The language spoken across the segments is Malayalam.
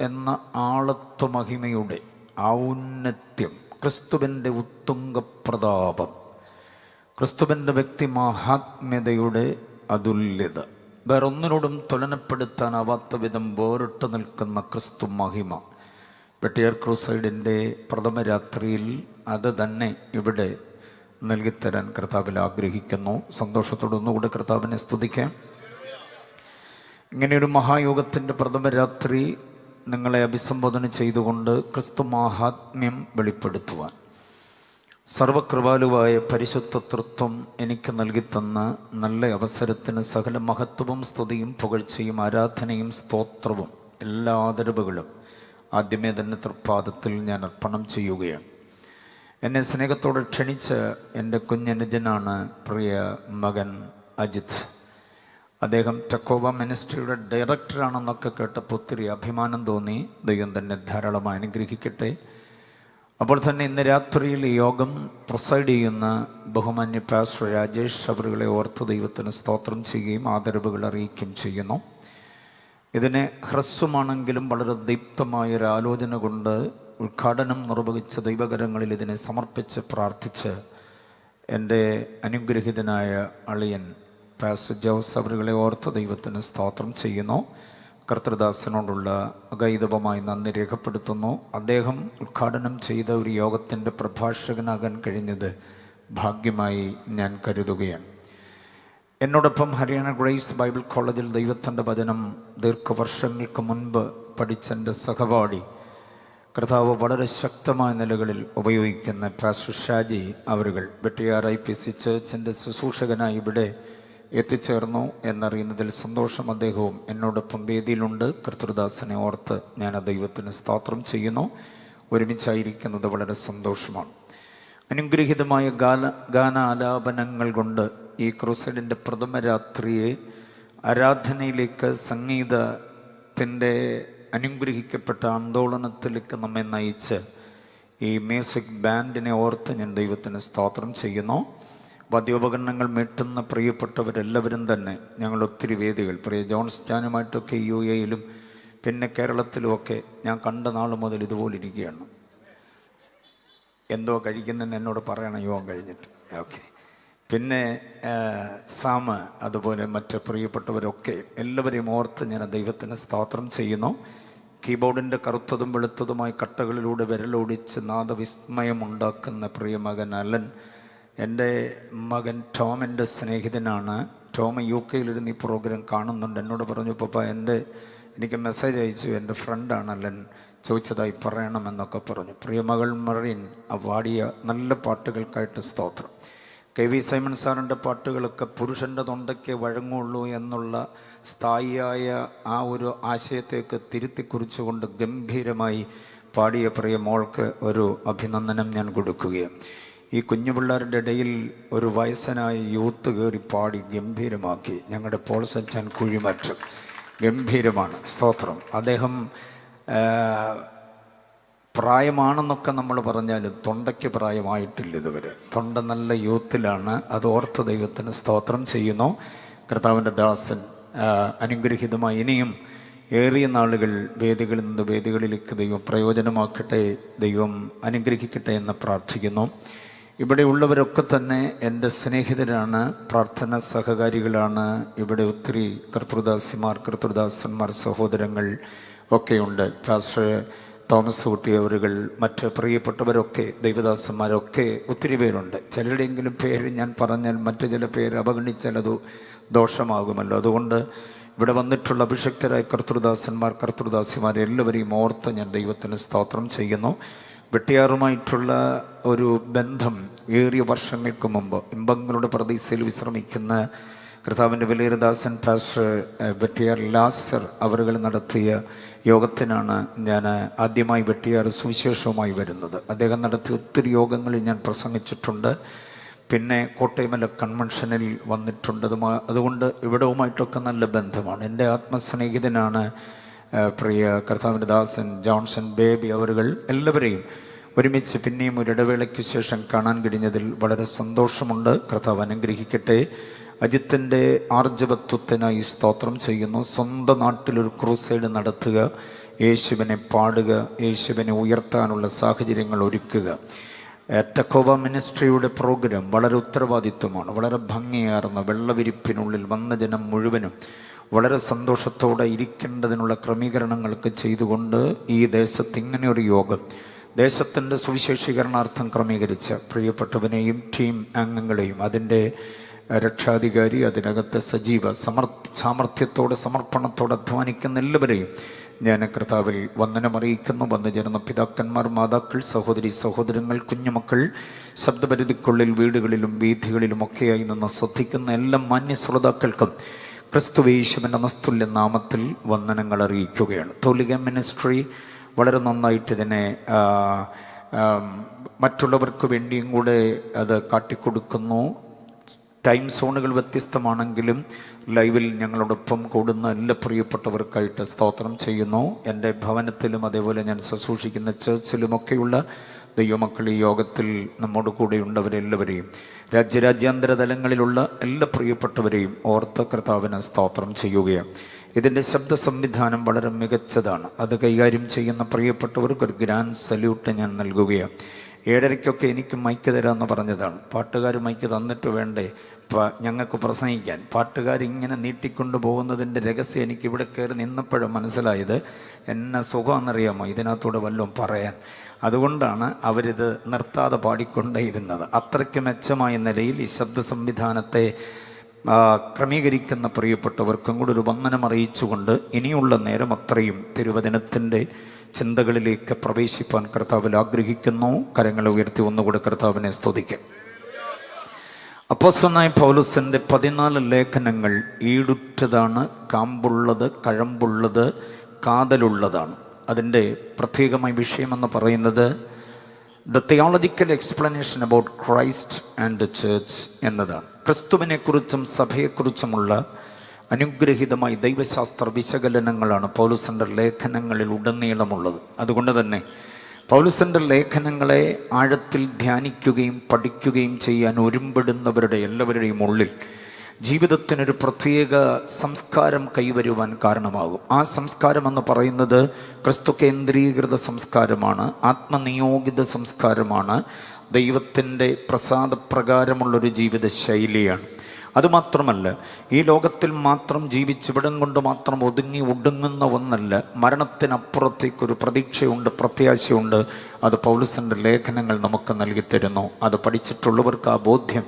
എന്ന ആളത്വ മഹിമയുടെ ഔന്നത്യം, ക്രിസ്തുവിൻ്റെ ഉത്തുംഗപ്രതാപം, ക്രിസ്തുവിൻ്റെ വ്യക്തി മഹാത്മ്യതയുടെ അതുല്യത, വേറൊന്നിനോടും തുലനപ്പെടുത്താനാവാത്ത വിധം വേറിട്ട് നിൽക്കുന്ന ക്രിസ്തു മഹിമ വെട്ടിയാർ ക്രൂസൈഡിൻ്റെ പ്രഥമ രാത്രിയിൽ അത് തന്നെ ഇവിടെ നൽകിത്തരാൻ കർത്താവിൽ ആഗ്രഹിക്കുന്നു. സന്തോഷത്തോടൊന്നുകൂടി കർത്താവിനെ സ്തുതിക്കാം. ഇങ്ങനെയൊരു മഹായോഗത്തിൻ്റെ പ്രഥമ രാത്രി നിങ്ങളെ അഭിസംബോധന ചെയ്തുകൊണ്ട് ക്രിസ്തു മഹാത്മ്യം വെളിപ്പെടുത്തുവാൻ സർവകൃപാലുവായ പരിശുദ്ധ തൃത്വം എനിക്ക് നൽകിത്തന്ന നല്ല അവസരത്തിന് സകല മഹത്വവും സ്തുതിയും പുകഴ്ചയും ആരാധനയും സ്തോത്രവും എല്ലാ ആദരവുകളും ആദ്യമേ തന്നെ തൃപ്പാദത്തിൽ ഞാൻ അർപ്പണം ചെയ്യുകയാണ്. എന്നെ സ്നേഹത്തോടെ ക്ഷണിച്ച എൻ്റെ കുഞ്ഞനുജനാണ് പ്രിയ മകൻ അജിത്. അദ്ദേഹം ടെക്കോവ മിനിസ്ട്രിയുടെ ഡയറക്ടറാണെന്നൊക്കെ കേട്ടപ്പോൾ ഒത്തിരി അഭിമാനം തോന്നി. ദൈവം തന്നെ ധാരാളമായി അനുഗ്രഹിക്കട്ടെ. അപ്പോൾ തന്നെ ഇന്ന് രാത്രിയിൽ ഈ യോഗം പ്രൊസൈഡ് ചെയ്യുന്ന ബഹുമാന്യ പാസ്റ്റർ രാജേഷ് അവരുകളെ ഓർത്ത് ദൈവത്തിന് സ്തോത്രം ചെയ്യുകയും ആദരവുകൾ അറിയിക്കുകയും ചെയ്യുന്നു. ഇതിനെ ഹ്രസ്വമാണെങ്കിലും വളരെ ദീപ്തമായൊരു ആലോചന കൊണ്ട് ഉദ്ഘാടനം നിർവഹിച്ച ദൈവകരങ്ങളിൽ ഇതിനെ സമർപ്പിച്ച് പ്രാർത്ഥിച്ച് എൻ്റെ അനുഗ്രഹീതനായ അളിയൻ പാസ്റ്റർ ജോസ് അവരുകളെ ഓർത്ത് ദൈവത്തിന് സ്തോത്രം ചെയ്യുന്നു. കർത്തൃദാസനോടുള്ള അഗൈതവമായി നന്ദി രേഖപ്പെടുത്തുന്നു. അദ്ദേഹം ഉദ്ഘാടനം ചെയ്ത ഒരു യോഗത്തിൻ്റെ പ്രഭാഷകനാകാൻ കഴിഞ്ഞത് ഭാഗ്യമായി ഞാൻ കരുതുകയാണ്. എന്നോടൊപ്പം ഹരിയാന ഗ്രേസ് ബൈബിൾ കോളേജിൽ ദൈവത്തിൻ്റെ വചനം ദീർഘവർഷങ്ങൾക്ക് മുൻപ് പഠിച്ചെൻ്റെ സഹപാഠി, കർത്താവ് വളരെ ശക്തമായ നിലകളിൽ ഉപയോഗിക്കുന്ന പാസ്റ്റർ ഷാജി അവരുകൾ വെട്ടിയാർ IPC ചേർച്ചിൻ്റെ ശുശ്രൂഷകനായി ഇവിടെ എത്തിച്ചേർന്നു എന്നറിയുന്നതിൽ സന്തോഷം. അദ്ദേഹവും എന്നോടൊപ്പം വേദിയിലുണ്ട്. കർത്തൃദാസനെ ഓർത്ത് ഞാൻ ദൈവത്തിന് സ്തോത്രം ചെയ്യുന്നു. ഒരുമിച്ചായിരിക്കുന്നത് വളരെ സന്തോഷമാണ്. അനുഗ്രഹീതമായ ഗാനാലാപനങ്ങൾ കൊണ്ട് ഈ ക്രൂസൈഡിൻ്റെ പ്രഥമ രാത്രിയെ ആരാധനയിലേക്ക്, സംഗീതത്തിൻ്റെ അനുഗ്രഹിക്കപ്പെട്ട ആന്തോളനത്തിലേക്ക് നമ്മെ നയിച്ച് ഈ മ്യൂസിക് ബാൻഡിനെ ഓർത്ത് ഞാൻ ദൈവത്തിന് സ്തോത്രം ചെയ്യുന്നു. വാദ്യോപകരണങ്ങൾ മീട്ടുന്ന പ്രിയപ്പെട്ടവരെല്ലാവരും തന്നെ ഞങ്ങൾ ഒത്തിരി വേദികൾ, പ്രിയ ജോൺസ് ജാനുമായിട്ടൊക്കെ UAE-യിലും പിന്നെ കേരളത്തിലുമൊക്കെ ഞാൻ കണ്ട നാൾ മുതൽ ഇതുപോലെ ഇരിക്കുകയാണ്. എന്തോ കഴിക്കുന്നതെന്ന് എന്നോട് പറയണം യോഗം കഴിഞ്ഞിട്ട്. ഓക്കെ. പിന്നെ സാമ്, അതുപോലെ മറ്റ് പ്രിയപ്പെട്ടവരൊക്കെ എല്ലാവരെയും ഓർത്ത് ഞാൻ ദൈവത്തിന് സ്തോത്രം ചെയ്യുന്നു. കീബോർഡിൻ്റെ കറുത്തതും വെളുത്തതുമായി കട്ടകളിലൂടെ വിരലോടിച്ച് നാദവിസ്മയമുണ്ടാക്കുന്ന പ്രിയ മകൻ അലൻ, എൻ്റെ മകൻ ടോമിൻ്റെ സ്നേഹിതനാണ്. ടോം UK-ലിരുന്ന് ഈ പ്രോഗ്രാം കാണുന്നുണ്ട്. എന്നോട് പറഞ്ഞു, പപ്പ എനിക്ക് മെസ്സേജ് അയച്ചു, എൻ്റെ ഫ്രണ്ടാണ് അലൻ, ചോദിച്ചതായി പറയണമെന്നൊക്കെ പറഞ്ഞു. പ്രിയ മകൾ മറീൻ പാടിയ നല്ല പാട്ടുകൾക്കായിട്ട് സ്തോത്രം. KV സൈമൺ സാറിൻ്റെ പാട്ടുകളൊക്കെ പുരുഷൻ്റെ തൊണ്ടയ്ക്ക് വഴങ്ങുള്ളൂ എന്നുള്ള സ്ഥായിയായ ആ ഒരു ആശയത്തേക്ക് തിരുത്തിക്കുറിച്ചുകൊണ്ട് ഗംഭീരമായി പാടിയ പ്രിയ മോൾക്ക് ഒരു അഭിനന്ദനം ഞാൻ കൊടുക്കുകയാണ്. ഈ കുഞ്ഞു പിള്ളേരുടെ ഇടയിൽ ഒരു വയസ്സനായ യൂത്ത് കയറി പാടി ഗംഭീരമാക്കി. ഞങ്ങളുടെ പോൾ സച്ചാൻ കുഴിമാറ്റം ഗംഭീരമാണ്. സ്തോത്രം. അദ്ദേഹം പ്രായമാണെന്നൊക്കെ നമ്മൾ പറഞ്ഞാലും തൊണ്ടയ്ക്ക് പ്രായമായിട്ടില്ല ഇതുവരെ. തൊണ്ട നല്ല യൂത്തിലാണ്. അത് ഓർത്ത് ദൈവത്തിന് സ്തോത്രം ചെയ്യുന്നു. കർത്താവിൻ്റെ ദാസൻ അനുഗ്രഹീതമായി ഇനിയും ഏറിയ നാളുകൾ വേദികളിൽ നിന്ന് വേദികളിലേക്ക് ദൈവം പ്രയോജനമാക്കട്ടെ, ദൈവം അനുഗ്രഹിക്കട്ടെ എന്ന് പ്രാർത്ഥിക്കുന്നു. ഇവിടെ ഉള്ളവരൊക്കെ തന്നെ എൻ്റെ സ്നേഹിതരാണ്, പ്രാർത്ഥന സഹകാരികളാണ്. ഇവിടെ ഒത്തിരി കർത്തൃദാസിമാർ, കർത്തൃദാസന്മാർ, സഹോദരങ്ങൾ ഒക്കെയുണ്ട്. പാസ്റ്റർ തോമസ് കുട്ടി അവരുകൾ, മറ്റ് പ്രിയപ്പെട്ടവരൊക്കെ, ദൈവദാസന്മാരൊക്കെ ഒത്തിരി പേരുണ്ട്. ചിലരുടെയെങ്കിലും പേര് ഞാൻ പറഞ്ഞാൽ മറ്റു ചില പേര് അവഗണിച്ചാൽ അത് ദോഷമാകുമല്ലോ. അതുകൊണ്ട് ഇവിടെ വന്നിട്ടുള്ള അഭിഷക്തരായ കർത്തൃദാസന്മാർ, കർത്തൃദാസിമാർ എല്ലാവരെയും ഓർത്ത് ഞാൻ ദൈവത്തിന് സ്തോത്രം ചെയ്യുന്നു. വെട്ടിയാറുമായിട്ടുള്ള ഒരു ബന്ധം ഏറിയ വർഷങ്ങൾക്ക് മുമ്പ് ഇമ്പങ്ങളുടെ പ്രതീക്ഷയിൽ വിശ്രമിക്കുന്ന കർത്താവിൻ്റെ വിലയേറിയദാസൻ പാസ്റ്റർ വെട്ടിയാർ ലാസർ അവരുകൾ നടത്തിയ യോഗത്തിനാണ് ഞാൻ ആദ്യമായി വെട്ടിയാർ സുവിശേഷവുമായി വരുന്നത്. അദ്ദേഹം നടത്തിയ ഒത്തിരി യോഗങ്ങളിൽ ഞാൻ പ്രസംഗിച്ചിട്ടുണ്ട്. പിന്നെ കോട്ടയമല കൺവെൻഷനിൽ വന്നിട്ടുണ്ട്. അതുകൊണ്ട് ഇവിടവുമായിട്ടൊക്കെ നല്ല ബന്ധമാണ്. എൻ്റെ ആത്മസ്നേഹിതനാണ് പ്രിയ കർത്താവിൻ്റെ ദാസൻ ജോൺസൺ ബേബി അവരുകൾ. എല്ലാവരെയും ഒരുമിച്ച് പിന്നെയും ഒരു ഇടവേളയ്ക്ക് ശേഷം കാണാൻ കഴിഞ്ഞതിൽ വളരെ സന്തോഷമുണ്ട്. കർത്താവ് അനുഗ്രഹിക്കട്ടെ. അജിത്തിൻ്റെ ആർജവത്വത്തിനായി സ്തോത്രം ചെയ്യുന്നു. സ്വന്തം നാട്ടിലൊരു ക്രൂസൈഡ് നടത്തുക യേശുവിനെ പാടുക, യേശുവിനെ ഉയർത്താനുള്ള സാഹചര്യങ്ങൾ ഒരുക്കുക. ടെക്കോവ മിനിസ്ട്രിയുടെ പ്രോഗ്രാം വളരെ ഉത്തരവാദിത്വമാണ്. വളരെ ഭംഗിയാർന്ന വെള്ളവിരിപ്പിനുള്ളിൽ വന്ന ജനം മുഴുവനും വളരെ സന്തോഷത്തോടെ ഇരിക്കേണ്ടതിനുള്ള ക്രമീകരണങ്ങൾക്ക് ചെയ്തുകൊണ്ട് ഈ ദേശത്ത് ഇങ്ങനെയൊരു യോഗം ദേശത്തിൻ്റെ സുവിശേഷീകരണാർത്ഥം ക്രമീകരിച്ച പ്രിയപ്പെട്ടവനെയും ടീം അംഗങ്ങളെയും അതിൻ്റെ രക്ഷാധികാരി അതിനകത്ത് സജീവ സാമർഥ്യത്തോടെ സമർപ്പണത്തോടെ അധ്വാനിക്കുന്ന എല്ലാവരെയും ഞാൻ കർത്താവിൽ വന്ദനമറിയിക്കുന്നു. വന്നു ചേർന്ന പിതാക്കന്മാർ, മാതാക്കൾ, സഹോദരി സഹോദരങ്ങൾ, കുഞ്ഞുമക്കൾ, ശബ്ദപരിധിക്കുള്ളിൽ വീടുകളിലും വീഥികളിലുമൊക്കെയായി നിന്ന് ശ്രദ്ധിക്കുന്ന എല്ലാ മാന്യ ശ്രോതാക്കൾക്കും ക്രിസ്തുയേശുവിൻ്റെ നസ്തുല്യ നാമത്തിൽ വന്ദനങ്ങൾ അറിയിക്കുകയാണ്. തോലിക മിനിസ്ട്രി വളരെ നന്നായിട്ട് ഇതിനെ മറ്റുള്ളവർക്ക് വേണ്ടിയും കൂടെ അത് കാട്ടിക്കൊടുക്കുന്നു. ടൈം സോണുകൾ വ്യത്യസ്തമാണെങ്കിലും ലൈവിൽ ഞങ്ങളോടൊപ്പം കൂടുന്ന എല്ലാ പ്രിയപ്പെട്ടവർക്കായിട്ട് സ്തോത്രം ചെയ്യുന്നു. എൻ്റെ ഭവനത്തിലും അതേപോലെ ഞാൻ ശുശ്രൂഷിക്കുന്ന ചർച്ചിലുമൊക്കെയുള്ള ദൈവമക്കൾ ഈ യോഗത്തിൽ നമ്മോട് കൂടെയുണ്ടവരെല്ലാവരെയും രാജ്യാന്തര തലങ്ങളിലുള്ള എല്ലാ പ്രിയപ്പെട്ടവരെയും ഓർത്ത കർത്താവിന് സ്തോത്രം ചെയ്യുകയാണ്. ഇതിൻ്റെ ശബ്ദ സംവിധാനം വളരെ മികച്ചതാണ്. അത് കൈകാര്യം ചെയ്യുന്ന പ്രിയപ്പെട്ടവർക്ക് ഒരു ഗ്രാൻഡ് സല്യൂട്ട് ഞാൻ നൽകുകയാണ്. 7:30 എനിക്ക് മൈക്ക് തരാമെന്ന് പറഞ്ഞതാണ്. പാട്ടുകാർ മൈക്ക് തന്നിട്ട് വേണ്ടേ ഞങ്ങൾക്ക് പ്രസംഗിക്കാൻ. പാട്ടുകാരിങ്ങനെ നീട്ടിക്കൊണ്ടു പോകുന്നതിൻ്റെ രഹസ്യം എനിക്കിവിടെ കയറി നിന്നപ്പോഴും മനസ്സിലായത്. എന്നെ സുഖമെന്നറിയാമോ ഇതിനകത്തൂടെ വല്ലതും പറയാൻ. അതുകൊണ്ടാണ് അവരിത് നിർത്താതെ പാടിക്കൊണ്ടേയിരുന്നത്. അത്രയ്ക്ക് മെച്ചമായ നിലയിൽ ഈ ശബ്ദ സംവിധാനത്തെ ക്രമീകരിക്കുന്ന പ്രിയപ്പെട്ടവർക്കും കൂടെ ഒരു വന്ദനം അറിയിച്ചുകൊണ്ട് ഇനിയുള്ള നേരം അത്രയും തിരുവചനത്തിൻ്റെ ചിന്തകളിലേക്ക് പ്രവേശിപ്പാൻ കർത്താവിൽ ആഗ്രഹിക്കുന്നു. കരങ്ങൾ ഉയർത്തി ഒന്നുകൂടെ കർത്താവിനെ സ്തുതിക്കാം. അപ്പോസ്തലനായ പൗലോസിൻ്റെ 14 ലേഖനങ്ങൾ ഈടുറ്റതാണ്, കാമ്പുള്ളത്, കഴമ്പുള്ളത്, കാതലുള്ളതാണ്. അതിൻ്റെ പ്രത്യേകമായ വിഷയമെന്ന് പറയുന്നത് the theological explanation about Christ and the church എന്നതാണ്. ക്രിസ്തുവിനെക്കുറിച്ചും സഭയെക്കുറിച്ചുമുള്ള അനുഗ്രഹീതമായ ദൈവശാസ്ത്ര വിശകലനങ്ങളാണ് പൗലോസിൻ്റെ ലേഖനങ്ങളിൽ ഉടനീളമുള്ളത്. അതുകൊണ്ട് തന്നെ പൗലോസിൻ്റെ ലേഖനങ്ങളെ ആഴത്തിൽ ധ്യാനിക്കുകയും പഠിക്കുകയും ചെയ്യാൻ ഒരുമ്പെടുന്നവരുടെ എല്ലാവരുടെയും ഉള്ളിൽ ജീവിതത്തിനൊരു പ്രത്യേക സംസ്കാരം കൈവരുവാൻ കാരണമാകും. ആ സംസ്കാരം എന്ന് പറയുന്നത് ക്രിസ്തു കേന്ദ്രീകൃത സംസ്കാരമാണ്, ആത്മനിയോഗിത സംസ്കാരമാണ്, ദൈവത്തിൻ്റെ പ്രസാദപ്രകാരമുള്ളൊരു ജീവിത ശൈലിയാണ്. അതുമാത്രമല്ല, ഈ ലോകത്തിൽ മാത്രം ജീവിച്ചിവിടം കൊണ്ട് മാത്രം ഒടുങ്ങുന്ന ഒന്നല്ല. മരണത്തിനപ്പുറത്തേക്കൊരു പ്രതീക്ഷയുണ്ട്, പ്രത്യാശയുണ്ട്. അത് പൗലോസിൻ്റെ ലേഖനങ്ങൾ നമുക്ക് നൽകിത്തരുന്നു. അത് പഠിച്ചിട്ടുള്ളവർക്ക് ആ ബോധ്യം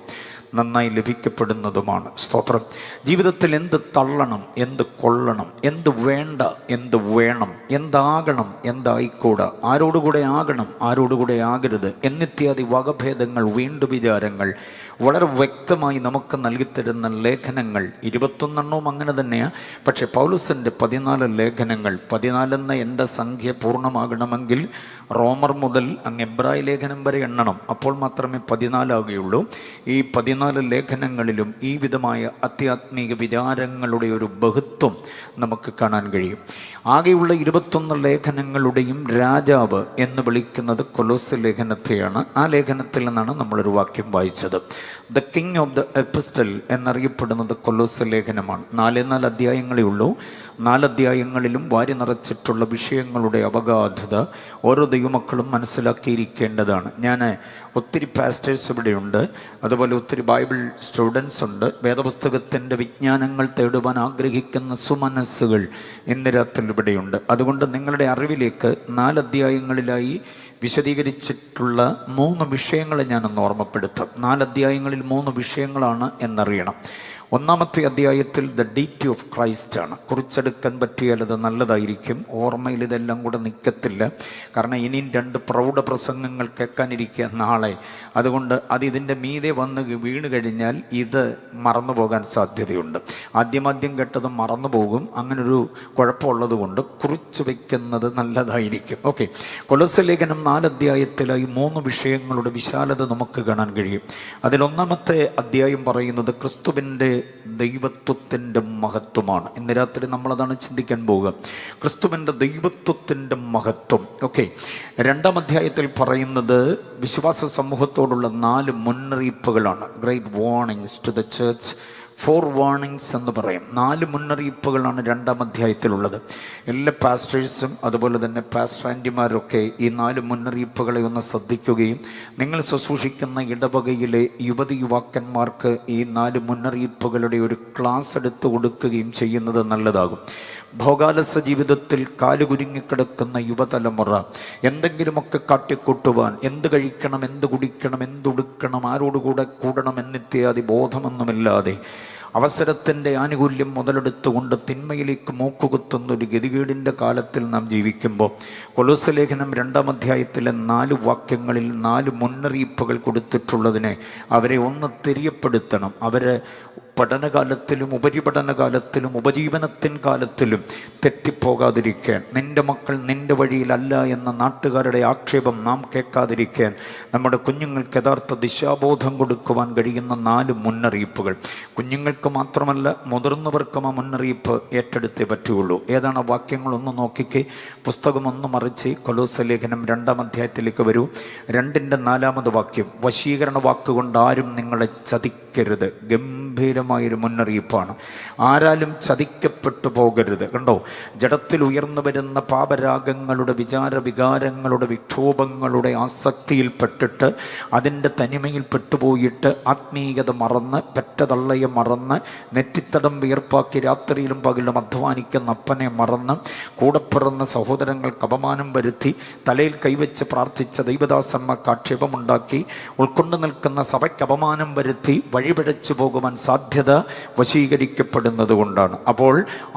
നന്നായി ലഭിക്കപ്പെടുന്നതുമാണ്. സ്തോത്രം. ജീവിതത്തിൽ എന്ത് തള്ളണം, എന്ത് കൊള്ളണം, എന്ത് വേണ്ട, എന്ത് വേണം, എന്താകണം, എന്തായിക്കൂടാ, ആരോടുകൂടെ ആകണം, ആരോടുകൂടെ ആകരുത് എന്നിത്യാദി വകഭേദങ്ങൾ, വീണ്ടു വിചാരങ്ങൾ വളരെ വ്യക്തമായി നമുക്ക് നൽകിത്തരുന്ന ലേഖനങ്ങൾ 21 അങ്ങനെ തന്നെയാണ്. പക്ഷേ പൗലോസിൻ്റെ 14 ലേഖനങ്ങൾ, 14 എന്ന എൻ്റെ സംഖ്യ പൂർണ്ണമാകണമെങ്കിൽ റോമർ മുതൽ അങ്ങ് എബ്രായ ലേഖനം വരെ എണ്ണണം. അപ്പോൾ മാത്രമേ 14 ആകുകയുള്ളൂ. ഈ 14 ലേഖനങ്ങളിലും ഈ വിധമായ ആധ്യാത്മിക വിചാരങ്ങളുടെ ഒരു ബഹുത്വം നമുക്ക് കാണാൻ കഴിയും. ആകെയുള്ള 21 ലേഖനങ്ങളുടെയും രാജാവ് എന്ന് വിളിക്കുന്നത് കൊലോസ്യ ലേഖനത്തെയാണ്. ആ ലേഖനത്തിൽ നിന്നാണ് നമ്മളൊരു വാക്യം വായിച്ചത്. The king of the epistle എന്നറിയപ്പെടുന്നത് കൊലോസ്യ ലേഖനമാണ്. 4 അധ്യായങ്ങളേ ഉള്ളൂ. 4 അധ്യായങ്ങളിലും വാരി നിറച്ചിട്ടുള്ള വിഷയങ്ങളുടെ അപഗാധത ഓരോ ദൈവമക്കളും മനസ്സിലാക്കിയിരിക്കേണ്ടതാണ്. ഞാൻ ഒത്തിരി പാസ്റ്റേഴ്സ് ഇവിടെയുണ്ട്, അതുപോലെ ഒത്തിരി ബൈബിൾ സ്റ്റുഡൻസ് ഉണ്ട്. വേദപുസ്തകത്തിൻ്റെ വിജ്ഞാനങ്ങൾ തേടുവാൻ ആഗ്രഹിക്കുന്ന സുമനസ്സുകൾ ഇന്ന് രാത്രി ഇവിടെയുണ്ട്. അതുകൊണ്ട് നിങ്ങളുടെ അറിവിലേക്ക് 4 അധ്യായങ്ങളിലായി വിശദീകരിച്ചിട്ടുള്ള 3 വിഷയങ്ങളെ ഞാനൊന്ന് ഓർമ്മപ്പെടുത്താം. 4 അധ്യായങ്ങളിൽ 3 വിഷയങ്ങളാണ് എന്നറിയണം. 1-ാമത്തെ അധ്യായത്തിൽ ദ ഡീറ്റി ഓഫ് ക്രൈസ്റ്റ് ആണ്. കുറിച്ചെടുക്കാൻ പറ്റിയാൽ അത് നല്ലതായിരിക്കും. ഓർമ്മയിൽ ഇതെല്ലാം കൂടെ നിൽക്കത്തില്ല. കാരണം ഇനിയും 2 പ്രൗഢ പ്രസംഗങ്ങൾ കേൾക്കാനിരിക്കുക നാളെ. അതുകൊണ്ട് ഇതിൻ്റെ മീതെ വന്ന് വീണ് കഴിഞ്ഞാൽ ഇത് മറന്നു പോകാൻ സാധ്യതയുണ്ട്. ആദ്യം കേട്ടത് മറന്നു പോകും. അങ്ങനൊരു കുഴപ്പമുള്ളത് കൊണ്ട് കുറിച്ച് വയ്ക്കുന്നത് നല്ലതായിരിക്കും. ഓക്കെ. കൊലോസ്യ ലേഖനം 4 അധ്യായത്തിലായി 3 വിഷയങ്ങളുടെ വിശാലത നമുക്ക് കാണാൻ കഴിയും. അതിൽ 1-ാമത്തെ അധ്യായം പറയുന്നത് ക്രിസ്തുവിൻ്റെ ദൈവത്വത്തിൻ്റെ മഹത്വമാണ്. ഇന്ന് രാത്രി നമ്മളതാണ് ചിന്തിക്കാൻ പോവുക. ക്രിസ്തുവിൻ്റെ ദൈവത്വത്തിൻ്റെ മഹത്വം. ഓക്കെ. 2-ാം അധ്യായത്തിൽ പറയുന്നത് വിശ്വാസ സമൂഹത്തോടുള്ള 4 മുന്നറിയിപ്പുകളാണ്. Great warnings to the church 4 warnings എന്ന് പറയും. 4 മുന്നറിയിപ്പുകളാണ് 2-ാം അധ്യായത്തിലുള്ളത്. എല്ലാ പാസ്റ്റേഴ്സും അതുപോലെ തന്നെ പാസ്റ്റർ ആൻറ്റിമാരൊക്കെ ഈ 4 മുന്നറിയിപ്പുകളെ ഒന്ന് ശ്രദ്ധിക്കുകയും നിങ്ങൾ ശുശ്രൂഷിക്കുന്ന ഇടവകയിലെ യുവതി യുവാക്കന്മാർക്ക് ഈ 4 മുന്നറിയിപ്പുകളുടെ ഒരു ക്ലാസ് എടുത്തു കൊടുക്കുകയും ചെയ്യുന്നത് നല്ലതാകും. ഭോഗാലസ ജീവിതത്തിൽ കാലുകുരുങ്ങിക്കിടക്കുന്ന യുവതലമുറ എന്തെങ്കിലുമൊക്കെ കാട്ടിക്കൂട്ടുവാൻ, എന്ത് കഴിക്കണം, എന്ത് കുടിക്കണം, എന്തുടുക്കണം, ആരോടുകൂടെ കൂടണം എന്നിത്യാദി ബോധമൊന്നുമില്ലാതെ അവസരത്തിൻ്റെ ആനുകൂല്യം മുതലെടുത്തുകൊണ്ട് തിന്മയിലേക്ക് മൂക്കുകുത്തുന്ന ഒരു ഗതികേടിൻ്റെ കാലത്തിൽ നാം ജീവിക്കുമ്പോൾ കൊലോസ്യ ലേഖനം 2-ാം അധ്യായത്തിലെ 4 വാക്യങ്ങളിൽ 4 മുന്നറിയിപ്പുകൾ കൊടുത്തിട്ടുള്ളതിനെ അവരെ ഒന്ന് തെര്യപ്പെടുത്തണം. അവരെ പഠനകാലത്തിലും ഉപരിപഠനകാലത്തിലും ഉപജീവനത്തിൻ കാലത്തിലും തെറ്റിപ്പോകാതിരിക്കാൻ, നിൻ്റെ മക്കൾ നിൻ്റെ വഴിയിലല്ല എന്ന നാട്ടുകാരുടെ ആക്ഷേപം നാം കേൾക്കാതിരിക്കാൻ നമ്മുടെ കുഞ്ഞുങ്ങൾക്ക് യഥാർത്ഥ ദിശാബോധം കൊടുക്കുവാൻ കഴിയുന്ന 4 മുന്നറിയിപ്പുകൾ. കുഞ്ഞുങ്ങൾക്ക് മാത്രമല്ല മുതിർന്നവർക്കും ആ മുന്നറിയിപ്പ് ഏറ്റെടുത്തേ പറ്റുകയുള്ളൂ. ഏതാണ് വാക്യങ്ങളൊന്ന് നോക്കിക്കേ. പുസ്തകം ഒന്ന് മറിച്ച് കൊലോസ്യ ലേഖനം 2-ാം അധ്യായത്തിലേക്ക് വരൂ. 2-ന്റെ 4-ാമത് വാക്യം, വശീകരണ വാക്കുകൊണ്ട് ആരും നിങ്ങളെ ചതിക്കരുത്. ഗംഭീരമായൊരു മുന്നറിയിപ്പാണ്. ആരാലും ചതിക്കപ്പെട്ടു പോകരുത്. കണ്ടോ, ജഡത്തിൽ ഉയർന്നു വരുന്ന പാപരാഗങ്ങളുടെ വികാരങ്ങളുടെ വിക്ഷോഭങ്ങളുടെ ആസക്തിയിൽപ്പെട്ടിട്ട് അതിൻ്റെ തനിമയിൽ പെട്ടുപോയിട്ട് ആത്മീയത മറന്ന് പെറ്റതള്ളയെ മറന്ന് നെറ്റിത്തടം വിയർപ്പാക്കി രാത്രിയിലും പകലും അധ്വാനിക്കുന്ന അപ്പനെ മറന്ന് കൂടെപ്പിറന്ന സഹോദരങ്ങൾക്ക് അപമാനം വരുത്തി തലയിൽ കൈവച്ച് പ്രാർത്ഥിച്ച ദൈവദാസന്മാർക്ക് ആക്ഷേപമുണ്ടാക്കി ഉൾക്കൊണ്ടു നിൽക്കുന്ന സഭയ്ക്ക് അപമാനം വരുത്തി വഴിപിഴച്ചു പോകുവാൻ സാധ്യത വശീകരിക്കപ്പെടുന്നത് കൊണ്ടാണ്. അപ്പോൾ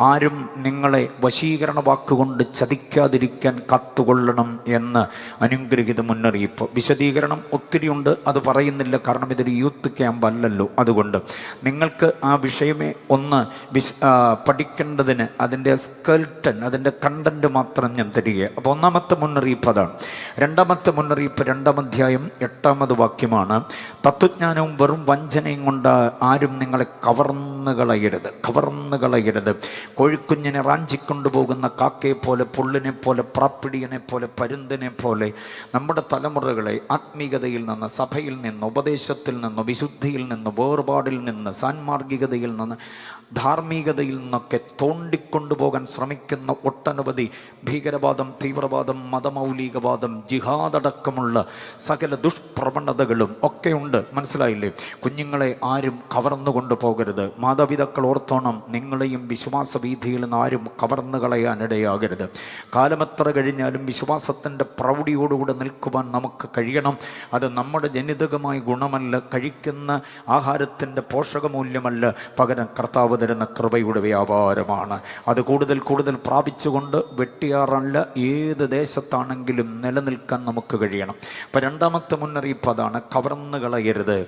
ആരും നിങ്ങളെ വശീകരണ വാക്കുകൊണ്ട് ചതിക്കാതിരിക്കാൻ കാത്തുകൊള്ളണം എന്ന് അനുഗ്രഹീത മുന്നറിയിപ്പ്. വിശദീകരണം ഒത്തിരിയുണ്ട്, അത് പറയുന്നില്ല, കാരണം ഇതൊരു യൂത്ത് ക്യാമ്പ് അല്ലല്ലോ. അതുകൊണ്ട് നിങ്ങൾക്ക് ആ വിഷയമേ ഒന്ന് പഠിക്കേണ്ടതിന് അതിൻ്റെ സ്കെൽട്ടൻ, അതിൻ്റെ കണ്ടന്റ് മാത്രം ഞാൻ തരിക. അപ്പോൾ 1-ാമത്തെ മുന്നറിയിപ്പ് അതാണ്. 2-ാമത്തെ മുന്നറിയിപ്പ് 2-ാം അധ്യായം 8-ാമത് വാക്യമാണ്. തത്വജ്ഞാനവും വെറും വഞ്ചനയും കൊണ്ട് ആരും നിങ്ങളെ കവർന്നു കളയരുത്. കോഴിക്കുഞ്ഞിനെ റാഞ്ചിക്കൊണ്ടുപോകുന്ന കാക്കയെ പോലെ, പുള്ളിനെ പോലെ, പ്രാപ്പിടിയനെ പോലെ, പരുന്തിനെ പോലെ നമ്മുടെ തലമുറകളെ ആത്മീയതയിൽ നിന്ന്, സഭയിൽ നിന്ന്, ഉപദേശത്തിൽ നിന്ന്, വിശുദ്ധിയിൽ നിന്ന്, വേർപാടിൽ നിന്ന്, സാൻമാർഗികതയിൽ നിന്ന്, ധാർമ്മികതയിൽ നിന്നൊക്കെ തോണ്ടിക്കൊണ്ടുപോകാൻ ശ്രമിക്കുന്ന ഒട്ടനവധി ഭീകരവാദം, തീവ്രവാദം, മതമൗലികവാദം, ജിഹാദടക്കമുള്ള സകല ദുഷ്പ്രവണതകളും ഒക്കെയുണ്ട്. മനസ്സിലായില്ലേ? കുഞ്ഞുങ്ങളെ ആരും കവർന്നുകൊണ്ടു പോകരുത്. മാതാപിതാക്കൾ ഓർത്തോണം, നിങ്ങളെയും വിശ്വാസ വീഥിയിൽ നിന്ന് ആരും കവർന്നു കളയാനിടയാകരുത്. കാലമെത്ര കഴിഞ്ഞാലും വിശ്വാസത്തിൻ്റെ പ്രൗഢിയോടുകൂടെ നിൽക്കുവാൻ നമുക്ക് കഴിയണം. അത് നമ്മുടെ ജനിതകമായ ഗുണമല്ല, കഴിക്കുന്ന ആഹാരത്തിൻ്റെ പോഷകമൂല്യമല്ല, പകരം കർത്താവ് തരുന്ന കൃപയുടെ വ്യാപാരമാണ്. അത് കൂടുതൽ കൂടുതൽ പ്രാപിച്ചുകൊണ്ട് വെട്ടിയാറല്ല, ഏത് ദേശത്താണെങ്കിലും നിലനിൽക്കാൻ നമുക്ക് കഴിയണം. അപ്പം 2-ാമത്തെ മുന്നറിയിപ്പ് അതാണ്, കവർന്നു കളയരുത്.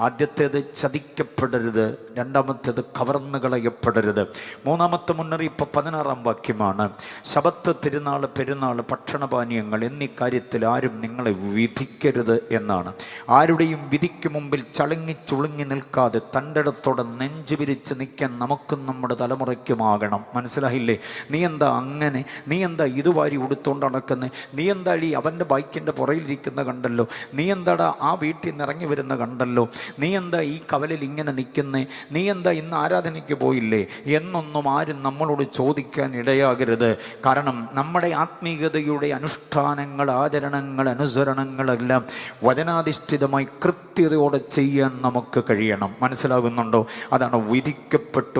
ആദ്യത്തേത് ചതിക്കപ്പെടരുത്, 2-ാമത്തേത് കവർന്നു കളയപ്പെടരുത്. 3-ാമത്തെ മുന്നറിയിപ്പ് 16-ാം വാക്യമാണ്. ശബത്ത്, തിരുനാൾ, പെരുന്നാൾ, ഭക്ഷണപാനീയങ്ങൾ എന്നീ കാര്യത്തിൽ ആരും നിങ്ങളെ വിധിക്കരുത് എന്നാണ്. ആരുടെയും വിധിക്ക് മുമ്പിൽ ചുളുങ്ങി നിൽക്കാതെ തൻ്റെ ഇടത്തോടെ നെഞ്ചു വിരിച്ച് നിൽക്കാൻ നമുക്കും നമ്മുടെ തലമുറയ്ക്കുമാകണം. മനസ്സിലായില്ലേ? നീ എന്താ അങ്ങനെ, നീ എന്താ ഇതുവാരി ഉടുത്തോണ്ട് നടക്കുന്നത്, നീ എന്താ അവൻ്റെ ബൈക്കിൻ്റെ പുറയിലിരിക്കുന്ന കണ്ടല്ലോ, നീ എന്താടാ ആ വീട്ടിൽ നിന്ന് ഇറങ്ങി വരുന്ന കണ്ടല്ലോ, നീ എന്താ ഈ കവലിൽ ഇങ്ങനെ നിൽക്കുന്നേ, നീ എന്താ ഇന്ന് ആരാധനയ്ക്ക് പോയില്ലേ എന്നൊന്നും ആരും നമ്മളോട് ചോദിക്കാൻ ഇടയാകരുത്. കാരണം നമ്മുടെ ആത്മീയതയുടെ അനുഷ്ഠാനങ്ങൾ, ആചരണങ്ങൾ, അനുസരണങ്ങളെല്ലാം വചനാധിഷ്ഠിതമായി കൃത്യതയോടെ ചെയ്യാൻ നമുക്ക് കഴിയണം. മനസ്സിലാകുന്നുണ്ടോ? അതാണ് വിധിക്കപ്പെട്ടു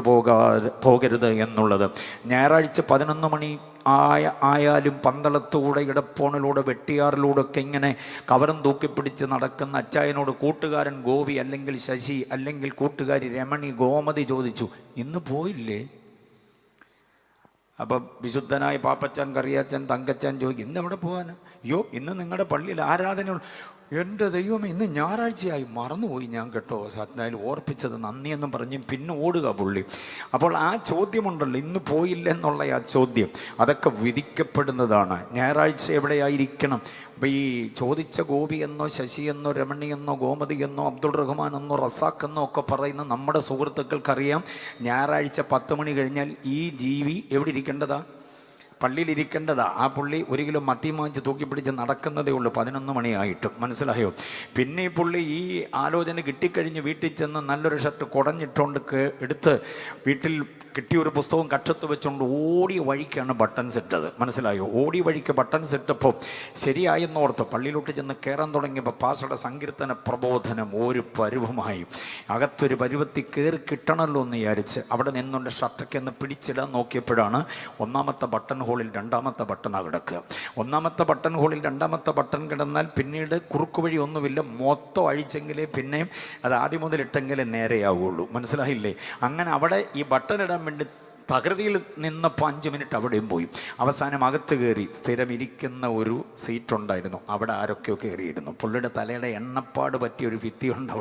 പോകരുത് എന്നുള്ളത്. ഞായറാഴ്ച 11 മണി ആയാലും പന്തളത്തൂടെ, ഇടപ്പോണിലൂടെ, വെട്ടിയാറിലൂടെ ഒക്കെ ഇങ്ങനെ കവറും തൂക്കിപ്പിടിച്ച് നടക്കുന്ന അച്ചായനോട് കൂട്ടുകാരൻ ഗോപി അല്ലെങ്കിൽ ശശി അല്ലെങ്കിൽ കൂട്ടുകാരി രമണി, ഗോമതി ചോദിച്ചു, ഇന്ന് പോയില്ലേ? അപ്പം വിശുദ്ധനായ പാപ്പച്ചൻ, കറിയാച്ചൻ, തങ്കച്ചൻ ചോദിക്കും, ഇന്ന് എവിടെ പോകാൻ? അയ്യോ, ഇന്ന് നിങ്ങളുടെ പള്ളിയിൽ ആരാധന. എൻ്റെ ദൈവമേ, ഇന്ന് ഞായറാഴ്ചയായി, മറന്നുപോയി ഞാൻ കേട്ടോ, സത്നായാലും ഓർപ്പിച്ചത് നന്ദിയെന്നും പറഞ്ഞ് പിന്നെ ഓടുക പുള്ളി. അപ്പോൾ ആ ചോദ്യമുണ്ടല്ലോ, ഇന്ന് പോയില്ലെന്നുള്ള ആ ചോദ്യം, അതൊക്കെ വിധിക്കപ്പെടുന്നതാണ്. ഞായറാഴ്ച എവിടെയായിരിക്കണം? അപ്പോൾ ഈ ചോദിച്ച ഗോപി എന്നോ ശശി എന്നോ രമണി എന്നോ ഗോമതി എന്നോ അബ്ദുൾ റഹ്മാൻ എന്നോ റസാഖ് എന്നോ ഒക്കെ പറയുന്ന നമ്മുടെ സുഹൃത്തുക്കൾക്കറിയാം, ഞായറാഴ്ച 10 മണി കഴിഞ്ഞാൽ ഈ ജീവി എവിടെ ഇരിക്കേണ്ടതാ? പള്ളിയിലിരിക്കേണ്ടതാ. ആ പുള്ളി 1 കിലോ മത്തി വാങ്ങിച്ച് തൂക്കിപ്പിടിച്ച് നടക്കുന്നതേ ഉള്ളൂ 11 മണിയായിട്ടും. മനസ്സിലായോ? പിന്നെ ഈ പുള്ളി ഈ ആലോചന കിട്ടിക്കഴിഞ്ഞ് വീട്ടിൽ ചെന്ന് നല്ലൊരു ഷർട്ട് കുടഞ്ഞിട്ടുകൊണ്ട് എടുത്ത് വീട്ടിൽ കിട്ടിയൊരു പുസ്തകം കക്ഷത്ത് വെച്ചുകൊണ്ട് ഓടിയ വഴിക്കാണ് ബട്ടൺസ് ഇട്ടത്. മനസ്സിലായോ? ഓടിയ വഴിക്ക് ബട്ടൺസ് ഇട്ടപ്പോൾ ശരിയായെന്നോർത്ത് പള്ളിയിലോട്ട് ചെന്ന് കയറാൻ തുടങ്ങിയപ്പോൾ പാസ്റ്ററുടെ സങ്കീർത്തന പ്രബോധനം ഒരു പരുവമായി. അകത്തൊരു പരുവത്തിൽ കയറി കിട്ടണമല്ലോ എന്ന് വിചാരിച്ച് അവിടെ നിന്നുകൊണ്ട് ഷർട്ടൊക്കെ ഒന്ന് പിടിച്ചിടാൻ നോക്കിയപ്പോഴാണ് 1ാമത്തെ ബട്ടൺ ഹോളിൽ 2ാമത്തെ ബട്ടണാണ് കിടക്കുക. 1ാമത്തെ ബട്ടൺ ഹോളിൽ 2ാമത്തെ ബട്ടൺ കിടന്നാൽ പിന്നീട് കുറുക്ക് വഴി ഒന്നുമില്ല, മൊത്തം അഴിച്ചെങ്കിലേ പിന്നെയും അത് ആദ്യം മുതൽ ഇട്ടെങ്കിലേ നേരെയാവുള്ളൂ. മനസ്സിലായില്ലേ? അങ്ങനെ അവിടെ ഈ ബട്ടൺ ഇടാൻ വേണ്ടി തകൃതിയിൽ നിന്നപ്പോൾ 5 മിനിറ്റ് അവിടെയും പോയി. അവസാനം അകത്ത് കയറി സ്ഥിരം ഇരിക്കുന്ന ഒരു സീറ്റുണ്ടായിരുന്നു, അവിടെ ആരൊക്കെയോ കയറിയിരുന്നു. പുള്ളിയുടെ തലയുടെ എണ്ണപ്പാട് പറ്റിയൊരു ഭിത്തിയുണ്ട്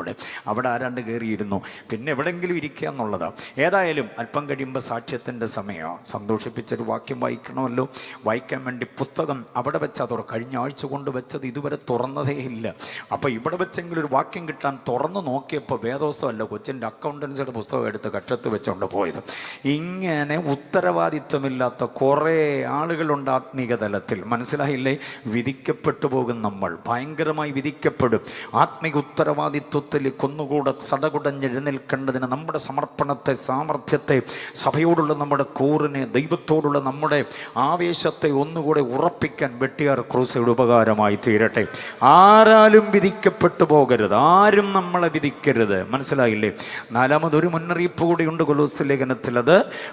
അവിടെ ആരാണ്ട് കയറിയിരുന്നു. പിന്നെ എവിടെയെങ്കിലും ഇരിക്കുക എന്നുള്ളതാണ്. ഏതായാലും അല്പം കഴിയുമ്പോൾ സാക്ഷ്യത്തിൻ്റെ സമയമാണ്. സന്തോഷിപ്പിച്ചൊരു വാക്യം വായിക്കണമല്ലോ. വായിക്കാൻ വേണ്ടി പുസ്തകം അവിടെ വെച്ചാൽ കഴിഞ്ഞ ആഴ്ച കൊണ്ട് വെച്ചത് ഇതുവരെ തുറന്നതേ ഇല്ല. അപ്പോൾ ഇവിടെ വെച്ചെങ്കിലും ഒരു വാക്യം കിട്ടാൻ തുറന്ന് നോക്കിയപ്പോൾ വേദോസമല്ല, കൊച്ചിൻ്റെ അക്കൗണ്ടൻസിയുടെ പുസ്തകം എടുത്ത് കക്ഷത്ത് വെച്ചുകൊണ്ട് പോയത്. ഇങ്ങനെ ഉത്തരവാദിത്വമില്ലാത്ത കുറേ ആളുകളുണ്ട് ആത്മീക തലത്തിൽ. മനസ്സിലായില്ലേ? വിധിക്കപ്പെട്ടു പോകും നമ്മൾ, ഭയങ്കരമായി വിധിക്കപ്പെടും. ആത്മീക ഉത്തരവാദിത്വത്തിലേക്ക് ഒന്നുകൂടെ സടകുടഞ്ഞെഴുന്നേൽക്കേണ്ടതിന് നമ്മുടെ സമർപ്പണത്തെ, സാമർഥ്യത്തെ, സഭയോടുള്ള നമ്മുടെ കൂറിനെ, ദൈവത്തോടുള്ള നമ്മുടെ ആവേശത്തെ ഒന്നുകൂടെ ഉറപ്പിക്കാൻ വെട്ടിയാർ ക്രൂസയുടെ ഉപകാരമായി തീരട്ടെ. ആരാലും വിധിക്കപ്പെട്ടു പോകരുത്, ആരും നമ്മളെ വിധിക്കരുത്. മനസ്സിലായില്ലേ? 4ാമതൊരു മുന്നറിയിപ്പ് കൂടിയുണ്ട് കൊലോസ്യ ലേഖനത്തിൽ.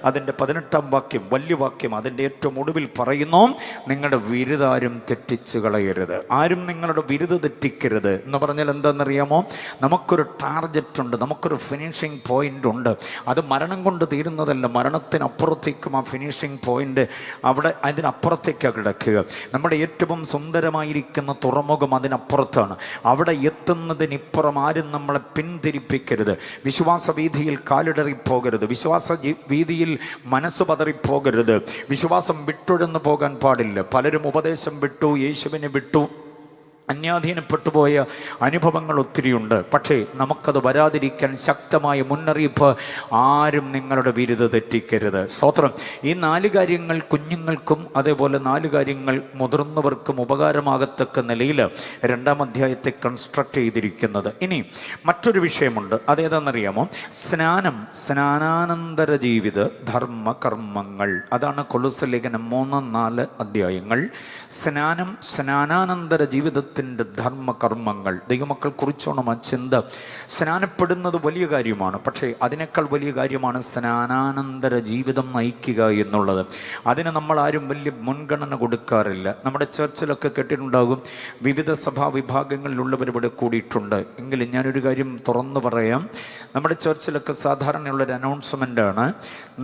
അതിൻ്റെ 18ാം വാക്യം, വലിയ വാക്യം. അതിൻ്റെ ഏറ്റവും ഒടുവിൽ പറയുന്നു, നിങ്ങളുടെ വിരുദാരും തെറ്റിച്ച് കളയരുത്. ആരും നിങ്ങളുടെ വിരുദ് തെറ്റിക്കരുത് എന്ന് പറഞ്ഞാൽ എന്താണെന്നറിയാമോ? നമുക്കൊരു ടാർഗറ്റ് ഉണ്ട്, നമുക്കൊരു ഫിനിഷിംഗ് പോയിന്റ് ഉണ്ട്. അത് മരണം കൊണ്ട് തീരുന്നതല്ല, മരണത്തിനപ്പുറത്തേക്കും ആ ഫിനിഷിംഗ് പോയിന്റ് അവിടെ അതിനപ്പുറത്തേക്കാണ് കിടക്കുക. നമ്മുടെ ഏറ്റവും സുന്ദരമായിരിക്കുന്ന തുറമുഖം അതിനപ്പുറത്താണ്. അവിടെ എത്തുന്നതിനിപ്പുറം ആരും നമ്മളെ പിന്തിരിപ്പിക്കരുത്. വിശ്വാസ വീതിയിൽ കാലിടറിപ്പോകരുത്, വിശ്വാസ വീതിയിൽ മനസ്സ് പതറിപ്പോകരുത്, വിശ്വാസം വിട്ടൊഴിഞ്ഞു പോകാൻ പാടില്ല. പലരും ഉപദേശം വിട്ടു, യേശുവിനെ വിട്ടു, അന്യാധീനപ്പെട്ടു പോയ അനുഭവങ്ങൾ ഒത്തിരിയുണ്ട്. പക്ഷേ നമുക്കത് വരാതിരിക്കാൻ ശക്തമായ മുന്നറിയിപ്പ്, ആരും നിങ്ങളുടെ വിരുദ് തെറ്റിക്കരുത്. സ്തോത്രം. ഈ 4 കാര്യങ്ങൾ കുഞ്ഞുങ്ങൾക്കും അതേപോലെ 4 കാര്യങ്ങൾ മുതിർന്നവർക്കും ഉപകാരമാകത്തക്ക നിലയിൽ 2ാം അധ്യായത്തെ കൺസ്ട്രക്ട് ചെയ്തിരിക്കുന്നത്. ഇനി മറ്റൊരു വിഷയമുണ്ട്, അതേതാണെന്നറിയാമോ? സ്നാനം, സ്നാനാനന്തര ജീവിത ധർമ്മ കർമ്മങ്ങൾ. അതാണ് കൊലോസ്യ ലേഖനം 3-4 അധ്യായങ്ങൾ. സ്നാനം, സ്നാനാനന്തര ജീവിതത്തിൽ ധർമ്മകർമ്മങ്ങൾ. ദൈവമക്കൾ കുറിച്ചോണം ആ ചിന്ത. സ്നാനപ്പെടുന്നത് വലിയ കാര്യമാണ്, പക്ഷേ അതിനേക്കാൾ വലിയ കാര്യമാണ് സ്നാനാനന്തര ജീവിതം നയിക്കുക എന്നുള്ളത്. അതിന് നമ്മൾ ആരും വലിയ മുൻഗണന കൊടുക്കാറില്ല. നമ്മുടെ ചർച്ചിലൊക്കെ കേട്ടിട്ടുണ്ടാകും, വിവിധ സഭാ വിഭാഗങ്ങളിലുള്ളവർ ഇവിടെ കൂടിയിട്ടുണ്ട്. എങ്കിലും ഞാനൊരു കാര്യം തുറന്നു പറയാം. നമ്മുടെ ചർച്ചിലൊക്കെ സാധാരണയുള്ളൊരു അനൗൺസ്മെൻ്റാണ്,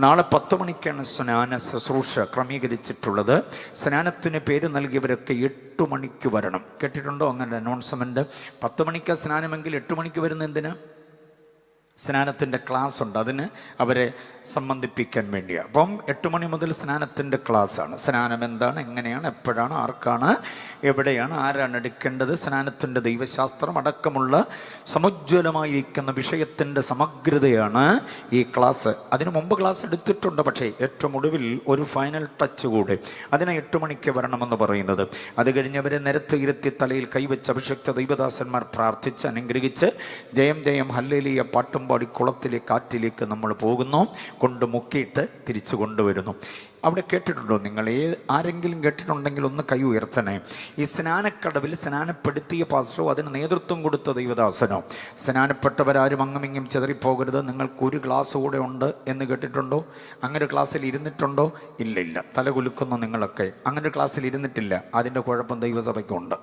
നാളെ 10 മണിക്കാണ് സ്നാന ശുശ്രൂഷ ക്രമീകരിച്ചിട്ടുള്ളത്. സ്നാനത്തിന് പേര് നൽകിയവരൊക്കെ 8 മണിക്ക് വരണം. കേട്ടിട്ടുണ്ടോ അങ്ങനെ അനൗൺസ്മെൻറ്റ്? 10 മണിക്ക് സ്നാനമെങ്കിൽ 8 മണിക്ക് വരുന്ന എന്തിന്? സ്നാനത്തിൻ്റെ ക്ലാസ് ഉണ്ട്, അതിന് അവരെ സംബന്ധിപ്പിക്കാൻ വേണ്ടിയാണ്. അപ്പം 8 മണി മുതൽ സ്നാനത്തിൻ്റെ ക്ലാസ്സാണ്. സ്നാനം എന്താണ്, എങ്ങനെയാണ്, എപ്പോഴാണ്, ആർക്കാണ്, എവിടെയാണ്, ആരാണ് എടുക്കേണ്ടത്, സ്നാനത്തിൻ്റെ ദൈവശാസ്ത്രം അടക്കമുള്ള സമുജ്വലമായിരിക്കുന്ന വിഷയത്തിൻ്റെ സമഗ്രതയാണ് ഈ ക്ലാസ്. അതിനു മുമ്പ് ക്ലാസ് എടുത്തിട്ടുണ്ട്, പക്ഷേ ഏറ്റവും ഒടുവിൽ ഒരു ഫൈനൽ ടച്ച് കൂടെ. അതിനെ 8 മണിക്ക് വരണമെന്ന് പറയുന്നത്. അത് കഴിഞ്ഞവരെ നിരത്ത് ഇരുത്തി തലയിൽ കൈവച്ച് അഭിഷക്ത ദൈവദാസന്മാർ പ്രാർത്ഥിച്ച് അനുഗ്രഹിച്ച് ജയം ജയം ഹല്ലേലൂയ പാട്ടും പാടി കുളത്തിലേക്ക്, കാറ്റിലേക്ക് നമ്മൾ പോകുന്നു, കൊണ്ട് മുക്കിയിട്ട് തിരിച്ചു കൊണ്ടുവരുന്നു. അവിടെ കേട്ടിട്ടുണ്ടോ നിങ്ങൾ? ആരെങ്കിലും കേട്ടിട്ടുണ്ടെങ്കിൽ ഒന്ന് കൈ ഉയർത്തണേ. ഈ സ്നാനക്കടവിൽ സ്നാനപ്പെടുത്തിയ പാസ്റ്ററോ അതിന് നേതൃത്വം കൊടുത്ത ദൈവദാസനോ, സ്നാനപ്പെട്ടവരാരും അങ്ങുമിങ്ങും ചെതറിപ്പോകരുത്, നിങ്ങൾക്കൊരു ക്ലാസ് കൂടെ ഉണ്ട് എന്ന് കേട്ടിട്ടുണ്ടോ? അങ്ങനെ ക്ലാസ്സിൽ ഇരുന്നിട്ടുണ്ടോ? ഇല്ല. തല കുലുക്കുന്നു നിങ്ങളൊക്കെ. അങ്ങനെ ക്ലാസ്സിൽ ഇരുന്നിട്ടില്ല. അതിൻ്റെ കുഴപ്പം ദൈവസഭയ്ക്കുണ്ട്.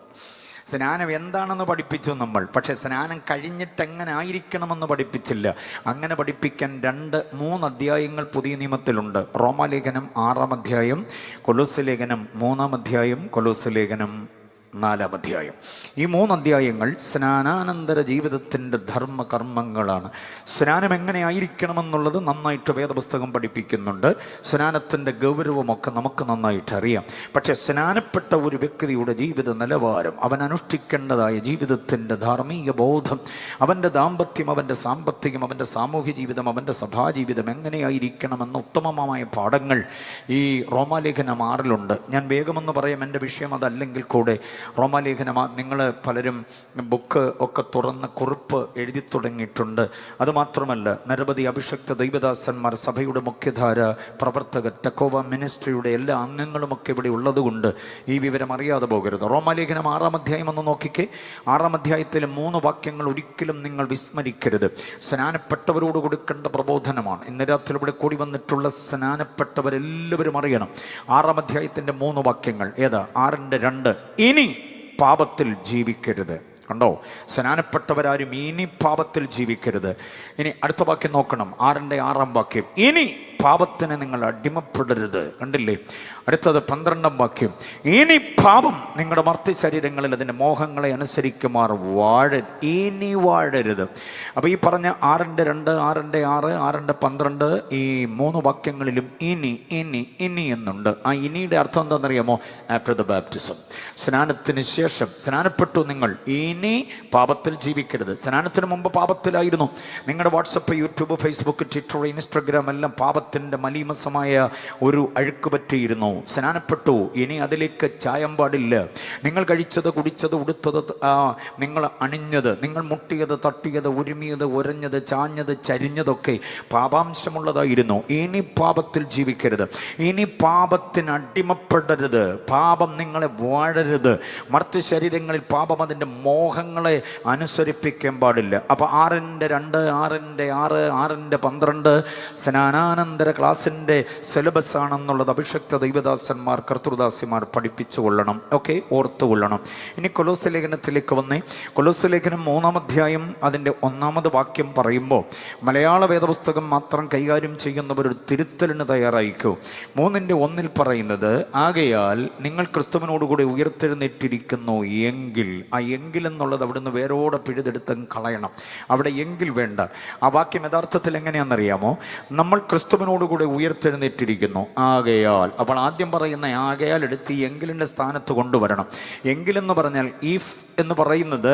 സ്നാനം എന്താണെന്ന് പഠിപ്പിച്ചു നമ്മൾ, പക്ഷേ സ്നാനം കഴിഞ്ഞിട്ട് എങ്ങനെ ആയിരിക്കണമെന്ന് പഠിപ്പിച്ചില്ല. അങ്ങനെ പഠിപ്പിക്കാൻ 2-3 അധ്യായങ്ങൾ പുതിയ നിയമത്തിലുണ്ട്. റോമാലേഖനം 6-ാം അധ്യായം, കൊലോസ്യ ലേഖനം 3-ാം അധ്യായം, കൊലോസ്യ ലേഖനം 4-ാം അധ്യായം. ഈ 3 അധ്യായങ്ങൾ സ്നാനാനന്തര ജീവിതത്തിൻ്റെ ധർമ്മകർമ്മങ്ങളാണ്. സ്നാനം എങ്ങനെയായിരിക്കണമെന്നുള്ളത് നന്നായിട്ട് വേദപുസ്തകം പഠിപ്പിക്കുന്നുണ്ട്. സ്നാനത്തിൻ്റെ ഗൗരവമൊക്കെ നമുക്ക് നന്നായിട്ട് അറിയാം. പക്ഷേ സ്നാനപ്പെട്ട ഒരു വ്യക്തിയുടെ ജീവിത നിലവാരം, അവൻ അനുഷ്ഠിക്കേണ്ടതായ ജീവിതത്തിൻ്റെ ധാർമ്മിക ബോധം, അവൻ്റെ ദാമ്പത്യം, അവൻ്റെ സാമ്പത്തികം, അവൻ്റെ സാമൂഹ്യ ജീവിതം, അവൻ്റെ സഭാജീവിതം എങ്ങനെയായിരിക്കണമെന്ന ഉത്തമമായ പാഠങ്ങൾ ഈ റോമാലേഖനം 6-ലുണ്ട്. ഞാൻ വേഗമെന്ന് പറയാം, എൻ്റെ വിഷയം അതല്ലെങ്കിൽ കൂടെ. റോമാലേഖനം നിങ്ങൾ പലരും ബുക്ക് ഒക്കെ തുറന്ന് കുറിപ്പ് എഴുതി തുടങ്ങിയിട്ടുണ്ട്. അതുമാത്രമല്ല, നിരവധി അഭിഷക്ത ദൈവദാസന്മാർ, സഭയുടെ മുഖ്യധാര പ്രവർത്തകർ, ടെക്കോവ മിനിസ്ട്രിയുടെ എല്ലാ അംഗങ്ങളുമൊക്കെ ഇവിടെ ഉള്ളതുകൊണ്ട് ഈ വിവരം അറിയാതെ പോകരുത്. റോമാലേഖനം 6-ാം അധ്യായം ഒന്ന് നോക്കിക്കേ. 6-ാം അധ്യായത്തിലെ 3 വാക്യങ്ങൾ ഒരിക്കലും നിങ്ങൾ വിസ്മരിക്കരുത്. സ്നാനപ്പെട്ടവരോട് കൊടുക്കേണ്ട പ്രബോധനമാണ്. ഇന്ന് രാത്രി ഇവിടെ കൂടി വന്നിട്ടുള്ള സ്നാനപ്പെട്ടവരെല്ലാവരും അറിയണം. 6-ാം അധ്യായത്തിൻ്റെ 3 വാക്യങ്ങൾ ഏതാ? 6:2. ഇനി പാപത്തിൽ ജീവിക്കരുത്. കണ്ടോ? സ്നാനപ്പെട്ടവരാരും ഇനി പാപത്തിൽ ജീവിക്കരുത്. ഇനി അടുത്ത വാക്യം നോക്കണം, 6:6 വാക്യം. ഇനി പാപത്തിന് നിങ്ങൾ അടിമപ്പെടരുത്. കണ്ടില്ലേ? അടുത്തത് 12-ാം വാക്യം. ഇനി പാപം നിങ്ങളുടെ മർത്തി ശരീരങ്ങളിൽ അതിൻ്റെ മോഹങ്ങളെ അനുസരിക്കുമാർ ഇനി വാഴരുത്. അപ്പോൾ ഈ പറഞ്ഞ 6:2, 6:6, 6:12 ഈ 3 വാക്യങ്ങളിലും ഇനി ഇനി ഇനി എന്നുണ്ട്. ആ ഇനിയുടെ അർത്ഥം എന്താണെന്നറിയാമോ? ആഫ്റ്റർ ദ ബാപ്റ്റിസം, സ്നാനത്തിന് ശേഷം. സ്നാനപ്പെട്ടു നിങ്ങൾ, ഇനി പാപത്തിൽ ജീവിക്കരുത്. സ്നാനത്തിന് മുമ്പ് പാപത്തിലായിരുന്നു. നിങ്ങളുടെ WhatsApp, YouTube, Facebook, Twitter, Instagram എല്ലാം പാപത്തിൻ്റെ മലീമസമായ ഒരു അഴുക്ക് പറ്റിയിരുന്നു. സ്നാനപ്പെട്ടു, ഇനി അതിലേക്ക് ചായം പാടില്ല. നിങ്ങൾ കഴിച്ചത്, കുടിച്ചത്, ഉടുത്തത്, നിങ്ങൾ അണിഞ്ഞത്, നിങ്ങൾ മുട്ടിയത്, തട്ടിയത്, ഉരുമിയത്, ഉരഞ്ഞത്, ചാഞ്ഞത്, ചരിഞ്ഞതൊക്കെ പാപാംശമുള്ളതായിരുന്നു. ഇനി പാപത്തിൽ ജീവിക്കരുത്. ഇനി പാപത്തിന് അടിമപ്പെടരുത്. പാപം നിങ്ങളെ വാഴരുത്. മർത്തി ശരീരങ്ങളിൽ പാപം അതിൻ്റെ മോഹങ്ങളെ അനുസരിപ്പിക്കാൻ പാടില്ല. അപ്പോൾ 6:2, 6:6, 6:12 സ്നാനാനന്തര ക്ലാസിൻ്റെ സിലബസ് ആണെന്നുള്ളത് അഭിഷക്ത ദൈവദാസന്മാർ, കർത്തൃദാസിമാർ പഠിപ്പിച്ചു കൊള്ളണം. ഓക്കെ, ഓർത്തുകൊള്ളണം. ഇനി കൊലോസ്യ ലേഖനത്തിലേക്ക് വന്നേ. കൊലോസ്യ ലേഖനം 3-ാം അധ്യായം അതിൻ്റെ 1-ാമത് വാക്യം പറയുമ്പോൾ മലയാള വേദപുസ്തകം മാത്രം കൈകാര്യം ചെയ്യുന്നവരൊരു തിരുത്തലിന് തയ്യാറായിക്കൂ. 3:1 പറയുന്നത്, ആകയാൽ നിങ്ങൾ ക്രിസ്തുവിനോടുകൂടി ഉയർത്തെഴുന്നേറ്റിരിക്കുന്നു എങ്കിൽ. ആ എങ്കിൽ എന്നുള്ളത് അവിടുന്ന് വേരോടെ പിഴുതെടുത്ത് കളയണം. അവിടെ എങ്കിൽ വേണ്ട. ആ വാക്യം യഥാർത്ഥത്തിൽ എങ്ങനെയാണെന്നറിയാമോ? നമ്മൾ ക്രിസ്തുവിനോടുകൂടി ഉയർത്തെഴുന്നേറ്റിരിക്കുന്നു ആകയാൽ. അപ്പോൾ ആദ്യം പറയുന്ന ആകയാൽ എടുത്ത് എങ്കിലിൻ്റെ സ്ഥാനത്ത് കൊണ്ടുവരണം. എങ്കിലെന്ന് പറഞ്ഞാൽ ഇഫ് എന്ന് പറയുന്നത്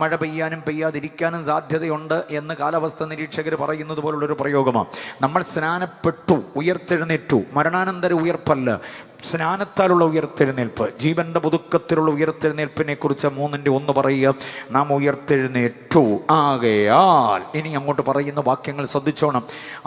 മഴ പെയ്യാനും പെയ്യാതിരിക്കാനും സാധ്യതയുണ്ട് എന്ന് കാലാവസ്ഥ നിരീക്ഷകർ പറയുന്നത് പോലുള്ളൊരു പ്രയോഗമാണ്. നമ്മൾ സ്നാനപ്പെട്ടു, ഉയർത്തെഴുന്നേറ്റു. മരണാനന്തര ഉയർപ്പല്ല, സ്നാനത്താലുള്ള ഉയർത്തെഴുന്നേൽപ്പ്, ജീവന്റെ പുതുക്കത്തിലുള്ള ഉയർത്തെഴുന്നേൽപ്പിനെ കുറിച്ച് 3:1 പറയുക, നാം ഉയർത്തെഴുന്നേറ്റു ആകയാൽ. ഇനി അങ്ങോട്ട് പറയുന്ന വാക്യങ്ങൾ ശ്രദ്ധിച്ചോണം.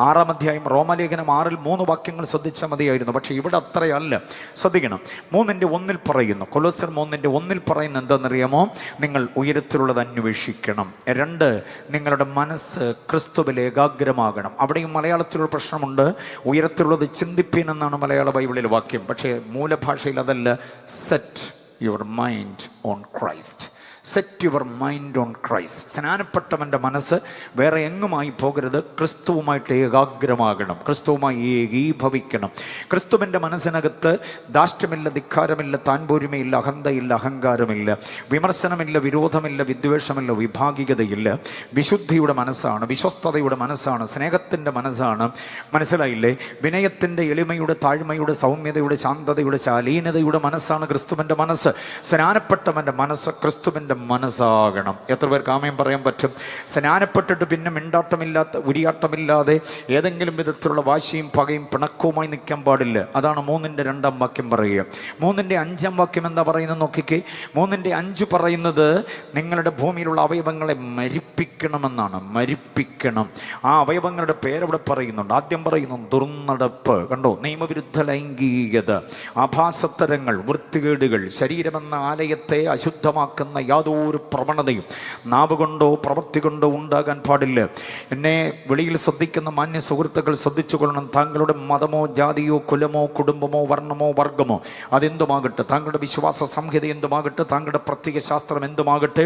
6-ാം അധ്യായം റോമാലേഖനം 6-ൽ 3 വാക്യങ്ങൾ ശ്രദ്ധിച്ചാൽ മതിയായിരുന്നു. പക്ഷെ ഇവിടെ അത്രയല്ല, ശ്രദ്ധിക്കണം. 3:1 പറയുന്നു, കൊലോസ്യർ 3:1 പറയുന്ന എന്താണെന്നറിയാമോ? നിങ്ങൾ ഉയരത്തിലുള്ളത് അന്വേഷിക്കണം. 2, നിങ്ങളുടെ മനസ്സ് ക്രിസ്തുവിൽ ഏകാഗ്രമാകണം. അവിടെയും മലയാളത്തിലുള്ള പ്രശ്നമുണ്ട്. ഉയരത്തിലുള്ളത് ചിന്തിപ്പീൻ എന്നാണ് മലയാള ബൈബിളിൽ വാക്യം. പക്ഷേ മൂലഭാഷയിൽ അതല്ല. Set your mind on Christ. Set your mind on Christ. സ്നാനപ്പെട്ടവൻ്റെ മനസ്സ് വേറെ എങ്ങുമായി പോകരുത്. ക്രിസ്തുവുമായിട്ട് ഏകാഗ്രമാകണം, ക്രിസ്തുവുമായി ഏകീഭവിക്കണം. ക്രിസ്തുവിൻ്റെ മനസ്സിനകത്ത് ധാർഷ്ട്യമില്ല, ധിക്കാരമില്ല, താൻപോരിമയില്ല, അഹന്തയില്ല, അഹങ്കാരമില്ല, വിമർശനമില്ല, വിരോധമില്ല, വിദ്വേഷമില്ല, വിഭാഗികതയില്ല. വിശുദ്ധിയുടെ മനസ്സാണ്, വിശ്വസ്തതയുടെ മനസ്സാണ്, സ്നേഹത്തിൻ്റെ മനസ്സാണ്. മനസ്സിലായില്ലേ? വിനയത്തിൻ്റെ, എളിമയുടെ, താഴ്മയുടെ, സൗമ്യതയുടെ, ശാന്തതയുടെ, ശാലീനതയുടെ മനസ്സാണ് ക്രിസ്തുവിൻ്റെ മനസ്സ്. സ്നാനപ്പെട്ടവൻ്റെ മനസ്സ് ക്രിസ്തുവിൻ്റെ മനസ്സാകണം. എത്ര പേർക്ക് ആമേൻ പറയാൻ പറ്റും? സ്നാനപ്പെട്ടിട്ട് പിന്നെ മിണ്ടാട്ടമില്ലാത്ത, ഉരിയാട്ടമില്ലാതെ ഏതെങ്കിലും വിധത്തിലുള്ള വാശിയും പകയും പിണക്കവുമായി നിൽക്കാൻ പാടില്ല. അതാണ് 3:2 വാക്യം പറയുക. 3:5 വാക്യം എന്താ പറയുന്നത് നോക്കിക്കേ. 3:5 പറയുന്നത് നിങ്ങളുടെ ഭൂമിയിലുള്ള അവയവങ്ങളെ മരിപ്പിക്കണമെന്നാണ്. മരിപ്പിക്കണം. ആ അവയവങ്ങളുടെ പേരവിടെ പറയുന്നുണ്ട്. ആദ്യം പറയുന്നു ദുർനടപ്പ്. കണ്ടോ? നിയമവിരുദ്ധ ലൈംഗികത, ആഭാസത്തരങ്ങൾ, വൃത്തികേടുകൾ, ശരീരമെന്ന ആലയത്തെ അശുദ്ധമാക്കുന്ന യാതൊരു പ്രവണതയും നാവ് കൊണ്ടോ പ്രവൃത്തി കൊണ്ടോ ഉണ്ടാകാൻ പാടില്ല. എന്നെ വെളിയിൽ ശ്രദ്ധിക്കുന്ന മാന്യ സുഹൃത്തുക്കൾ ശ്രദ്ധിച്ചു കൊള്ളണം. താങ്കളുടെ മതമോ ജാതിയോ കുലമോ കുടുംബമോ വർണ്ണമോ വർഗമോ അതെന്തുമാകട്ടെ, താങ്കളുടെ വിശ്വാസ സംഹിത എന്തുമാകട്ടെ, താങ്കളുടെ പ്രത്യയ ശാസ്ത്രം എന്തുമാകട്ടെ,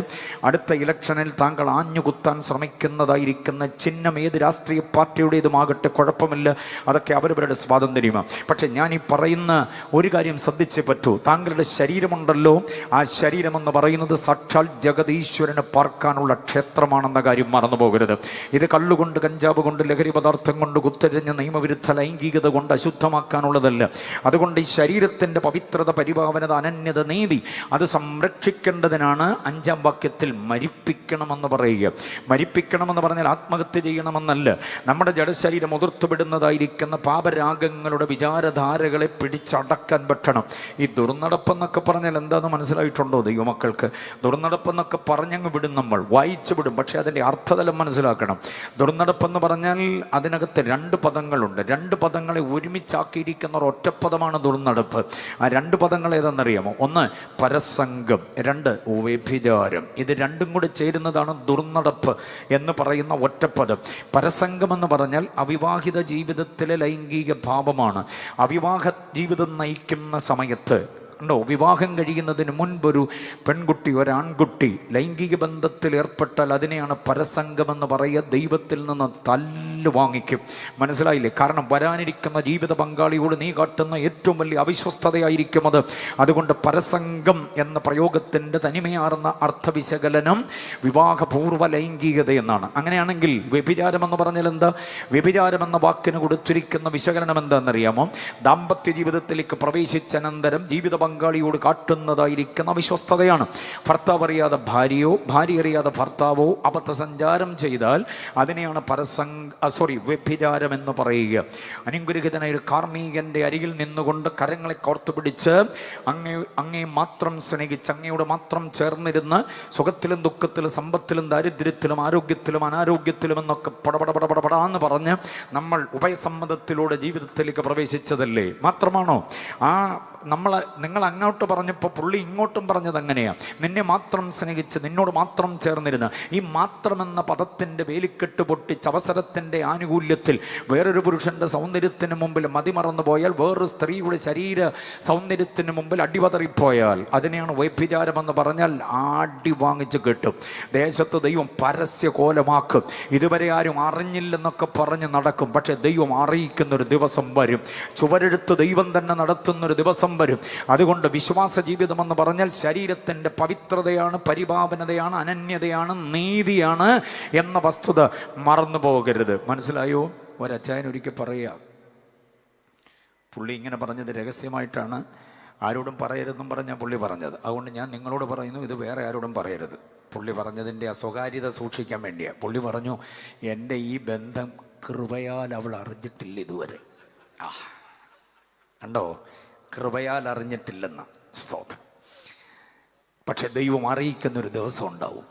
അടുത്ത ഇലക്ഷനിൽ താങ്കൾ ആഞ്ഞുകുത്താൻ ശ്രമിക്കുന്നതായിരിക്കുന്ന ചിഹ്നം ഏത് രാഷ്ട്രീയ പാർട്ടിയുടേതുമാകട്ടെ, കുഴപ്പമില്ല, അതൊക്കെ അവരവരുടെ സ്വാതന്ത്ര്യമാണ്. പക്ഷെ ഞാൻ ഈ പറയുന്ന ഒരു കാര്യം ശ്രദ്ധിച്ചേ പറ്റൂ. താങ്കളുടെ ശരീരമുണ്ടല്ലോ, ആ ശരീരമെന്ന് പറയുന്നത് സാക്ഷാൽ ജഗതീശ്വരന് പാർക്കാനുള്ള ക്ഷേത്രമാണെന്ന കാര്യം മറന്നു പോകരുത്. ഇത് കള്ളുകൊണ്ട്, കഞ്ചാവ് കൊണ്ട്, ലഹരി പദാർത്ഥം കൊണ്ട്, കുത്തരിഞ്ഞ നിയമവിരുദ്ധ ലൈംഗികത കൊണ്ട് അശുദ്ധമാക്കാനുള്ളതല്ല. അതുകൊണ്ട് ഈ ശരീരത്തിൻ്റെ പവിത്രത, പരിപാവനത, അനന്യത, നീതി അത് സംരക്ഷിക്കേണ്ടതിനാണ് 5-ാം വാക്യത്തിൽ മരിപ്പിക്കണമെന്ന് പറയുക. മരിപ്പിക്കണമെന്ന് പറഞ്ഞാൽ ആത്മഹത്യ ചെയ്യണമെന്നല്ല. നമ്മുടെ ജഡശരീരം ഉതിർത്തുവിടുന്നതായിരിക്കുന്ന പാപരാഗങ്ങളുടെ വിചാരധാരകളെ പിടിച്ചടക്കാൻ പറ്റണം. ഈ ദുർനടപ്പെന്നൊക്കെ പറഞ്ഞാൽ എന്താണെന്ന് മനസ്സിലായിട്ടുണ്ടോ ദൈവമക്കൾക്ക്? ദുർനടപ്പെന്നൊക്കെ പറഞ്ഞങ്ങ് വിടും, നമ്മൾ വായിച്ചു വിടും. പക്ഷേ അതിൻ്റെ അർത്ഥതലം മനസ്സിലാക്കണം. ദുർനടപ്പെന്ന് പറഞ്ഞാൽ അതിനകത്ത് 2 പദങ്ങളുണ്ട്. 2 പദങ്ങളെ ഒരുമിച്ചാക്കിയിരിക്കുന്ന ഒറ്റപ്പദമാണ് ദുർനടപ്പ്. ആ 2 പദങ്ങൾ ഏതെന്നറിയാമോ? 1 പരസംഗം, 2 വ്യഭിചാരം. ഇത് 2ഉം കൂടെ ചേരുന്നതാണ് ദുർനടപ്പ് എന്ന് പറയുന്ന ഒറ്റപ്പദം. പരസംഗം എന്ന് പറഞ്ഞാൽ അവിവാഹിത ജീവിതത്തിലെ ലൈംഗിക ഭാവമാണ്. അവിവാഹ ജീവിതം നയിക്കുന്ന സമയത്ത് ഉണ്ടോ, വിവാഹം കഴിയുന്നതിന് മുൻപൊരു പെൺകുട്ടി, ഒരാൺകുട്ടി ലൈംഗിക ബന്ധത്തിൽ ഏർപ്പെട്ടാൽ അതിനെയാണ് പരസംഗമെന്ന് പറയുക. ദൈവത്തിൽ നിന്ന് തല്ല് വാങ്ങിക്കും. മനസ്സിലായില്ലേ? കാരണം വരാനിരിക്കുന്ന ജീവിത പങ്കാളിയോട് നീ കാട്ടുന്ന ഏറ്റവും വലിയ അവിശ്വസ്തതയായിരിക്കും അത്. അതുകൊണ്ട് പരസംഗം എന്ന പ്രയോഗത്തിൻ്റെ തനിമയാർന്ന അർത്ഥവിശകലനം വിവാഹപൂർവ്വ ലൈംഗികത എന്നാണ്. അങ്ങനെയാണെങ്കിൽ വ്യഭിചാരം എന്ന് പറഞ്ഞാൽ എന്താ? വ്യഭിചാരം എന്ന വാക്കിന് കൊടുത്തിരിക്കുന്ന വിശകലനം എന്താണെന്നറിയാമോ? ദാമ്പത്യ ജീവിതത്തിലേക്ക് പ്രവേശിച്ചനന്തരം ജീവിത പങ്കാളിയോട് കാട്ടുന്നതായിരിക്കുന്ന വിശ്വസ്തതയാണ്. ഭർത്താവ് അറിയാതെ ഭാര്യയോ ഭാര്യ അറിയാതെ ഭർത്താവോ അബദ്ധസഞ്ചാരം ചെയ്താൽ അതിനെയാണ് വ്യഭിചാരം എന്ന് പറയുക. അനുഗ്രഹിതനായ ഒരു കാർമ്മികന്റെ അരികിൽ നിന്നുകൊണ്ട് കരങ്ങളെ കോർത്തുപിടിച്ച് അങ്ങേ മാത്രം സ്നേഹിച്ച് അങ്ങയോട് മാത്രം ചേർന്നിരുന്ന് സുഖത്തിലും ദുഃഖത്തിലും സമ്പത്തിലും ദാരിദ്ര്യത്തിലും ആരോഗ്യത്തിലും അനാരോഗ്യത്തിലും എന്നൊക്കെ പടപടപടപടാന്ന് പറഞ്ഞ് നമ്മൾ ഉഭയസമ്മതത്തിലൂടെ ജീവിതത്തിലേക്ക് പ്രവേശിച്ചതല്ലേ? മാത്രമാണോ നിങ്ങൾ അങ്ങോട്ട് പറഞ്ഞപ്പോൾ പുള്ളി ഇങ്ങോട്ടും പറഞ്ഞത് അങ്ങനെയാണ്. നിന്നെ മാത്രം സ്നേഹിച്ച് നിന്നോട് മാത്രം ചേർന്നിരുന്ന് ഈ മാത്രം എന്ന പദത്തിൻ്റെ വേലിക്കെട്ട് പൊട്ടിച്ച് അവസരത്തിൻ്റെ ആനുകൂല്യത്തിൽ വേറൊരു പുരുഷൻ്റെ സൗന്ദര്യത്തിന് മുമ്പിൽ മതിമറന്നു പോയാൽ, വേറൊരു സ്ത്രീയുടെ ശരീര സൗന്ദര്യത്തിന് മുമ്പിൽ അടിപതറിപ്പോയാൽ അതിനെയാണ് വ്യഭിചാരമെന്ന് പറഞ്ഞാൽ ആടി വാങ്ങിച്ച് കിട്ടും. ദേശത്ത് ദൈവം പരസ്യ കോലമാക്കും. ഇതുവരെ ആരും അറിഞ്ഞില്ലെന്നൊക്കെ പറഞ്ഞ് നടക്കും. പക്ഷെ ദൈവം അറിയിക്കുന്നൊരു ദിവസം വരും. ചുവരെടുത്ത് ദൈവം തന്നെ നടത്തുന്നൊരു ദിവസം വരും. അതുകൊണ്ട് വിശ്വാസ ജീവിതം എന്ന് പറഞ്ഞാൽ ശരീരത്തിൻ്റെ പവിത്രതയാണ്, പരിപാവനതയാണ്, അനന്യതയാണ്, നീതിയാണ് എന്ന വസ്തുത മറന്നു പോകരുത്. മനസ്സിലായോ? ഒരച്ചായൻ ഒരിക്കൽ പറയുക, പുള്ളി ഇങ്ങനെ പറഞ്ഞത് രഹസ്യമായിട്ടാണ്, ആരോടും പറയരുതെന്നും പറഞ്ഞാൽ പുള്ളി പറഞ്ഞത്. അതുകൊണ്ട് ഞാൻ നിങ്ങളോട് പറയുന്നു, ഇത് വേറെ ആരോടും പറയരുത്. പുള്ളി പറഞ്ഞതിൻ്റെ അസ്വകാര്യത സൂക്ഷിക്കാൻ വേണ്ടിയാണ്. പുള്ളി പറഞ്ഞു, എൻ്റെ ഈ ബന്ധം കൃപയാൽ അവൾ അറിഞ്ഞിട്ടില്ല ഇതുവരെ. കണ്ടോ? കൃപയാൽ അറിഞ്ഞിട്ടില്ലെന്ന സ്തോത്രം. പക്ഷെ ദൈവം അറിയിക്കുന്നൊരു ദിവസം ഉണ്ടാവും.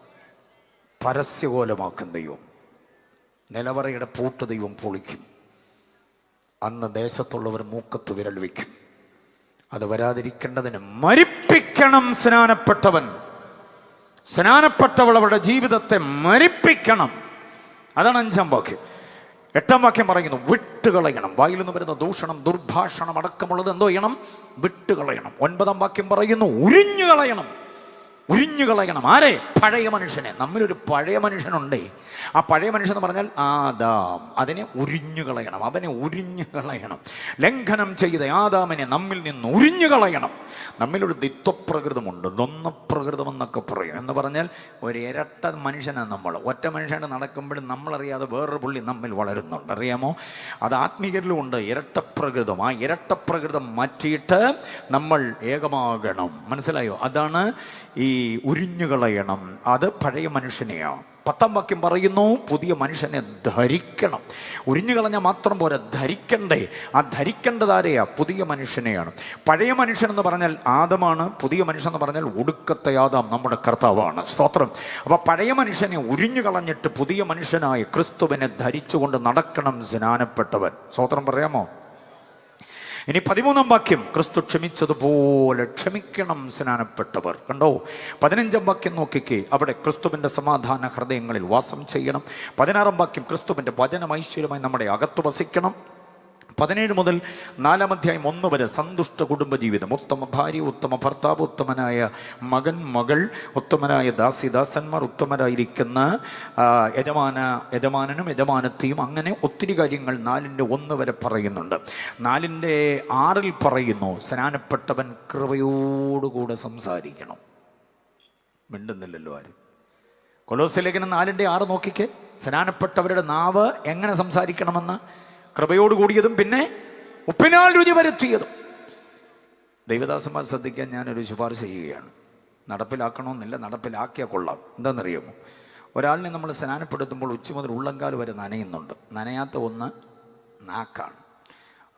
പരസ്യകോലമാക്കും ദൈവം. നിലവറയുടെ പൂട്ട് ദൈവം പൊളിക്കും. അന്ന് ദേശത്തുള്ളവർ മൂക്കത്ത് വിരൽ വയ്ക്കും. അത് വരാതിരിക്കേണ്ടതിന് മരിപ്പിക്കണം സ്നാനപ്പെട്ടവൻ. സ്നാനപ്പെട്ടവൾ അവളുടെ ജീവിതത്തെ മരിപ്പിക്കണം. അതാണ് 5-ാം വാക്യം. 8-ാം വാക്യം പറയുന്നു, വിട്ടുകളയണം. വായിൽ നിന്ന് വരുന്ന ദൂഷണം, ദുർഭാഷണം അടക്കമുള്ളത് എന്തോ ചെയ്യണം? വിട്ടുകളയണം. 9-ാം വാക്യം പറയുന്നു, ഉരിഞ്ഞുകളയണം. ഉരിഞ്ഞുകളയണം. ആരെ? പഴയ മനുഷ്യനെ. നമ്മിലൊരു പഴയ മനുഷ്യനുണ്ടേ. ആ പഴയ മനുഷ്യൻ എന്ന് പറഞ്ഞാൽ ആദാം. അതിനെ ഉരിഞ്ഞുകളയണം. അവനെ ഉരിഞ്ഞുകളയണം. ലംഘനം ചെയ്ത ആദാമിനെ നമ്മിൽ നിന്ന് ഉരിഞ്ഞുകളയണം. നമ്മിലൊരു ദിത്വപ്രകൃതമുണ്ട്, ദ്വന്ദ്വപ്രകൃതം എന്നൊക്കെ പറയും. എന്ന് പറഞ്ഞാൽ ഒരു ഇരട്ട മനുഷ്യനാണ് നമ്മൾ. ഒറ്റ മനുഷ്യനെ നടക്കുമ്പോഴും നമ്മളറിയാതെ വേറൊരു പുള്ളി നമ്മിൽ വളരുന്നുണ്ട്. അറിയാമോ? അത് ആത്മീകരിലും ഉണ്ട് ഇരട്ടപ്രകൃതം. ആ ഇരട്ടപ്രകൃതം മാറ്റിയിട്ട് നമ്മൾ ഏകമാകണം. മനസ്സിലായോ? അതാണ് ഈ ഉരിഞ്ഞുകളയണം. അത് പഴയ മനുഷ്യനെയാണ്. 10-ാം വാക്യം പറയുന്നു, പുതിയ മനുഷ്യനെ ധരിക്കണം. ഉരിഞ്ഞു കളഞ്ഞാൽ മാത്രം പോരാ, ധരിക്കണ്ടേ. ആ ധരിക്കേണ്ടത് ആരെയാ? പുതിയ മനുഷ്യനെയാണ്. പഴയ മനുഷ്യൻ എന്ന് പറഞ്ഞാൽ ആദമാണ്. പുതിയ മനുഷ്യൻ എന്ന് പറഞ്ഞാൽ ഒടുക്കത്തെ ആദാം, നമ്മുടെ കർത്താവാണ്. സ്തോത്രം. അപ്പോൾ പഴയ മനുഷ്യനെ ഉരിഞ്ഞു കളഞ്ഞിട്ട് പുതിയ മനുഷ്യനായി ക്രിസ്തുവിനെ ധരിച്ചുകൊണ്ട് നടക്കണം സ്നാനപ്പെട്ടവൻ. സ്തോത്രം പറയാമോ? ഇനി 13-ാം വാക്യം, ക്രിസ്തു ക്ഷമിച്ചതുപോലെ ക്ഷമിക്കണം സ്നാനപ്പെട്ടവർ. കണ്ടോ? 15-ാം വാക്യം നോക്കിക്കേ, അവിടെ ക്രിസ്തുവിൻ്റെ സമാധാന ഹൃദയങ്ങളിൽ വാസം ചെയ്യണം. 16-ാം വാക്യം, ക്രിസ്തുവിൻ്റെ വചനം ഐശ്വര്യമായി നമ്മുടെ അകത്ത് വസിക്കണം. 17 മുതൽ 4-ാം അധ്യായം 1 വരെ സന്തുഷ്ട കുടുംബജീവിതം, ഉത്തമ ഭാര്യ, ഉത്തമ ഭർത്താവ്, ഉത്തമനായ മകൻ മകൾ, ഉത്തമനായ ദാസി ദാസന്മാർ, ഉത്തമരായിരിക്കുന്ന യജമാനനും യജമാനത്തെയും, അങ്ങനെ ഒത്തിരി കാര്യങ്ങൾ 4-1 വരെ പറയുന്നുണ്ട്. 4-6 പറയുന്നു, സ്നാനപ്പെട്ടവൻ കൃപയോടുകൂടെ സംസാരിക്കണം. മിണ്ടുന്നില്ലല്ലോ ആരും. കൊലോസ്യ ലേഖനം 4-6 നോക്കിക്കേ, സ്നാനപ്പെട്ടവരുടെ നാവ് എങ്ങനെ സംസാരിക്കണമെന്ന്. കൃപയോട് കൂടിയതും പിന്നെ ഉപ്പിനാൽ രുചി വരുത്തിയതും. ദൈവദാസന്മാർ ശ്രദ്ധിക്കാൻ ഞാനൊരു ശുപാർശ ചെയ്യുകയാണ്. നടപ്പിലാക്കണമെന്നില്ല, നടപ്പിലാക്കിയാൽ കൊള്ളാം. എന്താണെന്നറിയാമോ? ഒരാളിനെ നമ്മൾ സ്നാനപ്പെടുത്തുമ്പോൾ ഉച്ച മുതൽ ഉള്ളങ്കാൽ വരെ നനയുന്നുണ്ട്. നനയാത്ത ഒന്ന് നാക്കാണ്.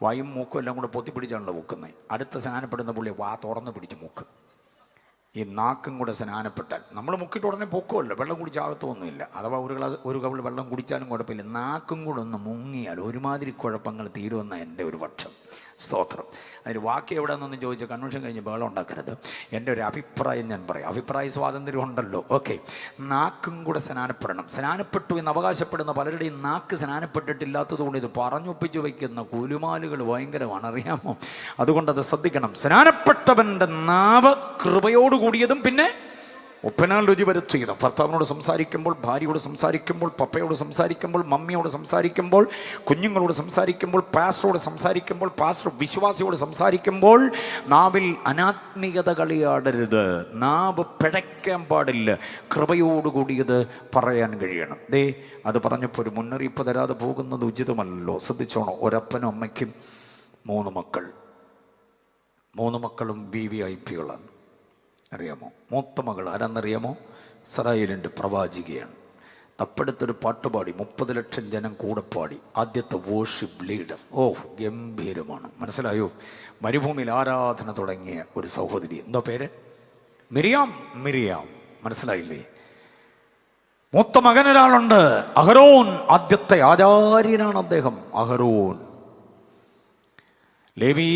വായും മൂക്കും എല്ലാം കൂടെ പൊത്തിപ്പിടിച്ചാണല്ലോ മൂക്കുന്നത്. അടുത്ത സ്നാനപ്പെടുന്ന പുള്ളി വാ തുറന്ന് പിടിച്ച് മൂക്ക്. ഈ നാക്കും കൂടെ സ്നാനപ്പെട്ടാൽ നമ്മൾ മുക്കിയിട്ട് ഉടനെ പൊക്കുമല്ലോ, വെള്ളം കുടിച്ചാകത്തൊന്നുമില്ല. അഥവാ ഒരു കവിൾ വെള്ളം കുടിച്ചാലും കുഴപ്പമില്ല. നാക്കും കൂടെ ഒന്ന് മുങ്ങിയാൽ ഒരുമാതിരി കുഴപ്പങ്ങൾ തീരുമെന്ന എൻ്റെ ഒരു പക്ഷം. സ്തോത്രം. അതിന് വാക്യം എവിടെയെന്നൊന്നും ചോദിച്ചാൽ കൺവെൻഷൻ കഴിഞ്ഞ് ബഹളം ഉണ്ടാക്കരുത്. എൻ്റെ ഒരു അഭിപ്രായം ഞാൻ പറയാം. അഭിപ്രായ സ്വാതന്ത്ര്യം ഉണ്ടല്ലോ. ഓക്കെ, നാക്കും കൂടെ സ്നാനപ്പെടണം. സ്നാനപ്പെട്ടു എന്ന് അവകാശപ്പെടുന്ന പലരുടെയും നാക്ക് സ്നാനപ്പെട്ടിട്ടില്ലാത്തത് കൊണ്ട് ഇത് പറഞ്ഞൊപ്പിച്ച് വയ്ക്കുന്ന കൂലുമാലുകൾ ഭയങ്കരമാണ്, അറിയാമോ? അതുകൊണ്ടത് ശ്രദ്ധിക്കണം. സ്നാനപ്പെട്ടവൻ്റെ നാവ് കൃപയോട് കൂടിയതും പിന്നെ ഉപ്പനാൽ രുചി വരുത്തിയതും. ഭർത്താവിനോട് സംസാരിക്കുമ്പോൾ, ഭാര്യയോട് സംസാരിക്കുമ്പോൾ, പപ്പയോട് സംസാരിക്കുമ്പോൾ, മമ്മിയോട് സംസാരിക്കുമ്പോൾ, കുഞ്ഞുങ്ങളോട് സംസാരിക്കുമ്പോൾ, പാസ്റ്ററോട് സംസാരിക്കുമ്പോൾ, പാസ്റ്റർ വിശ്വാസിയോട് സംസാരിക്കുമ്പോൾ നാവിൽ അനാത്മികത കളിയാടരുത്. നാവ് പിഴയ്ക്കാൻ പാടില്ല. കൃപയോടുകൂടിയത് പറയാൻ കഴിയണം. അത് പറഞ്ഞപ്പോൾ ഒരു മുന്നറിയിപ്പ് തരാതെ പോകുന്നത് ഉചിതമല്ലോ. ശ്രദ്ധിച്ചോണോ? ഒരപ്പനും അമ്മയ്ക്കും 3 മക്കൾ. 3 മക്കളും VVIPകളാണ്. അറിയാമോ? മൂത്ത മകൾ ആരാന്നറിയാമോ? ഇസ്രായേലിൻ്റെ പ്രവാചികയാണ്. തപ്പെടുത്തൊരു പാട്ടുപാടി 30 ലക്ഷം ജനം കൂടെ പാടി. ആദ്യത്തെ വോർഷിപ്പ് ലീഡർ. ഗംഭീരമാണ്. മനസ്സിലായോ? മരുഭൂമിയിൽ ആരാധന തുടങ്ങിയ ഒരു സഹോദരി. എന്താ പേര്? മിരിയാം. മനസ്സിലായില്ലേ? മൂത്ത മകനൊരാളുണ്ട്, അഹരോൻ. ആദ്യത്തെ ആചാര്യനാണ് അദ്ദേഹം, അഹരോൻ. ലേവി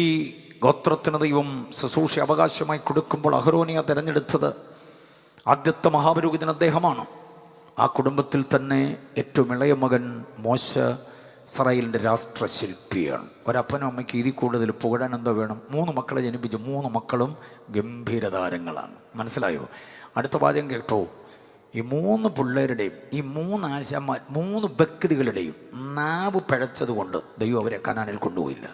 ഗോത്രത്തിന് ദൈവം ശുശ്രൂഷ അവകാശമായി കൊടുക്കുമ്പോൾ അഹരോനെയാ തിരഞ്ഞെടുത്തത്. ആദ്യത്തെ മഹാപുരോഹിതൻ അദ്ദേഹമാണ്. ആ കുടുംബത്തിൽ തന്നെ ഏറ്റവും ഇളയ മകൻ മോശ ഇസ്രായേലിൻ്റെ രാഷ്ട്രശില്പിയാണ്. ഒരപ്പനും അമ്മയ്ക്ക് ഇതിൽ കൂടുതൽ പുകഴാൻ എന്തോ വേണം? 3 മക്കളെ ജനിപ്പിച്ചു. 3 മക്കളും ഗംഭീരതാരങ്ങളാണ്. മനസ്സിലായോ? അടുത്ത വാചകം കേട്ടോ. ഈ 3 പിള്ളേരുടെയും ഈ 3 ആശാന്മാർ 3 വ്യക്തികളുടെയും നാവ് പിഴച്ചത് കൊണ്ട് ദൈവം അവരെ കനാനിൽ കൊണ്ടുപോയില്ല.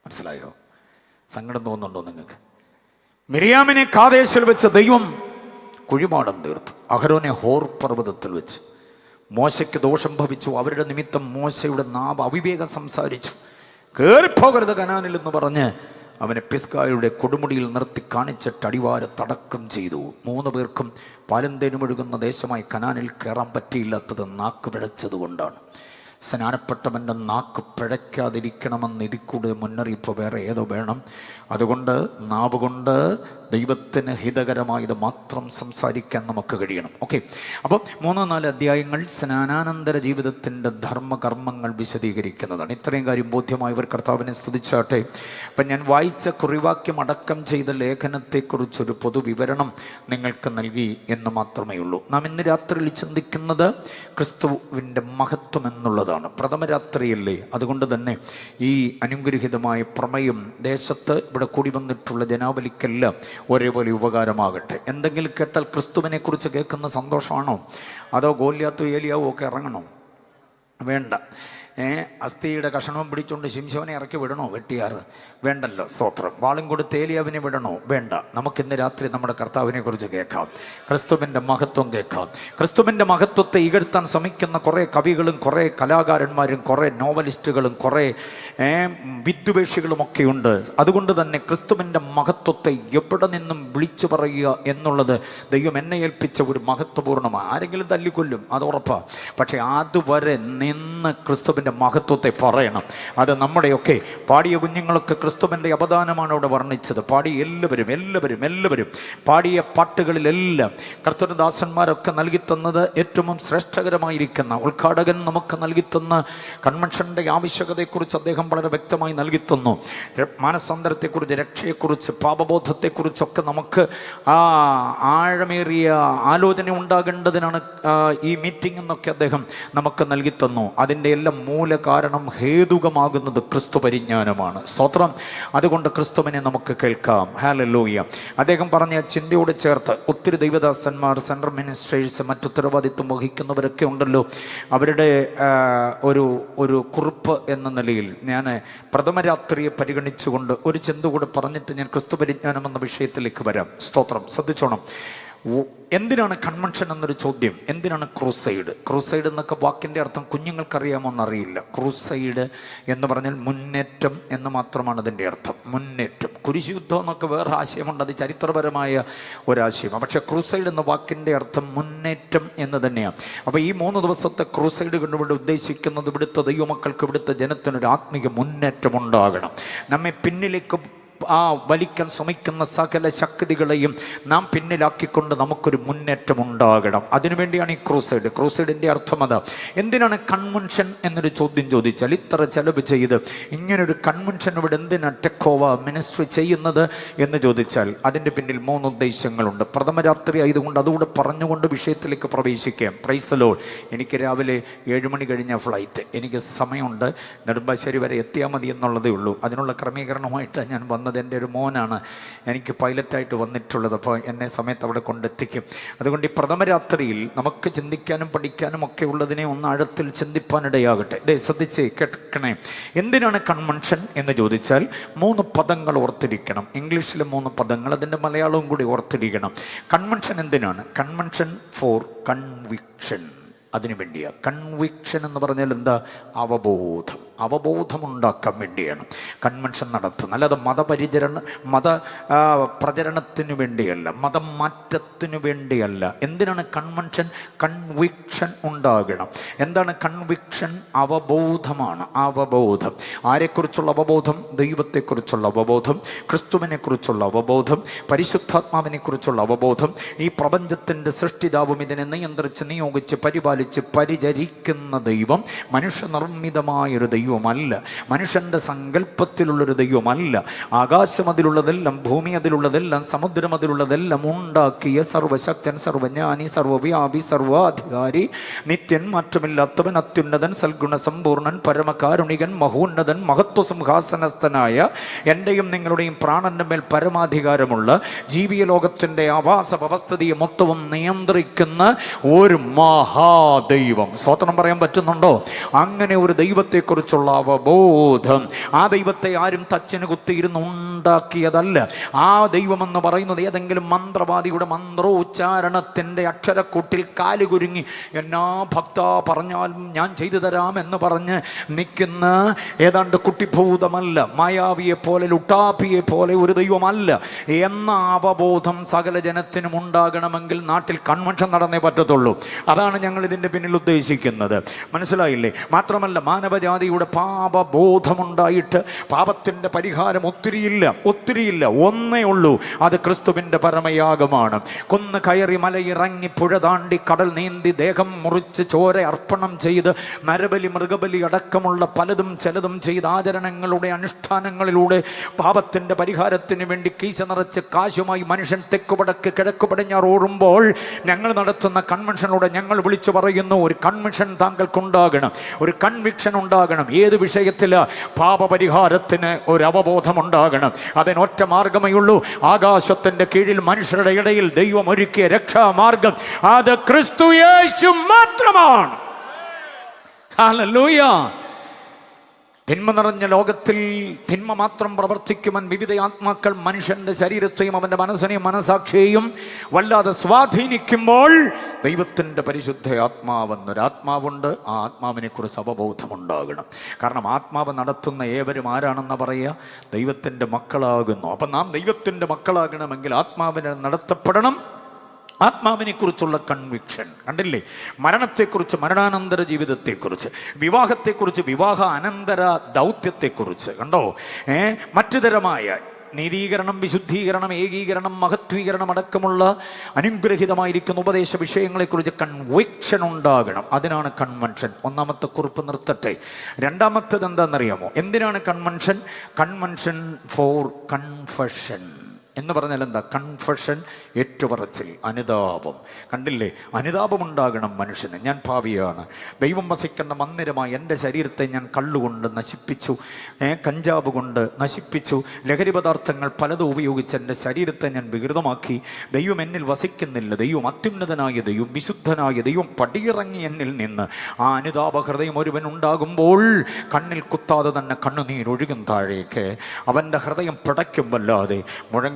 മനസ്സിലായോ? സങ്കടം തോന്നുന്നുണ്ടോ നിങ്ങൾക്ക്? മിരിയാമിനെ കാദേശിൽ വെച്ച് ദൈവം കുഴിമാടം തീർത്തു. അഹരോനെ ഹോർ പർവ്വതത്തിൽ വെച്ച്. മോശയ്ക്ക് ദോഷം ഭവിച്ചു. അവരുടെ നിമിത്തം മോശയുടെ നാവ് അവിവേകം സംസാരിച്ചു. കയറിപ്പോകരുത് കനാനിൽ എന്ന് പറഞ്ഞ് അവനെ പിസ്കായുടെ കൊടുമുടിയിൽ നിർത്തി കാണിച്ചിട്ട് അടിവാരത്തടക്കം ചെയ്തു. 3 പേർക്കും പാലും തേനും ഒഴുകുന്ന ദേശമായി കനാനിൽ കയറാൻ പറ്റിയില്ലാത്തത് നാക്ക് പിഴച്ചത് കൊണ്ടാണ്. സ്നാനപ്പെട്ടവൻ്റെ നാക്ക് പിഴയ്ക്കാതിരിക്കണമെന്ന് ഇതിൽ കൂടുതൽ മുന്നറിയിപ്പ് വേറെ ഏതോ വേണം. അതുകൊണ്ട് നാവ് കൊണ്ട് ദൈവത്തിന് ഹിതകരമായത് മാത്രം സംസാരിക്കാൻ നമുക്ക് കഴിയണം. ഓക്കെ, അപ്പോൾ 3-4 അധ്യായങ്ങൾ സ്നാനാനന്തര ജീവിതത്തിൻ്റെ ധർമ്മകർമ്മങ്ങൾ വിശദീകരിക്കുന്നതാണ്. ഇത്രയും കാര്യം ബോധ്യമായവർ കർത്താവിനെ സ്തുതിച്ചാട്ടെ. അപ്പം ഞാൻ വായിച്ച കുറിവാക്യം അടക്കം ചെയ്ത ലേഖനത്തെക്കുറിച്ചൊരു പൊതുവിവരണം നിങ്ങൾക്ക് നൽകി എന്ന് മാത്രമേ ഉള്ളൂ. നാം ഇന്ന് രാത്രിയിൽ ചിന്തിക്കുന്നത് ക്രിസ്തുവിൻ്റെ മഹത്വം എന്നുള്ളതാണ്. പ്രഥമ രാത്രിയല്ലേ? അതുകൊണ്ട് തന്നെ ഈ അനുഗ്രഹീതമായ പ്രമേയം ദേശത്ത് ഇവിടെ കൂടി വന്നിട്ടുള്ള ജനാവലിക്കെല്ലാം ഒരേപോലെ ഉപകാരമാകട്ടെ. എന്തെങ്കിലും കേട്ടാൽ ക്രിസ്തുവിനെ കുറിച്ച് കേൾക്കുന്ന സന്തോഷമാണോ? അതോ ഗോല്യാത്തും ഏലിയാവും ഒക്കെ ഇറങ്ങണോ? വേണ്ട. അസ്ഥിയുടെ കഷണവും പിടിച്ചുകൊണ്ട് ശിംശോനെ ഇറക്കി വിടണോ? വെട്ടിയാറ് വേണ്ടല്ലോ. സ്തോത്രം. വാളും കൊടുത്ത് ഏലിയാവിനെ വിടണോ? വേണ്ട. നമുക്കിന്ന് രാത്രി നമ്മുടെ കർത്താവിനെ കുറിച്ച് കേൾക്കാം. ക്രിസ്തുവിൻ്റെ മഹത്വം കേൾക്കാം. ക്രിസ്തുവിൻ്റെ മഹത്വത്തെ ഇകഴ്ത്താൻ ശ്രമിക്കുന്ന കുറേ കവികളും കുറേ കലാകാരന്മാരും കുറേ നോവലിസ്റ്റുകളും കുറേ വിദ്വേഷികളുമൊക്കെ ഉണ്ട്. അതുകൊണ്ട് തന്നെ ക്രിസ്തുവിൻ്റെ മഹത്വത്തെ എവിടെ നിന്നും വിളിച്ചു പറയുക എന്നുള്ളത് ദൈവം എന്നെ ഏൽപ്പിച്ച ഒരു മഹത്വപൂർണ്ണമാണ്. ആരെങ്കിലും തല്ലിക്കൊല്ലും, അത് ഉറപ്പാണ്. പക്ഷേ അതുവരെ നിന്ന് ക്രിസ്തുവിൻ്റെ ക്രിസ്തുവിൻ്റെ മഹത്വത്തെ പറയണം. അത് നമ്മുടെയൊക്കെ പാടിയ കുഞ്ഞുങ്ങളൊക്കെ ക്രിസ്തുവിൻ്റെ അവദാനമാണ് അവിടെ വർണ്ണിച്ചത്. പാടിയ എല്ലാവരും പാടിയ പാട്ടുകളിലെല്ലാം കർത്തൃദാസന്മാരൊക്കെ നൽകിത്തന്നത് ഏറ്റവും ശ്രേഷ്ഠകരമായിരിക്കുന്ന ഉദ്ഘാടകൻ നമുക്ക് നൽകിത്തന്ന കൺവെൻഷൻ്റെ ആവശ്യകതയെക്കുറിച്ച് അദ്ദേഹം വളരെ വ്യക്തമായി നൽകിത്തന്നു. മാനസാന്തരത്തെക്കുറിച്ച്, രക്ഷയെക്കുറിച്ച്, പാപബോധത്തെക്കുറിച്ചൊക്കെ നമുക്ക് ആഴമേറിയ ആലോചന ഉണ്ടാകേണ്ടതിനാണ് ഈ മീറ്റിംഗ് എന്നൊക്കെ അദ്ദേഹം നമുക്ക് നൽകിത്തന്നു. അതിൻ്റെ എല്ലാം മൂല കാരണം ഹേതുകമാകുന്നത് ക്രിസ്തു പരിജ്ഞാനമാണ്. സ്തോത്രം. അതുകൊണ്ട് ക്രിസ്തുവിനെ നമുക്ക് കേൾക്കാം. ഹല്ലേലൂയ. അദ്ദേഹം പറഞ്ഞ ചിന്തയോട് ചേർത്ത് ഒത്തിരി ദൈവദാസന്മാർ, സെൻട്രൽ മിനിസ്റ്റേഴ്സ്, മറ്റുത്തരവാദിത്വം വഹിക്കുന്നവരൊക്കെ ഉണ്ടല്ലോ. അവരുടെ ഒരു കുറിപ്പ് എന്ന നിലയിൽ ഞാൻ പ്രഥമരാത്രിയെ പരിഗണിച്ചുകൊണ്ട് ഒരു ചിന്ത കൂടെ പറഞ്ഞിട്ട് ഞാൻ ക്രിസ്തു പരിജ്ഞാനം എന്ന വിഷയത്തിലേക്ക് വരാം. സ്തോത്രം. ശ്രദ്ധിച്ചോണം. എന്തിനാണ് കൺവെൻഷൻ എന്നൊരു ചോദ്യം. എന്തിനാണ് ക്രൂസൈഡ് എന്നൊക്കെ വാക്കിൻ്റെ അർത്ഥം കുഞ്ഞുങ്ങൾക്കറിയാമോ എന്നറിയില്ല. ക്രൂസൈഡ് എന്ന് പറഞ്ഞാൽ മുന്നേറ്റം എന്ന് മാത്രമാണ് അതിൻ്റെ അർത്ഥം. മുന്നേറ്റം. കുരിശുയുദ്ധം എന്നൊക്കെ വേറെ ആശയമുണ്ട്, അത് ചരിത്രപരമായ ഒരാശയമാണ്. പക്ഷേ ക്രൂസൈഡ് എന്ന വാക്കിൻ്റെ അർത്ഥം മുന്നേറ്റം എന്ന് തന്നെയാണ്. അപ്പോൾ ഈ 3 ദിവസത്തെ ക്രൂസൈഡ് കൊണ്ടുകൊണ്ട് ഉദ്ദേശിക്കുന്നത് ഇവിടുത്തെ ദൈവമക്കൾക്ക്, ഇവിടുത്തെ ജനത്തിനൊരു ആത്മീയ മുന്നേറ്റം ഉണ്ടാകണം. നമ്മെ പിന്നിലേക്ക് വലിക്കാൻ ശ്രമിക്കുന്ന സകല ശക്തികളെയും നാം പിന്നിലാക്കിക്കൊണ്ട് നമുക്കൊരു മുന്നേറ്റം ഉണ്ടാകണം. അതിനുവേണ്ടിയാണ് ഈ ക്രൂസൈഡിൻ്റെ അർത്ഥം അതാ. എന്തിനാണ് കൺവെൻഷൻ എന്നൊരു ചോദ്യം ചോദിച്ചാൽ, ഇത്ര ചെലവ് ചെയ്ത് ഇങ്ങനൊരു കൺവെൻഷൻ ഇവിടെ എന്തിനാണ് ടെക്കോവ മിനിസ്ട്രി ചെയ്യുന്നത് എന്ന് ചോദിച്ചാൽ അതിൻ്റെ പിന്നിൽ 3 ഉദ്ദേശങ്ങളുണ്ട്. പ്രഥമരാത്രി ആയതുകൊണ്ട് അതുകൂടെ പറഞ്ഞുകൊണ്ട് വിഷയത്തിലേക്ക് പ്രവേശിക്കാം. Praise the Lord. എനിക്ക് രാവിലെ 7 മണി കഴിഞ്ഞ ഫ്ലൈറ്റ്. എനിക്ക് സമയമുണ്ട്, നെടുമ്പാശ്ശേരി വരെ എത്തിയാൽ മതി എന്നുള്ളതേ ഉള്ളൂ. അതിനുള്ള ക്രമീകരണമായിട്ടാണ് ഞാൻ വന്നത്. എൻ്റെ ഒരു മോനാണ് എനിക്ക് പൈലറ്റായിട്ട് വന്നിട്ടുള്ളത്. അപ്പോൾ എന്നെ സമയത്ത് അവിടെ കൊണ്ടെത്തിക്കും. അതുകൊണ്ട് ഈ പ്രഥമരാത്രിയിൽ നമുക്ക് ചിന്തിക്കാനും പഠിക്കാനും ഒക്കെ ഉള്ളതിനെ ഒന്ന് ആഴത്തിൽ ചിന്തിപ്പാനിടയാകട്ടെ. ശ്രദ്ധിച്ച് കേൾക്കണേ. എന്തിനാണ് കൺവെൻഷൻ എന്ന് ചോദിച്ചാൽ 3 പദങ്ങൾ ഓർത്തിരിക്കണം. ഇംഗ്ലീഷിലെ 3 പദങ്ങൾ, അതിൻ്റെ മലയാളവും കൂടി ഓർത്തിരിക്കണം. കൺവെൻഷൻ എന്തിനാണ്? Convention for conviction. അതിനു വേണ്ടിയാണ്. കൺവിക്ഷൻ എന്ന് പറഞ്ഞാൽ എന്താ? അവബോധമുണ്ടാക്കാൻ വേണ്ടിയാണ് കൺവെൻഷൻ നടത്തുന്നത്. അല്ലാതെ മത പ്രചരണത്തിന് വേണ്ടിയല്ല, മതം മാറ്റത്തിനു വേണ്ടിയല്ല. എന്തിനാണ് കൺവെൻഷൻ? കൺവിക്ഷൻ ഉണ്ടാകണം. എന്താണ് കൺവിക്ഷൻ? അവബോധമാണ്. അവബോധം. ആരെക്കുറിച്ചുള്ള അവബോധം? ദൈവത്തെക്കുറിച്ചുള്ള അവബോധം, ക്രിസ്തുവിനെ കുറിച്ചുള്ള അവബോധം, പരിശുദ്ധാത്മാവിനെ കുറിച്ചുള്ള അവബോധം. ഈ പ്രപഞ്ചത്തിൻ്റെ സൃഷ്ടിതാവും ഇതിനെ നിയന്ത്രിച്ച് നിയോഗിച്ച് പരിചരിക്കുന്ന ദൈവം മനുഷ്യനിർമ്മിതമായൊരു ദൈവമല്ല, മനുഷ്യൻ്റെ സങ്കല്പത്തിലുള്ളൊരു ദൈവമല്ല. ആകാശം അതിലുള്ളതെല്ലാം, ഭൂമി അതിലുള്ളതെല്ലാം, സമുദ്രം അതിലുള്ളതെല്ലാം ഉണ്ടാക്കിയ സർവശക്തൻ, സർവജ്ഞാനി, സർവവ്യാപി, സർവാധികാരി, നിത്യൻ, മാറ്റമില്ലാത്തവൻ, അത്യുന്നതൻ, സൽഗുണ സമ്പൂർണൻ, പരമകാരുണികൻ, മഹോന്നതൻ, മഹത്വ സിംഹാസനസ്ഥനായ എൻ്റെയും നിങ്ങളുടെയും പ്രാണന്റെ മേൽ പരമാധികാരമുള്ള ജീവിയ ലോകത്തിൻ്റെ ആവാസ വ്യവസ്ഥിതിയെ മൊത്തവും നിയന്ത്രിക്കുന്ന ഒരു ദൈവം. സ്തോത്രം പറയാൻ പറ്റുന്നുണ്ടോ? അങ്ങനെ ഒരു ദൈവത്തെക്കുറിച്ചുള്ള അവബോധം. ആ ദൈവത്തെ ആരും തച്ചിന് കുത്തിയിരുന്ന് ഉണ്ടാക്കിയതല്ല. ആ ദൈവമെന്ന് പറയുന്നത് ഏതെങ്കിലും മന്ത്രവാദിയുടെ മന്ത്രോച്ചാരണത്തിൻ്റെ അക്ഷരക്കൂട്ടിൽ കാലുകുരുങ്ങി എന്നാ ഭക്ത പറഞ്ഞാലും ഞാൻ ചെയ്തു തരാം എന്ന് പറഞ്ഞ് നിൽക്കുന്ന ഏതാണ്ട് കുട്ടിഭൂതമല്ല, മായാവിയെ പോലെ, ലുട്ടാപ്പിയെ പോലെ ഒരു ദൈവമല്ല എന്ന അവബോധം സകല ജനത്തിനും ഉണ്ടാകണമെങ്കിൽ നാട്ടിൽ കൺവെൻഷൻ നടന്നേ പറ്റത്തുള്ളൂ. അതാണ് ഞങ്ങൾ ഇതിൻ്റെ പിന്നിൽ ഉദ്ദേശിക്കുന്നത്. മനസ്സിലായില്ലേ? മാത്രമല്ല മാനവജാതിയുടെ പാപബോധമുണ്ടായിട്ട് പാപത്തിൻ്റെ പരിഹാരം ഒത്തിരിയില്ല, ഒന്നേ ഉള്ളൂ. അത് ക്രിസ്തുവിൻ്റെ പരമയാഗമാണ്. കുന്ന് കയറി മലയിറങ്ങി പുഴ താണ്ടി കടൽ നീന്തി ദേഹം മുറിച്ച് ചോര അർപ്പണം ചെയ്ത് നരബലി മൃഗബലി അടക്കമുള്ള പലതും ചിലതും ചെയ്ത് ആചരണങ്ങളുടെ അനുഷ്ഠാനങ്ങളിലൂടെ പാപത്തിൻ്റെ പരിഹാരത്തിന് വേണ്ടി കീശ നിറച്ച് കാശുമായി മനുഷ്യൻ തെക്കുപടക്ക് കിഴക്ക് പടിഞ്ഞാറ് ഓടുമ്പോൾ ഞങ്ങൾ നടത്തുന്ന കൺവെൻഷനിലൂടെ ഞങ്ങൾ വിളിച്ചു പറയുന്നു, ഒരു കൺവെൻഷൻ താങ്കൾക്കുണ്ടാകണം, ഒരു കൺവിക്ഷൻ ഉണ്ടാകണം. ഏത് വിഷയത്തിൽ? പാപപരിഹാരത്തിന് ഒരു അവബോധം ഉണ്ടാകണം. അതിനൊറ്റ മാർഗമേ ഉള്ളൂ. ആകാശത്തിന്റെ കീഴിൽ മനുഷ്യരുടെ ഇടയിൽ ദൈവം ഒരുക്കിയ രക്ഷാമാർഗം അത് ക്രിസ്തു യേശു മാത്രമാണ്. ഹല്ലേലൂയ. തിന്മ നിറഞ്ഞ ലോകത്തിൽ തിന്മ മാത്രം പ്രവർത്തിക്കുവാൻ വിവിധ ആത്മാക്കൾ മനുഷ്യന്റെ ശരീരത്തെയും അവൻ്റെ മനസ്സിനെയും മനസാക്ഷിയെയും വല്ലാതെ സ്വാധീനിക്കുമ്പോൾ ദൈവത്തിൻ്റെ പരിശുദ്ധ ആത്മാവെന്നൊരാത്മാവുണ്ട്. ആ ആത്മാവിനെ കുറിച്ച് അവബോധമുണ്ടാകണം. കാരണം ആത്മാവ് നടത്തുന്ന ഏവരും ആരാണെന്ന് പറയുക? ദൈവത്തിൻ്റെ മക്കളാകുന്നു. അപ്പം നാം ദൈവത്തിൻ്റെ മക്കളാകണമെങ്കിൽ ആത്മാവിനെ നടത്തപ്പെടണം. ആത്മാവിനെക്കുറിച്ചുള്ള കൺവിക്ഷൻ. കണ്ടില്ലേ? മരണത്തെക്കുറിച്ച്, മരണാനന്തര ജീവിതത്തെക്കുറിച്ച്, വിവാഹത്തെക്കുറിച്ച്, വിവാഹ അനന്തര ദൗത്യത്തെക്കുറിച്ച്. കണ്ടോ? മറ്റു തരമായ നീതീകരണം, വിശുദ്ധീകരണം, ഏകീകരണം, മഹത്വീകരണം അടക്കമുള്ള അനുഗ്രഹിതമായിരിക്കുന്ന ഉപദേശ വിഷയങ്ങളെക്കുറിച്ച് കൺവിക്ഷൻ ഉണ്ടാകണം. അതിനാണ് കൺവെൻഷൻ. ഒന്നാമത്തെ കുറിപ്പ് നിർത്തട്ടെ. രണ്ടാമത്തേത് എന്താണെന്നറിയാമോ? എന്തിനാണ് കൺവെൻഷൻ? കൺവെൻഷൻ ഫോർ കൺഫഷൻ എന്ന് പറഞ്ഞാൽ എന്താ? കൺഫഷൻ, ഏറ്റുപറച്ചിൽ, അനുതാപം. കണ്ടില്ലേ? അനുതാപം ഉണ്ടാകണം മനുഷ്യന്. ഞാൻ പാപിയാണ്, ദൈവം വസിക്കേണ്ട മന്ദിരമായി എൻ്റെ ശരീരത്തെ ഞാൻ കള്ളുകൊണ്ട് നശിപ്പിച്ചു, കഞ്ചാവ് കൊണ്ട് നശിപ്പിച്ചു, ലഹരി പദാർത്ഥങ്ങൾ പലതും ഉപയോഗിച്ച് എൻ്റെ ശരീരത്തെ ഞാൻ വികൃതമാക്കി. ദൈവം എന്നിൽ വസിക്കുന്നില്ല. ദൈവം അത്യുന്നതനായ ദൈവം, വിശുദ്ധനായ ദൈവം പടിയിറങ്ങി എന്നിൽ നിന്ന്. ആ അനുതാപ ഹൃദയം ഒരുവൻ ഉണ്ടാകുമ്പോൾ കണ്ണിൽ കുത്താതെ തന്നെ കണ്ണുനീരൊഴുകും താഴേക്ക്. അവൻ്റെ ഹൃദയം പിടയ്ക്കുമല്ലാതെ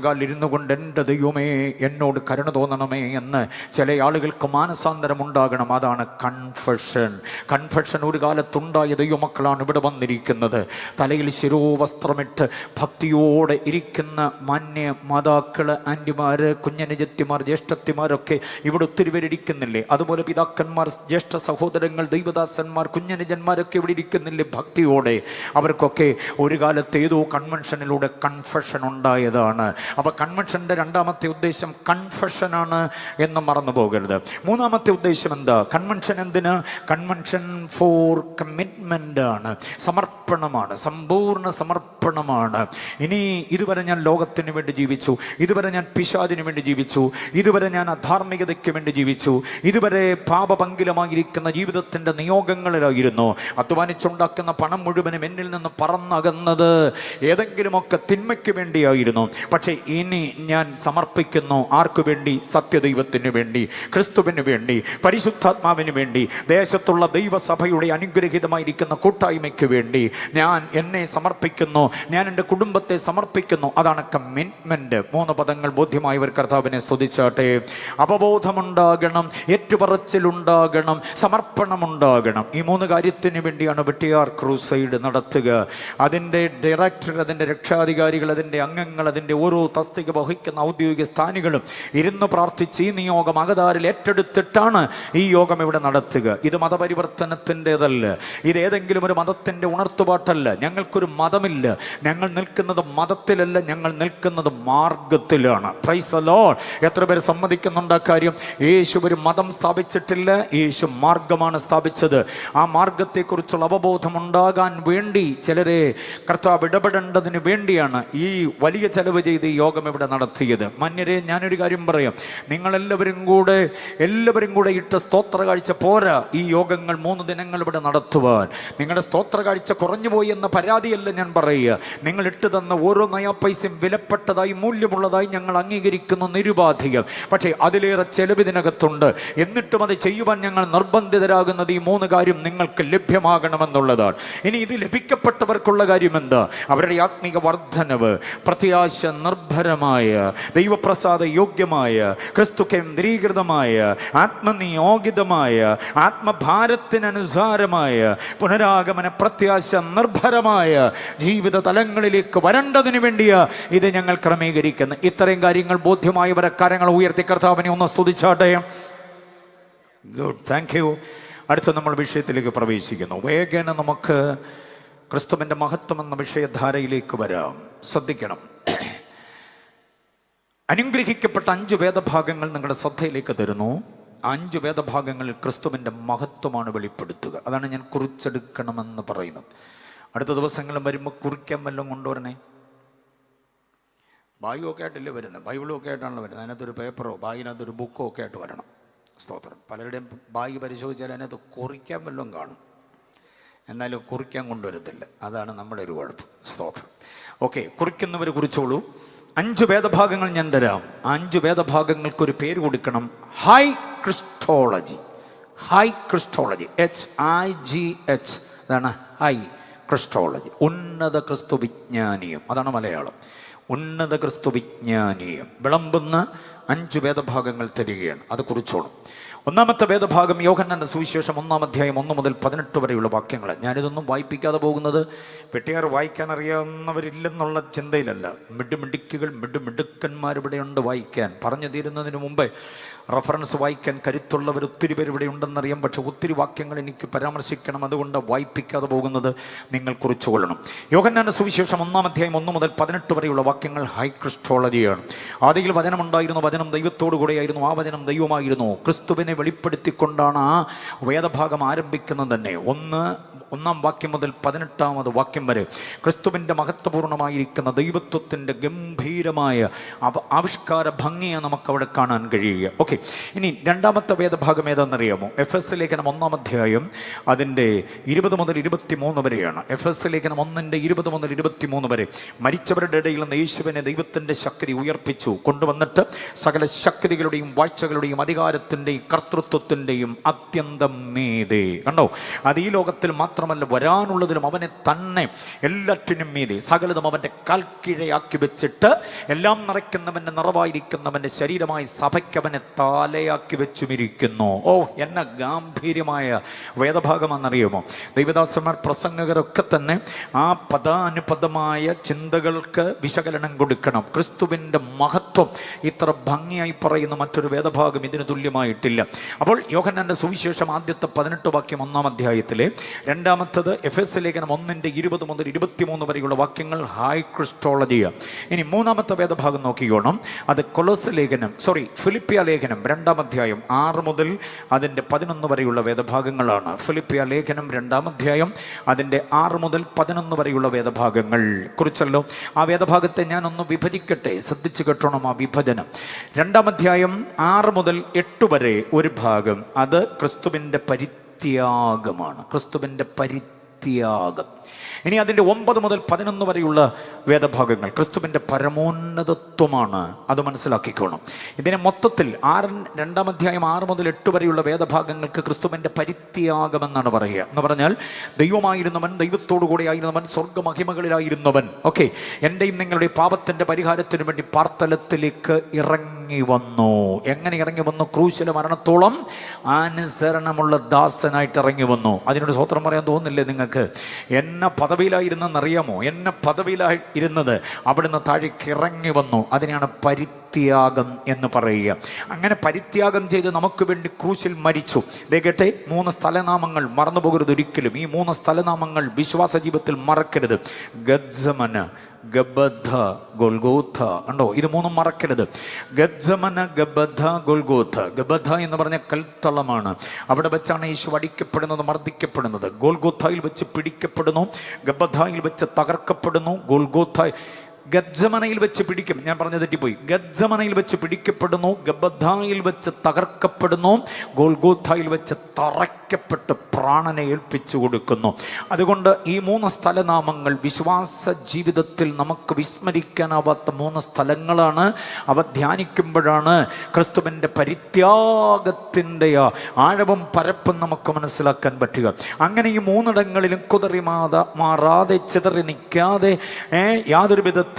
ഇരുന്നു കൊണ്ട് എൻ്റെ ദൈവമേ എന്നോട് കരുണ തോന്നണമേ എന്ന് ചില ആളുകൾക്ക് മാനസാന്തരം ഉണ്ടാകണം. അതാണ് കൺഫഷൻ. കൺഫഷൻ ഒരു കാലത്തുണ്ടായ ദൈവമക്കളാണ് ഇവിടെ വന്നിരിക്കുന്നത്. തലയിൽ ശിരോവസ്ത്രമിട്ട് ഭക്തിയോടെ ഇരിക്കുന്ന മാന്യ മാതാക്കള്, ആൻറ്റിമാര്, കുഞ്ഞനുജത്തിമാർ, ജ്യേഷ്ഠത്തിമാരൊക്കെ ഇവിടെ ഒത്തിരി പേരിരിക്കുന്നില്ലേ? അതുപോലെ പിതാക്കന്മാർ, ജ്യേഷ്ഠ സഹോദരങ്ങൾ, ദൈവദാസന്മാർ, കുഞ്ഞനുജന്മാരൊക്കെ ഇവിടെ ഇരിക്കുന്നില്ലേ ഭക്തിയോടെ? അവർക്കൊക്കെ ഒരു കാലത്ത് ഏതോ കൺവെൻഷനിലൂടെ കൺഫഷൻ ഉണ്ടായതാണ്. അപ്പോൾ കൺവെൻഷൻ്റെ രണ്ടാമത്തെ ഉദ്ദേശം കൺഫഷനാണ് എന്ന് മറന്നു പോകരുത്. മൂന്നാമത്തെ ഉദ്ദേശം എന്താ? കൺവെൻഷൻ എന്തിന്? കൺവെൻഷൻ ഫോർ കമ്മിറ്റ്മെൻ്റ് ആണ്, സമർപ്പണമാണ്, സമ്പൂർണ്ണ സമർപ്പണമാണ്. ഇനി ഇതുവരെ ഞാൻ ലോകത്തിന് വേണ്ടി ജീവിച്ചു, ഇതുവരെ ഞാൻ പിശാചിന് വേണ്ടി ജീവിച്ചു, ഇതുവരെ ഞാൻ അധാർമികതയ്ക്ക് വേണ്ടി ജീവിച്ചു, ഇതുവരെ പാപപങ്കിലമായിരിക്കുന്ന ജീവിതത്തിൻ്റെ നിയോഗങ്ങളിലായിരുന്നു. അധ്വാനിച്ചുണ്ടാക്കുന്ന പണം മുഴുവനും എന്നിൽ നിന്ന് പറന്നകന്നത് ഏതെങ്കിലുമൊക്കെ തിന്മയ്ക്ക് വേണ്ടിയായിരുന്നു. പക്ഷേ ഇനി ഞാൻ സമർപ്പിക്കുന്നു. ആർക്കു വേണ്ടി? സത്യദൈവത്തിന് വേണ്ടി, ക്രിസ്തുവിന് വേണ്ടി, പരിശുദ്ധാത്മാവിന് വേണ്ടി, ദേശത്തുള്ള ദൈവസഭയുടെ അനുഗ്രഹീതമായിരിക്കുന്ന കൂട്ടായ്മയ്ക്ക് വേണ്ടി ഞാൻ എന്നെ സമർപ്പിക്കുന്നു, ഞാൻ എൻ്റെ കുടുംബത്തെ സമർപ്പിക്കുന്നു. അതാണ് കമ്മിറ്റ്മെൻറ്റ്. 3 പദങ്ങൾ ബോധ്യമായവർ കർത്താവിനെ സ്തുതിച്ചാട്ടെ. അവബോധമുണ്ടാകണം, ഏറ്റുപറച്ചിലുണ്ടാകണം, സമർപ്പണമുണ്ടാകണം. ഈ 3 കാര്യത്തിന് വേണ്ടിയാണ് വെട്ടിയാർ ക്രൂസൈഡ് നടത്തുക. അതിൻ്റെ ഡയറക്ടർ, അതിൻ്റെ രക്ഷാധികാരികൾ, അതിൻ്റെ അംഗങ്ങൾ, അതിൻ്റെ ഓരോ തസ്തിക വഹിക്കുന്ന ഔദ്യോഗിക സ്ഥാനികളും ഇരുന്ന് പ്രാർത്ഥിച്ച് ഈ നിയോഗം അകതാരിൽ ഏറ്റെടുത്തിട്ടാണ് ഈ യോഗം ഇവിടെ നടത്തുക. ഇത് മതപരിവർത്തനത്തിൻ്റെതല്ല, ഇത് ഏതെങ്കിലും ഒരു മതത്തിൻ്റെ ഉണർത്തുപാട്ടല്ല. ഞങ്ങൾക്കൊരു മതമില്ല. ഞങ്ങൾ നിൽക്കുന്നത് മതത്തിലല്ല, ഞങ്ങൾ നിൽക്കുന്നത് മാർഗത്തിലാണ്. Praise the Lord. എത്ര പേര് സമ്മതിക്കുന്നുണ്ട് ആ കാര്യം? യേശു ഒരു മതം സ്ഥാപിച്ചിട്ടില്ല, യേശു മാർഗമാണ് സ്ഥാപിച്ചത്. ആ മാർഗത്തെക്കുറിച്ചുള്ള അവബോധം ഉണ്ടാകാൻ വേണ്ടി ചിലരെ കർത്താവ് ഇടപെടേണ്ടതിന് വേണ്ടിയാണ് ഈ വലിയ ചെലവ് ചെയ്ത് ഈ യോഗം ഇവിടെ നടത്തിയത്. മന്യരെ, ഞാനൊരു കാര്യം പറയാം. നിങ്ങളെല്ലാവരും കൂടെ ഇട്ട സ്തോത്ര കാഴ്ച പോരാ ഈ യോഗങ്ങൾ 3 ദിനങ്ങൾ ഇവിടെ നടത്തുവാൻ. നിങ്ങളുടെ സ്തോത്ര കാഴ്ച കുറഞ്ഞുപോയി എന്ന പരാതിയല്ല ഞാൻ പറയുക. നിങ്ങൾ ഇട്ട് തന്ന ഓരോ നയാ പൈസയും വിലപ്പെട്ടതായി, മൂല്യമുള്ളതായി ഞങ്ങൾ അംഗീകരിക്കുന്നു, നിരുപാധികം. പക്ഷേ അതിലേറെ ചെലവിതിനകത്തുണ്ട്. എന്നിട്ടും അത് ചെയ്യുവാൻ ഞങ്ങൾ നിർബന്ധിതരാകുന്നത് ഈ 3 കാര്യം നിങ്ങൾക്ക് ലഭ്യമാകണമെന്നുള്ളതാണ്. ഇനി ഇത് ലഭിക്കപ്പെട്ടവർക്കുള്ള കാര്യം എന്താ? അവരുടെ ആത്മീക വർധനവ്, പ്രത്യാശ നിർഭരമായ, ദൈവപ്രസാദ യോഗ്യമായ, ക്രിസ്തു കേന്ദ്രീകൃതമായ, ആത്മനിയോഗിതമായ, ആത്മഭാരത്തിനനുസാരമായ, പുനരാഗമന പ്രത്യാശ നിർഭരമായ ജീവിത തലങ്ങളിലേക്ക് വരേണ്ടതിന് വേണ്ടിയാ ഇത് ഞങ്ങൾ ക്രമീകരിക്കുന്നത്. ഇത്രയും കാര്യങ്ങൾ ബോധ്യമായവരെ കരങ്ങൾ ഉയർത്തി കർത്താവിനെ ഒന്ന് സ്തുതിച്ചാട്ടെ. Good, thank you. അടുത്ത നമ്മൾ വിഷയത്തിലേക്ക് പ്രവേശിക്കുന്നു. വേഗേന നമുക്ക് ക്രിസ്തുവിൻ്റെ മഹത്വം എന്ന വിഷയധാരയിലേക്ക് വരാം. ശ്രദ്ധിക്കണം. അനുഗ്രഹിക്കപ്പെട്ട 5 വേദഭാഗങ്ങൾ നിങ്ങളുടെ ശ്രദ്ധയിലേക്ക് തരുന്നു. 5 വേദഭാഗങ്ങളിൽ ക്രിസ്തുവിൻ്റെ മഹത്വമാണ് വെളിപ്പെടുത്തുക. അതാണ് ഞാൻ കുറിച്ചെടുക്കണമെന്ന് പറയുന്നത്. അടുത്ത ദിവസങ്ങളും വരുമ്പോൾ കുറിക്കാൻ വല്ലതും കൊണ്ടുവരണേ. ബാഗൊക്കെ ആയിട്ടല്ലേ വരുന്നത്, ബൈബിളും ഒക്കെ ആയിട്ടാണല്ലോ വരുന്നത്. അതിനകത്തൊരു പേപ്പറോ ബാഗിനകത്തൊരു ബുക്കോ ഒക്കെ ആയിട്ട് വരണം. സ്തോത്രം. പലരുടെയും ബാഗ് പരിശോധിച്ചാൽ അതിനകത്ത് കുറിക്കാൻ വല്ലതും കാണും, എന്നാലും കുറിക്കാൻ കൊണ്ടുവരത്തില്ല. അതാണ് നമ്മുടെ ഒരു കുഴപ്പം. സ്തോത്രം. ഓക്കെ, കുറിക്കുന്നവർ കുറിച്ചോളൂ. 5 വേദഭാഗങ്ങൾ ഞാൻ തരാം. 5 വേദഭാഗങ്ങൾക്കൊരു പേര് കൊടുക്കണം. High Christology. High Christology, HIGH. അതാണ് ഹൈ ക്രിസ്റ്റോളജി. ഉന്നത ക്രിസ്തു വിജ്ഞാനീയം, അതാണ് മലയാളം. ഉന്നത ക്രിസ്തു വിജ്ഞാനീയം വിളമ്പുന്ന 5 വേദഭാഗങ്ങൾ തരികയാണ്. അത് കുറിച്ചോണം. ഒന്നാമത്തെ വേദഭാഗം യോഹന്നാന്റെ സുവിശേഷം 1-ാം അധ്യായം 1 മുതൽ 18 വരെയുള്ള വാക്യങ്ങൾ. ഞാനിതൊന്നും വായിപ്പിക്കാതെ പോകുന്നത് വെട്ടിയാർ വായിക്കാൻ അറിയാവുന്നവരില്ലെന്നുള്ള ചിന്തയിലല്ല. മിടുമിടുക്കുകൾ, മിടുമിടുക്കന്മാരിവിടെയുണ്ട് വായിക്കാൻ. പറഞ്ഞു തീരുന്നതിന് മുമ്പേ റഫറൻസ് വായിക്കാൻ കരുത്തുള്ളവർ ഒത്തിരി പേര് ഇവിടെ ഉണ്ടെന്നറിയാം. പക്ഷെ ഒത്തിരി വാക്യങ്ങൾ എനിക്ക് പരാമർശിക്കണം, അതുകൊണ്ട് വായിപ്പിക്കാതെ പോകുന്നത് നിങ്ങൾ കുറിച്ചുകൊള്ളണം. യോഹന്നാന്റെ സുവിശേഷം 1-ാം അധ്യായം 1 മുതൽ 18 വരെയുള്ള വാക്യങ്ങൾ ഹൈ ക്രിസ്റ്റോളജിയാണ്. ആദിയിൽ വചനമുണ്ടായിരുന്നു, വചനം ദൈവത്തോടു കൂടെയായിരുന്നു, ആ വചനം ദൈവമായിരുന്നു. ക്രിസ്തുവിനെ വെളിപ്പെടുത്തിക്കൊണ്ടാണ് ആ വേദഭാഗം ആരംഭിക്കുന്നത് തന്നെ. 1-ാം വാക്യം മുതൽ 18-ാമത് വാക്യം വരെ ക്രിസ്തുവിൻ്റെ മഹത്വപൂർണ്ണമായിരിക്കുന്ന ദൈവത്വത്തിൻ്റെ ഗംഭീരമായ ആവിഷ്കാര ഭംഗിയെ നമുക്കവിടെ കാണാൻ കഴിയുക. ഓക്കെ, ഇനി രണ്ടാമത്തെ വേദഭാഗം ഏതാണെന്നറിയാമോ? എഫെസ് ലേഖനം 1-ാം അധ്യായം അതിൻ്റെ 20 മുതൽ 23 വരെയാണ്. എഫെസ് ലേഖനം 1-ന്റെ 20 മുതൽ 23 വരെ. മരിച്ചവരുടെ ഇടയിൽ നിന്ന് യേശുവിനെ ദൈവത്തിൻ്റെ ശക്തി ഉയർപ്പിച്ചു കൊണ്ടുവന്നിട്ട് സകല ശക്തികളുടെയും വാഴ്ചകളുടെയും അധികാരത്തിൻ്റെയും കർത്തൃത്വത്തിൻ്റെയും അത്യന്തം മീതെ. കണ്ടോ, അത് ഈ ലോകത്തിൽ മാത്രമല്ല വരാനുള്ളതിലും അവനെ തന്നെ എല്ലാറ്റിനും മീതെ സകലതും അവൻ്റെ കാൽക്കീഴയാക്കി വെച്ചിട്ട് എല്ലാം നിറയ്ക്കുന്നവൻ്റെ നിറവായിരിക്കുന്നവൻ്റെ ശരീരമായി സഭയ്ക്ക് അവനെ താലയാക്കി വെച്ചുമിരിക്കുന്നു. ഓ, എന്ന ഗാംഭീര്യമായ വേദഭാഗമാണെന്നറിയുമോ? ദൈവദാസന്മാർ, പ്രസംഗകരൊക്കെ തന്നെ ആ പദാനുപദമായ ചിന്തകൾക്ക് വിശകലനം കൊടുക്കണം. ക്രിസ്തുവിൻ്റെ മഹത്വം ഇത്ര ഭംഗിയായി പറയുന്ന മറ്റൊരു വേദഭാഗം ഇതിന് തുല്യമായിട്ടില്ല. അപ്പോൾ യോഹന്നാന്റെ സുവിശേഷം ആദ്യത്തെ 18 വാക്യം 1-ാം അധ്യായത്തിലെ, രണ്ടാമത്തത് എഫെസ് ലേഖനം 1-ന്റെ 20 മുതൽ 23 വരെയുള്ള വാക്യങ്ങൾ ഹൈ ക്രിസ്റ്റോളജിയാണ്. ഇനി മൂന്നാമത്തെ വേദഭാഗം നോക്കിക്കോണം. അത് ഫിലിപ്പിയ ലേഖനം 2-ാം അധ്യായം 6 മുതൽ അതിൻ്റെ 11 വരെയുള്ള വേദഭാഗങ്ങളാണ്. ഫിലിപ്പിയ ലേഖനം 2-ാം അധ്യായം അതിൻ്റെ 6 മുതൽ 11 വരെയുള്ള വേദഭാഗങ്ങൾ കുറിച്ചല്ലോ. ആ വേദഭാഗത്തെ ഞാനൊന്ന് വിഭജിക്കട്ടെ, ശ്രദ്ധിച്ചു കേട്ടോണം ആ വിഭജനം. 2-ാം അധ്യായം 6 മുതൽ 8 വരെ ഒരു ഭാഗം, അത് ക്രിസ്തുവിൻ്റെ പരിത്യാഗമാണ്. ക്രിസ്തുവിൻ്റെ പരിത്യാഗം. ഇനി അതിൻ്റെ 9 മുതൽ 11 വരെയുള്ള വേദഭാഗങ്ങൾ ക്രിസ്തുവിൻ്റെ പരമോന്നതത്വമാണ്. അത് മനസ്സിലാക്കിക്കോണം. ഇതിനെ മൊത്തത്തിൽ 2-ാം അധ്യായം 6 മുതൽ 8 വരെയുള്ള വേദഭാഗങ്ങൾക്ക് ക്രിസ്തുവിൻ്റെ പരിത്യാഗമെന്നാണ് പറയുക. എന്ന് പറഞ്ഞാൽ ദൈവമായിരുന്നവൻ, ദൈവത്തോടു കൂടെ ആയിരുന്നവൻ, സ്വർഗമഹിമകളിലായിരുന്നവൻ, ഓക്കെ, എൻ്റെയും നിങ്ങളുടെ പാപത്തിൻ്റെ പരിഹാരത്തിനു വേണ്ടി പാർത്തലത്തിലേക്ക് ഇറങ്ങി വന്നു. എങ്ങനെ ഇറങ്ങി വന്നു? ക്രൂശിലെ മരണത്തോളം അനുസരണമുള്ള ദാസനായിട്ട് ഇറങ്ങി വന്നു. അതിനോട് സ്വത്രം പറയാൻ തോന്നുന്നില്ലേ നിങ്ങൾക്ക്? എന്ന പദവിയിലായിരുന്നെന്നറിയാമോ? എന്നെ പദവിയിലായി ഇരുന്നത് അവിടുന്ന് താഴേക്ക് ഇറങ്ങി വന്നു. അതിനെയാണ് പരിത്യാഗം എന്ന് പറയുക. അങ്ങനെ പരിത്യാഗം ചെയ്ത് നമുക്ക് വേണ്ടി ക്രൂശിൽ മരിച്ചു. കേട്ടെ, 3 സ്ഥലനാമങ്ങൾ മറന്നു പോകരുത് ഒരിക്കലും. ഈ 3 സ്ഥലനാമങ്ങൾ വിശ്വാസ ജീവിതത്തിൽ മറക്കരുത്. ഗദ്സമന, ഗബദ്ധ, ഗൊൽഗോഥ. ഉണ്ടോ? ഇത് 3 മറക്കരുത്. ഗദ്സമന, ഗബദ്ധ, ഗൊൽഗോഥ. ഗബദ്ധ എന്ന് പറഞ്ഞ കൽത്തളമാണ്. അവിടെ വെച്ചാണ് യേശു അടിക്കപ്പെടുന്നത്, മർദ്ദിക്കപ്പെടുന്നത്. ഗോൽഗോഥയിൽ വെച്ച് പിടിക്കപ്പെടുന്നു, ഗബദ്ധയിൽ വെച്ച് തകർക്കപ്പെടുന്നു. ഗദ്സമനയിൽ വെച്ച് പിടിക്കും. ഞാൻ പറഞ്ഞത് തെറ്റിപ്പോയി. ഗദ്സമനയിൽ വെച്ച് പിടിക്കപ്പെടുന്നു, ഗബദ്ധായിൽ വെച്ച് തകർക്കപ്പെടുന്നു, ഗോൽഗോഥായിൽ വെച്ച് തറയ്ക്കപ്പെട്ട് പ്രാണനെ ഏൽപ്പിച്ചു കൊടുക്കുന്നു. അതുകൊണ്ട് ഈ 3 സ്ഥലനാമങ്ങൾ വിശ്വാസ ജീവിതത്തിൽ നമുക്ക് വിസ്മരിക്കാനാവാത്ത 3 സ്ഥലങ്ങളാണ്. അവ ധ്യാനിക്കുമ്പോഴാണ് ക്രിസ്തുവിൻ്റെ പരിത്യാഗത്തിൻ്റെ ആഴവും പരപ്പും നമുക്ക് മനസ്സിലാക്കാൻ പറ്റുക. അങ്ങനെ ഈ 3ഇടങ്ങളിലും കുതറി മാറാതെ ചിതറി നിൽക്കാതെ യാതൊരു വിധത്തിൽ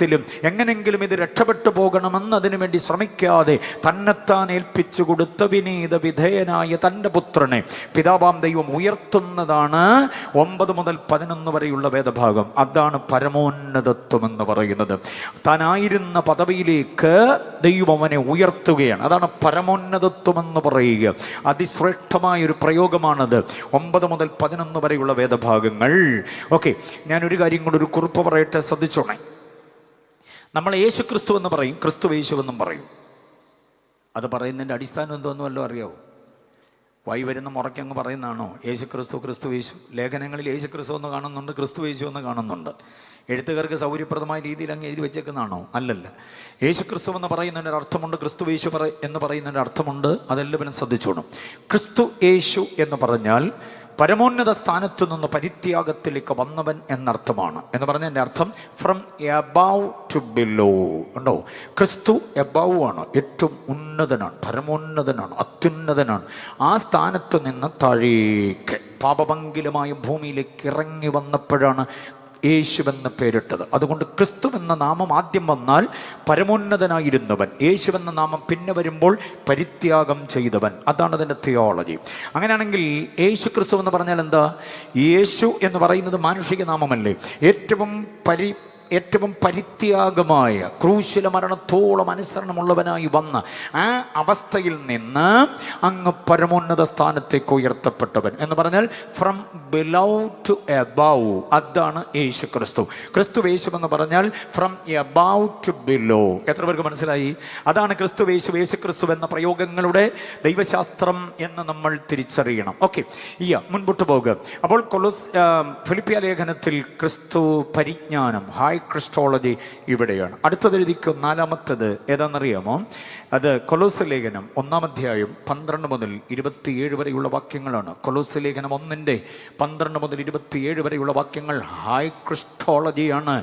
എങ്ങനെങ്കിലും ഇത് രക്ഷപ്പെട്ടു പോകണമെന്ന് അതിനുവേണ്ടി ശ്രമിക്കാതെ തന്നെത്താൻ ഏൽപ്പിച്ചു കൊടുത്ത വിനീത വിധേയനായ തൻ്റെ പുത്രനെ പിതാവാം ദൈവം ഉയർത്തുന്നതാണ് 9 മുതൽ 11 വരെയുള്ള വേദഭാഗം. അതാണ് പരമോന്നതത്വം എന്ന് പറയുന്നത്. താനായിരുന്ന പദവിയിലേക്ക് ദൈവം അവനെ ഉയർത്തുകയാണ്. അതാണ് പരമോന്നതത്വം എന്ന് പറയുക. അതിശ്രേഷ്ഠമായൊരു പ്രയോഗമാണത്. 9 മുതൽ 11 വരെയുള്ള വേദഭാഗങ്ങൾ. ഓക്കെ, ഞാനൊരു കാര്യം കൂടെ ഒരു കുറിപ്പ് പറയട്ടെ, ശ്രദ്ധിച്ചോണേ. നമ്മൾ യേശു ക്രിസ്തു എന്ന് പറയും, ക്രിസ്തു യേശു എന്നും പറയും. അത് പറയുന്നതിൻ്റെ അടിസ്ഥാനം എന്തോന്നും വല്ലതും അറിയാവോ? വായി വരുന്ന മുറയ്ക്കങ്ങ് പറയുന്നതാണോ യേശു ക്രിസ്തു, ക്രിസ്തു യേശു? ലേഖനങ്ങളിൽ യേശു ക്രിസ്തു എന്ന് കാണുന്നുണ്ട്, ക്രിസ്തു യേശു എന്ന് കാണുന്നുണ്ട്. എഴുത്തുകാർക്ക് സൗകര്യപ്രദമായ രീതിയിൽ അങ്ങ് എഴുതി വെച്ചേക്കുന്നതാണോ? അല്ലല്ല. യേശു ക്രിസ്തു എന്ന് പറയുന്നതിനൊരു അർത്ഥമുണ്ട്, ക്രിസ്തു യേശു എന്ന് പറയുന്നതിൻ്റെ അർത്ഥമുണ്ട്. അതെല്ലാവരും ശ്രദ്ധിച്ചോണം. ക്രിസ്തു യേശു എന്ന് പറഞ്ഞാൽ പരമോന്നത സ്ഥാനത്തു നിന്ന് പരിത്യാഗത്തിലേക്ക് വന്നവൻ എന്നർത്ഥമാണ്. എന്ന് പറഞ്ഞാൽ എൻ്റെ അർത്ഥം ഫ്രം എബവ് ടു ബിലോ. ഉണ്ടോ? ക്രിസ്തു എബവ് ആണ്, ഏറ്റവും ഉന്നതനാണ്, പരമോന്നതനാണ്, അത്യുന്നതനാണ്. ആ സ്ഥാനത്ത് നിന്ന് താഴേക്ക് പാപമംഗലമായ ഭൂമിയിലേക്ക് ഇറങ്ങി വന്നപ്പോഴാണ് യേശുവെന്ന് പേരിട്ടത്. അതുകൊണ്ട് ക്രിസ്തുവെന്ന നാമം ആദ്യം വന്നാൽ പരമോന്നതനായിരുന്നവൻ, യേശുവെന്ന നാമം പിന്നെ വരുമ്പോൾ പരിത്യാഗം ചെയ്തവൻ. അതാണ് അതിൻ്റെ തിയോളജി. അങ്ങനെയാണെങ്കിൽ യേശു ക്രിസ്തു എന്ന് പറഞ്ഞാൽ എന്താ? യേശു എന്ന് പറയുന്നത് മാനുഷിക നാമമല്ലേ? ഏറ്റവും ഏറ്റവും പരിത്യാഗമായ ക്രൂശില മരണത്തോളം അനുസരണമുള്ളവനായി വന്ന ആ അവസ്ഥയിൽ നിന്ന് അങ്ങ് പരമോന്നത സ്ഥാനത്തേക്ക് ഉയർത്തപ്പെട്ടവൻ എന്ന് പറഞ്ഞാൽ ഫ്രം ബിലോ ടു എബവ്. അതാണ് യേശു ക്രിസ്തു. ക്രിസ്തു യേശു എന്ന് പറഞ്ഞാൽ ഫ്രം എബവ് ടു ബിലോ. എത്ര പേർക്ക് മനസ്സിലായി? അതാണ് ക്രിസ്തു യേശു, യേശു ക്രിസ്തു എന്ന പ്രയോഗങ്ങളുടെ ദൈവശാസ്ത്രം എന്ന് നമ്മൾ തിരിച്ചറിയണം. ഓക്കെ, മുൻപോട്ട് പോകുക. അപ്പോൾ ഫിലിപ്പിയ ലേഖനത്തിൽ ക്രിസ്തു പരിജ്ഞാനം, ഹൈ ക്രിസ്റ്റോളജി ഇവിടെയാണ്. അടുത്തത് എഴുതിക്കും, നാലാമത്തത് ഏതാണെന്നറിയാമോ? അത് കൊലോസ്യ ലേഖനം 1-ാം അധ്യായം 12 മുതൽ 27 വരെയുള്ള വാക്യങ്ങളാണ്. കൊലോസ്യ ലേഖനം 1:12 മുതൽ 27 വരെയുള്ള വാക്യങ്ങൾ ഹൈ ക്രിസ്റ്റോളജിയാണ്.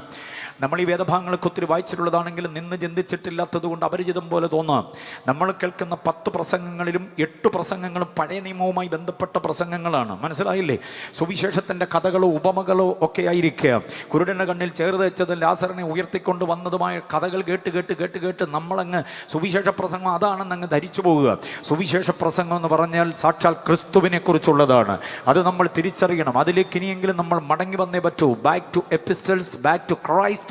നമ്മൾ ഈ വേദഭാഗങ്ങളൊക്കെ ഒത്തിരി വായിച്ചിട്ടുള്ളതാണെങ്കിലും നിന്ന് ചിന്തിച്ചിട്ടില്ലാത്തത് കൊണ്ട് അപരിചിതം പോലെ തോന്നാം. നമ്മൾ കേൾക്കുന്ന 10 പ്രസംഗങ്ങളിലും 8 പ്രസംഗങ്ങളും പഴയ നിയമവുമായി ബന്ധപ്പെട്ട പ്രസംഗങ്ങളാണ്. മനസ്സിലായില്ലേ? സുവിശേഷത്തിൻ്റെ കഥകളോ ഉപമകളോ ഒക്കെ ആയിരിക്കുക. കുരുടൻ്റെ കണ്ണിൽ ചേർത്ത് വെച്ചതും ലാസറിനെ ഉയർത്തിക്കൊണ്ട് വന്നതുമായ കഥകൾ കേട്ട് കേട്ട് കേട്ട് കേട്ട് നമ്മളങ്ങ് സുവിശേഷ പ്രസംഗം അതാണെന്ന് അങ്ങ് ധരിച്ചു പോവുക. സുവിശേഷ പ്രസംഗം എന്ന് പറഞ്ഞാൽ സാക്ഷാൽ ക്രിസ്തുവിനെ കുറിച്ചുള്ളതാണ്. അത് നമ്മൾ തിരിച്ചറിയണം. അതിലേക്ക് ഇനിയെങ്കിലും നമ്മൾ മടങ്ങി വന്നേ പറ്റൂ. Back to epistles, back to Christ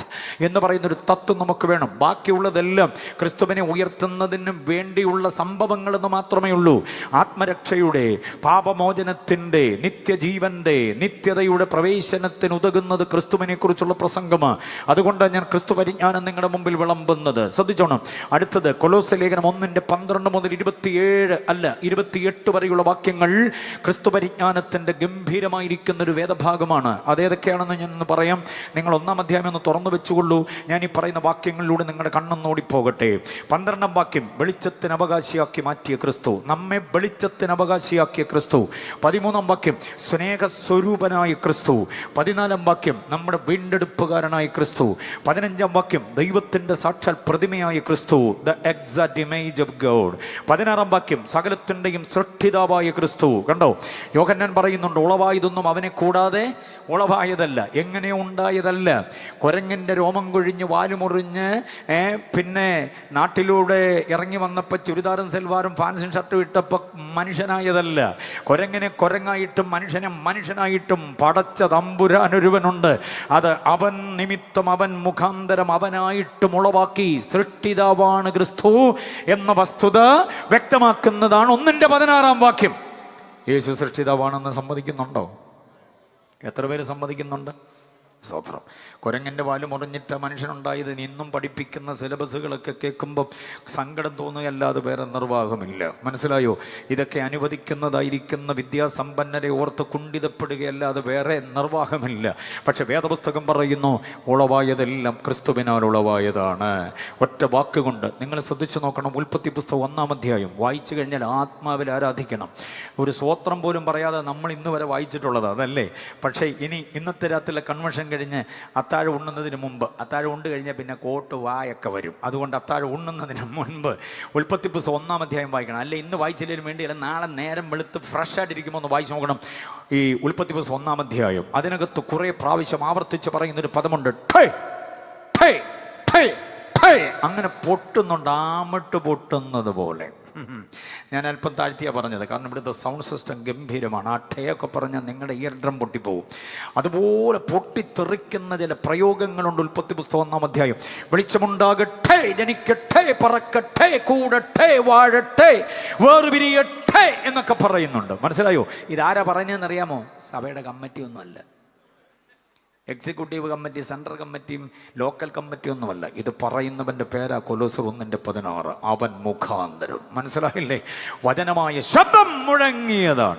എന്ന് പറയുന്നൊരു തത്വം നമുക്ക് വേണം. ബാക്കിയുള്ളതെല്ലാം ക്രിസ്തുവിനെ ഉയർത്തുന്നതിന് വേണ്ടിയുള്ള സംഭവങ്ങളെന്ന് മാത്രമേ ഉള്ളൂ. ആത്മരക്ഷയുടെ, പാപമോചനത്തിൻ്റെ, നിത്യജീവന്റെ, നിത്യതയുടെ പ്രവേശനത്തിന് ഉതകുന്നത് ക്രിസ്തുവിനെ കുറിച്ചുള്ള പ്രസംഗമാണ്. അതുകൊണ്ട് ഞാൻ ക്രിസ്തു പരിജ്ഞാനം നിങ്ങളുടെ മുമ്പിൽ വിളമ്പുന്നത്. ശ്രദ്ധിച്ചോണം. അടുത്തത് കൊലോസ്യ ലേഖനം 1:12 മുതൽ 28 വരെയുള്ള വാക്യങ്ങൾ ക്രിസ്തു പരിജ്ഞാനത്തിൻ്റെ ഗംഭീരമായിരിക്കുന്ന ഒരു വേദഭാഗമാണ്. അതേതൊക്കെയാണെന്ന് ഞാൻ ഒന്ന് പറയാം. നിങ്ങൾ 1-ാം അധ്യായം ഒന്ന് തുറന്നു വെച്ചുകൊള്ളൂ. ഞാൻ ഈ പറയുന്ന വാക്യങ്ങളിലൂടെ നിങ്ങളുടെ കണ്ണൊന്നോടിപ്പോകട്ടെ. 12-ാം വാക്യം, വെളിച്ചത്തിന് അവകാശിയാക്കി മാറ്റിയ ക്രിസ്തു, നമ്മെ വെളിച്ചത്തിന് അവകാശിയാക്കിയ ക്രിസ്തു. 13-ാം വാക്യം, സ്നേഹസ്വരൂപനായ ക്രിസ്തു. 14-ാം വാക്യം, നമ്മുടെ വീണ്ടെടുപ്പുകാരനായ ക്രിസ്തു. 15-ാം വാക്യം, ദൈവത്തിൻ്റെ സാക്ഷാൽ പ്രതിമയായ ക്രിസ്തു, the exact image of God. 16-ാം വാക്യം, സകലത്തിൻ്റെയും സൃഷ്ടിതാവായ ക്രിസ്തു. കണ്ടോ? യോഹന്നാൻ പറയുന്നുണ്ട്, ഉളവായതൊന്നും അവനെ കൂടാതെ ഉളവായതല്ല. എങ്ങനെയോ ഉണ്ടായതല്ല. കുരങ്ങിൻ്റെ രോമം കൊഴിഞ്ഞ് വാലുമുറിഞ്ഞ് പിന്നെ നാട്ടിലൂടെ ഇറങ്ങി വന്നപ്പോൾ ചുരിദാറും സെൽവാറും ഫാൻസും ഷർട്ടും ഇട്ടപ്പോൾ മനുഷ്യനായതല്ല. കുരങ്ങിനെ കുരങ്ങായിട്ടും മനുഷ്യനെ മനുഷ്യനായിട്ടും പടച്ച തമ്പുരാനൊരുവനുണ്ട്. അത് അവൻ നിമിത്തം, അവൻ മുഖാന്തരം, അവനായിട്ടും ഉളവാക്കി സൃഷ്ടിതാവാണ് ക്രിസ്തു എന്ന വസ്തുത വ്യക്തമാക്കുന്നതാണ് 1:16 വാക്യം. യേശു സൃഷ്ടിതാവാണെന്ന് സമ്മതിക്കുന്നുണ്ടോ? എത്ര പേര് സമ്മതിക്കുന്നുണ്ട്? സ്തോത്രം. കുരങ്ങൻ്റെ വാല് മുറിഞ്ഞിട്ട് മനുഷ്യനുണ്ടായത് ഇന്നും പഠിപ്പിക്കുന്ന സിലബസുകളൊക്കെ കേൾക്കുമ്പം സങ്കടം തോന്നുകയല്ലാതെ വേറെ നിർവാഹമില്ല. മനസ്സിലായോ? ഇതൊക്കെ അനുവദിക്കുന്നതായിരിക്കുന്ന വിദ്യാസമ്പന്നരെ ഓർത്ത് കുണ്ഠിതപ്പെടുകയല്ലാതെ വേറെ നിർവാഹമില്ല. പക്ഷെ വേദപുസ്തകം പറയുന്നു, ഉളവായതെല്ലാം ക്രിസ്തുവിനാൽ ഉളവായതാണ്. ഒറ്റ വാക്കുകൊണ്ട് നിങ്ങൾ ശ്രദ്ധിച്ചു നോക്കണം. ഉൽപ്പത്തി പുസ്തകം 1-ാം അധ്യായം വായിച്ചു കഴിഞ്ഞാൽ ആത്മാവിൽ ആരാധിക്കണം. ഒരു സ്വോത്രം പോലും പറയാതെ നമ്മൾ ഇന്ന് വരെ വായിച്ചിട്ടുള്ളത് അതല്ലേ? പക്ഷേ ഇന്നത്തെ രാത്രിയിലെ കൺവെൻഷൻ കഴിഞ്ഞ് അത്താഴം ഉണ്ണുന്നതിന് മുമ്പ്, അത്താഴം ഉണ്ട് കഴിഞ്ഞാൽ പിന്നെ കോട്ട് വായൊക്കെ വരും. അതുകൊണ്ട് അത്താഴം ഉണ്ണുന്നതിന് മുൻപ് ഉൽപ്പത്തി പുസ്തകം 1-ാം അധ്യായം വായിക്കണം. അല്ലെ ഇന്ന് വായിച്ചില്ലെങ്കിലും വേണ്ടിയല്ല, നാളെ നേരം വെളുത്ത് ഫ്രഷ് ആയിട്ടിരിക്കുമ്പോൾ ഒന്ന് വായിച്ചു നോക്കണം. ഈ ഉൽപ്പത്തി പുസ്തകം 1-ാം അധ്യായം അതിനകത്ത് കുറേ പ്രാവശ്യം ആവർത്തിച്ച് പറയുന്നൊരു പദമുണ്ട്, ഠേ ഠേ ഠേ ഠേ. അങ്ങനെ പൊട്ടുന്നുണ്ട്, ആമിട്ട് പൊട്ടുന്നത് പോലെ. ഞാൻ അല്പം താഴ്ത്തിയാണ് പറഞ്ഞത്, കാരണം ഇവിടുത്തെ സൗണ്ട് സിസ്റ്റം ഗംഭീരമാണ്. ആ ഠേയൊക്കെ പറഞ്ഞാൽ നിങ്ങളുടെ ഇയർ ഡ്രം പൊട്ടിപ്പോവും. അതുപോലെ പൊട്ടിത്തെറിക്കുന്ന ചില പ്രയോഗങ്ങളുണ്ട്. ഉൽപ്പത്തി പുസ്തകം 1-ാം അധ്യായം, വെളിച്ചമുണ്ടാകട്ടെ, ജനിക്കട്ടെ, പറക്കട്ടെ, കൂടട്ടെ, വാഴട്ടെ, വേർപിരിയട്ടെ എന്നൊക്കെ പറയുന്നുണ്ട്. മനസ്സിലായോ? ഇതാരാ പറഞ്ഞതെന്നറിയാമോ? സഭയുടെ കമ്മിറ്റി ഒന്നുമല്ല, എക്സിക്യൂട്ടീവ് കമ്മിറ്റി, സെൻട്രൽ കമ്മിറ്റിയും ലോക്കൽ കമ്മിറ്റിയൊന്നുമല്ല. ഇത് പറയുന്നവൻ്റെ പേരാ കൊലോസ്യർ 1:16, അവൻ മുഖാന്തരം. മനസ്സിലായില്ലേ? വചനമായ ശബ്ദം മുഴങ്ങിയതാണ്.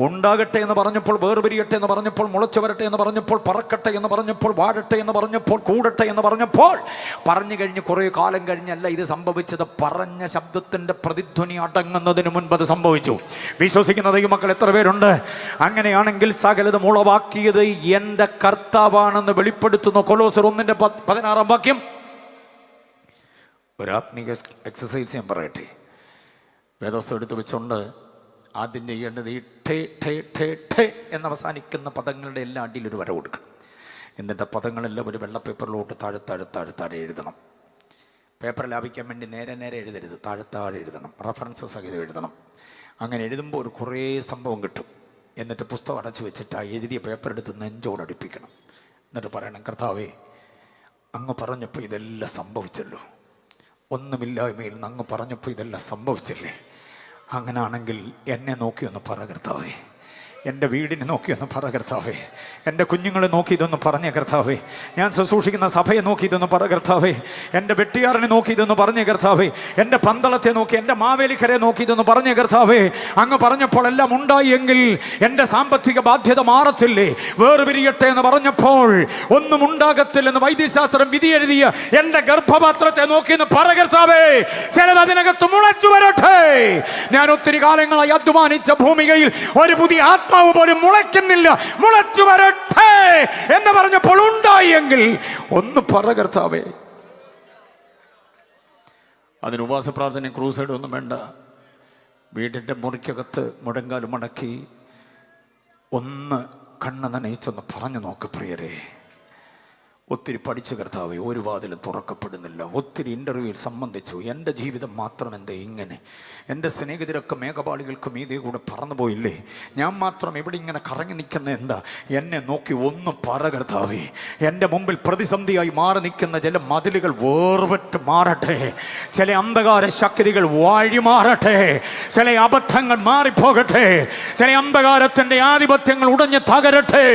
ഉണ്ടാകട്ടെ എന്ന് പറഞ്ഞപ്പോൾ, വേർപിരിയട്ടെ എന്ന് പറഞ്ഞപ്പോൾ, മുളച്ചു വരട്ടെ എന്ന് പറഞ്ഞപ്പോൾ, പറക്കട്ടെ എന്ന് പറഞ്ഞപ്പോൾ, വാഴട്ടെ എന്ന് പറഞ്ഞപ്പോൾ, കൂടട്ടെ എന്ന് പറഞ്ഞപ്പോൾ, പറഞ്ഞു കഴിഞ്ഞ് കുറേ കാലം കഴിഞ്ഞല്ല ഇത് സംഭവിച്ചത്. പറഞ്ഞ ശബ്ദത്തിൻ്റെ പ്രതിധ്വനി അടങ്ങുന്നതിന് മുൻപ് അത് സംഭവിച്ചു. വിശ്വസിക്കുന്ന ദൈവമക്കൾ എത്ര പേരുണ്ട്? അങ്ങനെയാണെങ്കിൽ സകലതും ഉളവാക്കിയത് എൻ്റെ കർത്താവ് ാണെന്ന് വെളിപ്പെടുത്തുന്ന കൊലോസ്യർ 1:16 വാക്യം. ഒരു ആത്മീക എക്സസൈസ് ഞാൻ പറയട്ടെ. വേദോസ്തം എടുത്ത് വെച്ചുകൊണ്ട് ആദ്യം ചെയ്യേണ്ടത് ഈ ഠേ ഠേ ഠേ ഠേ എന്നവസാനിക്കുന്ന പദങ്ങളുടെ എല്ലാം അടിയിലൊരു വര കൊടുക്കണം. എന്നിട്ട് പദങ്ങളെല്ലാം ഒരു വെള്ള പേപ്പറിലോട്ട് താഴെ എഴുതണം. പേപ്പർ ലാഭിക്കാൻ വേണ്ടി നേരെ എഴുതരുത്, താഴെ എഴുതണം. റെഫറൻസ് സഹിതം എഴുതണം. അങ്ങനെ എഴുതുമ്പോൾ ഒരു കുറേ സംഭവം കിട്ടും. എന്നിട്ട് പുസ്തകം അടച്ചു വെച്ചിട്ട് ആ എഴുതിയ പേപ്പർ എടുത്ത് നെഞ്ചോടടുപ്പിക്കണം. എന്നിട്ട് പറയണം, കർത്താവേ, അങ്ങ് പറഞ്ഞപ്പോൾ ഇതെല്ലാം സംഭവിച്ചല്ലോ. ഒന്നുമില്ലായ്മയിൽ നിന്ന് അങ്ങ് പറഞ്ഞപ്പോൾ ഇതെല്ലാം സംഭവിച്ചില്ലേ? അങ്ങനാണെങ്കിൽ എന്നെ നോക്കി ഒന്ന് പറ കർത്താവേ, എൻ്റെ വീടിനെ നോക്കി ഒന്ന് പറ കർത്താവേ, എൻ്റെ കുഞ്ഞുങ്ങളെ നോക്കി ഇതൊന്ന് പറഞ്ഞ കർത്താവേ, ഞാൻ ശുശ്രൂഷിക്കുന്ന സഭയെ നോക്കി ഇതൊന്ന് പറ കർത്താവേ, എൻ്റെ വെട്ടിയാറിനെ നോക്കി ഇതൊന്ന് പറഞ്ഞ കർത്താവേ, എൻ്റെ പന്തളത്തെ നോക്കി, എൻ്റെ മാവേലിക്കരെ നോക്കി ഇതൊന്ന് പറഞ്ഞ കർത്താവേ. അങ്ങ് പറഞ്ഞപ്പോൾ എല്ലാം ഉണ്ടായി എങ്കിൽ എൻ്റെ സാമ്പത്തിക ബാധ്യത മാറത്തില്ലേ? വേർപിരിയട്ടെ എന്ന് പറഞ്ഞപ്പോൾ ഒന്നും ഉണ്ടാകത്തില്ലെന്ന് വൈദ്യശാസ്ത്രം വിധി എഴുതിയ എൻ്റെ ഗർഭപാത്രത്തെ നോക്കി എന്ന് പറ കർത്താവേ, ചിലത് അതിനകത്ത് മുളച്ചു വരട്ടെ. ഞാൻ ഒത്തിരി കാലങ്ങളായി അധ്വാനിച്ച ഭൂമികയിൽ ഒരു പുതിയ ആത്മാവ് പോലും മുളയ്ക്കുന്നില്ല, മുളച്ചു വരട്ടെ എന്ന് പറഞ്ഞപ്പോൾ ഉണ്ടായി എങ്കിൽ ഒന്ന് പറ കർത്താവേ. അതിന് ഉപവാസ പ്രാർത്ഥന, ക്രൂസൈഡ് ഒന്നും വേണ്ട. വീടിൻ്റെ മുറിക്കകത്ത് മുടങ്കാൽ മടക്കി ഒന്ന് കണ്ണ് നനയിച്ചൊന്ന് പറഞ്ഞു നോക്ക് പ്രിയരെ. ഒത്തിരി പഠിച്ച കർത്താവേ, ഒരു വാതിൽ തുറക്കപ്പെടുന്നില്ല. ഒത്തിരി ഇൻ്റർവ്യൂവിൽ സംബന്ധിച്ചു. എൻ്റെ ജീവിതം മാത്രം എന്തേ ഇങ്ങനെ? എൻ്റെ സ്നേഹിതരൊക്കെ മേഘപാളികൾക്ക് മീതെ കൂടെ പറന്നുപോയില്ലേ? ഞാൻ മാത്രം ഇവിടെ ഇങ്ങനെ കറങ്ങി നിൽക്കുന്ന എന്താ? എന്നെ നോക്കി ഒന്ന് പറ കർത്താവേ. എൻ്റെ മുമ്പിൽ പ്രതിസന്ധിയായി മാറി നിൽക്കുന്ന ചില മതിലുകൾ വേർപെട്ട് മാറട്ടെ, ചില അന്ധകാര ശക്തികൾ വഴിമാറട്ടെ, ചില അബദ്ധങ്ങൾ മാറിപ്പോകട്ടെ, ചില അന്ധകാരത്തിൻ്റെ ആധിപത്യങ്ങൾ ഉടഞ്ഞ് തകരട്ടെ,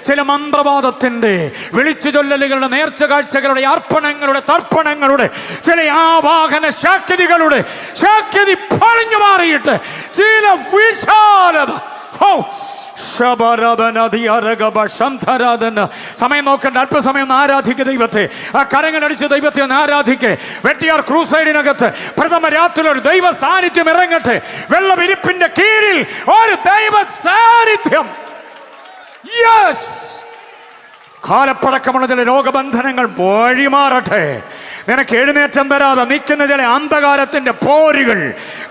ചില മന്ത്രവാദത്തിൻ്റെ വിളിച്ചു ചൊല്ലലുകളുടെ, നേർച്ച കാഴ്ചകളുടെ, അർപ്പണങ്ങളുടെ, തർപ്പണങ്ങളുടെ, ചില ആവാഹന ശക്തികളുടെ ശക്തി പറഞ്ഞു മാറിയിട്ട് ചില വിശാലത. സമയം നോക്കണ്ട, അല്പസമയം ഒന്ന് ആരാധിക്കുക ദൈവത്തെ. ആ കരങ്ങളടിച്ച് ദൈവത്തെ ഒന്ന് ആരാധിക്കെ. വെട്ടിയാർ ക്രൂസൈഡിനകത്ത് പ്രഥമ രാത്രി ഒരു ദൈവ സാന്നിധ്യം ഇറങ്ങട്ടെ. വെള്ളവിരിപ്പിന്റെ കീഴിൽ ഒരു ദൈവ സാന്നിധ്യം. യെസ്, കാലപ്പഴക്കമുള്ള ചില രോഗബന്ധനങ്ങൾ വഴിമാറട്ടെ. നിനക്ക് എഴുന്നേറ്റം തരാതെ നിൽക്കുന്ന ചില അന്ധകാരത്തിന്റെ പോരുകൾ,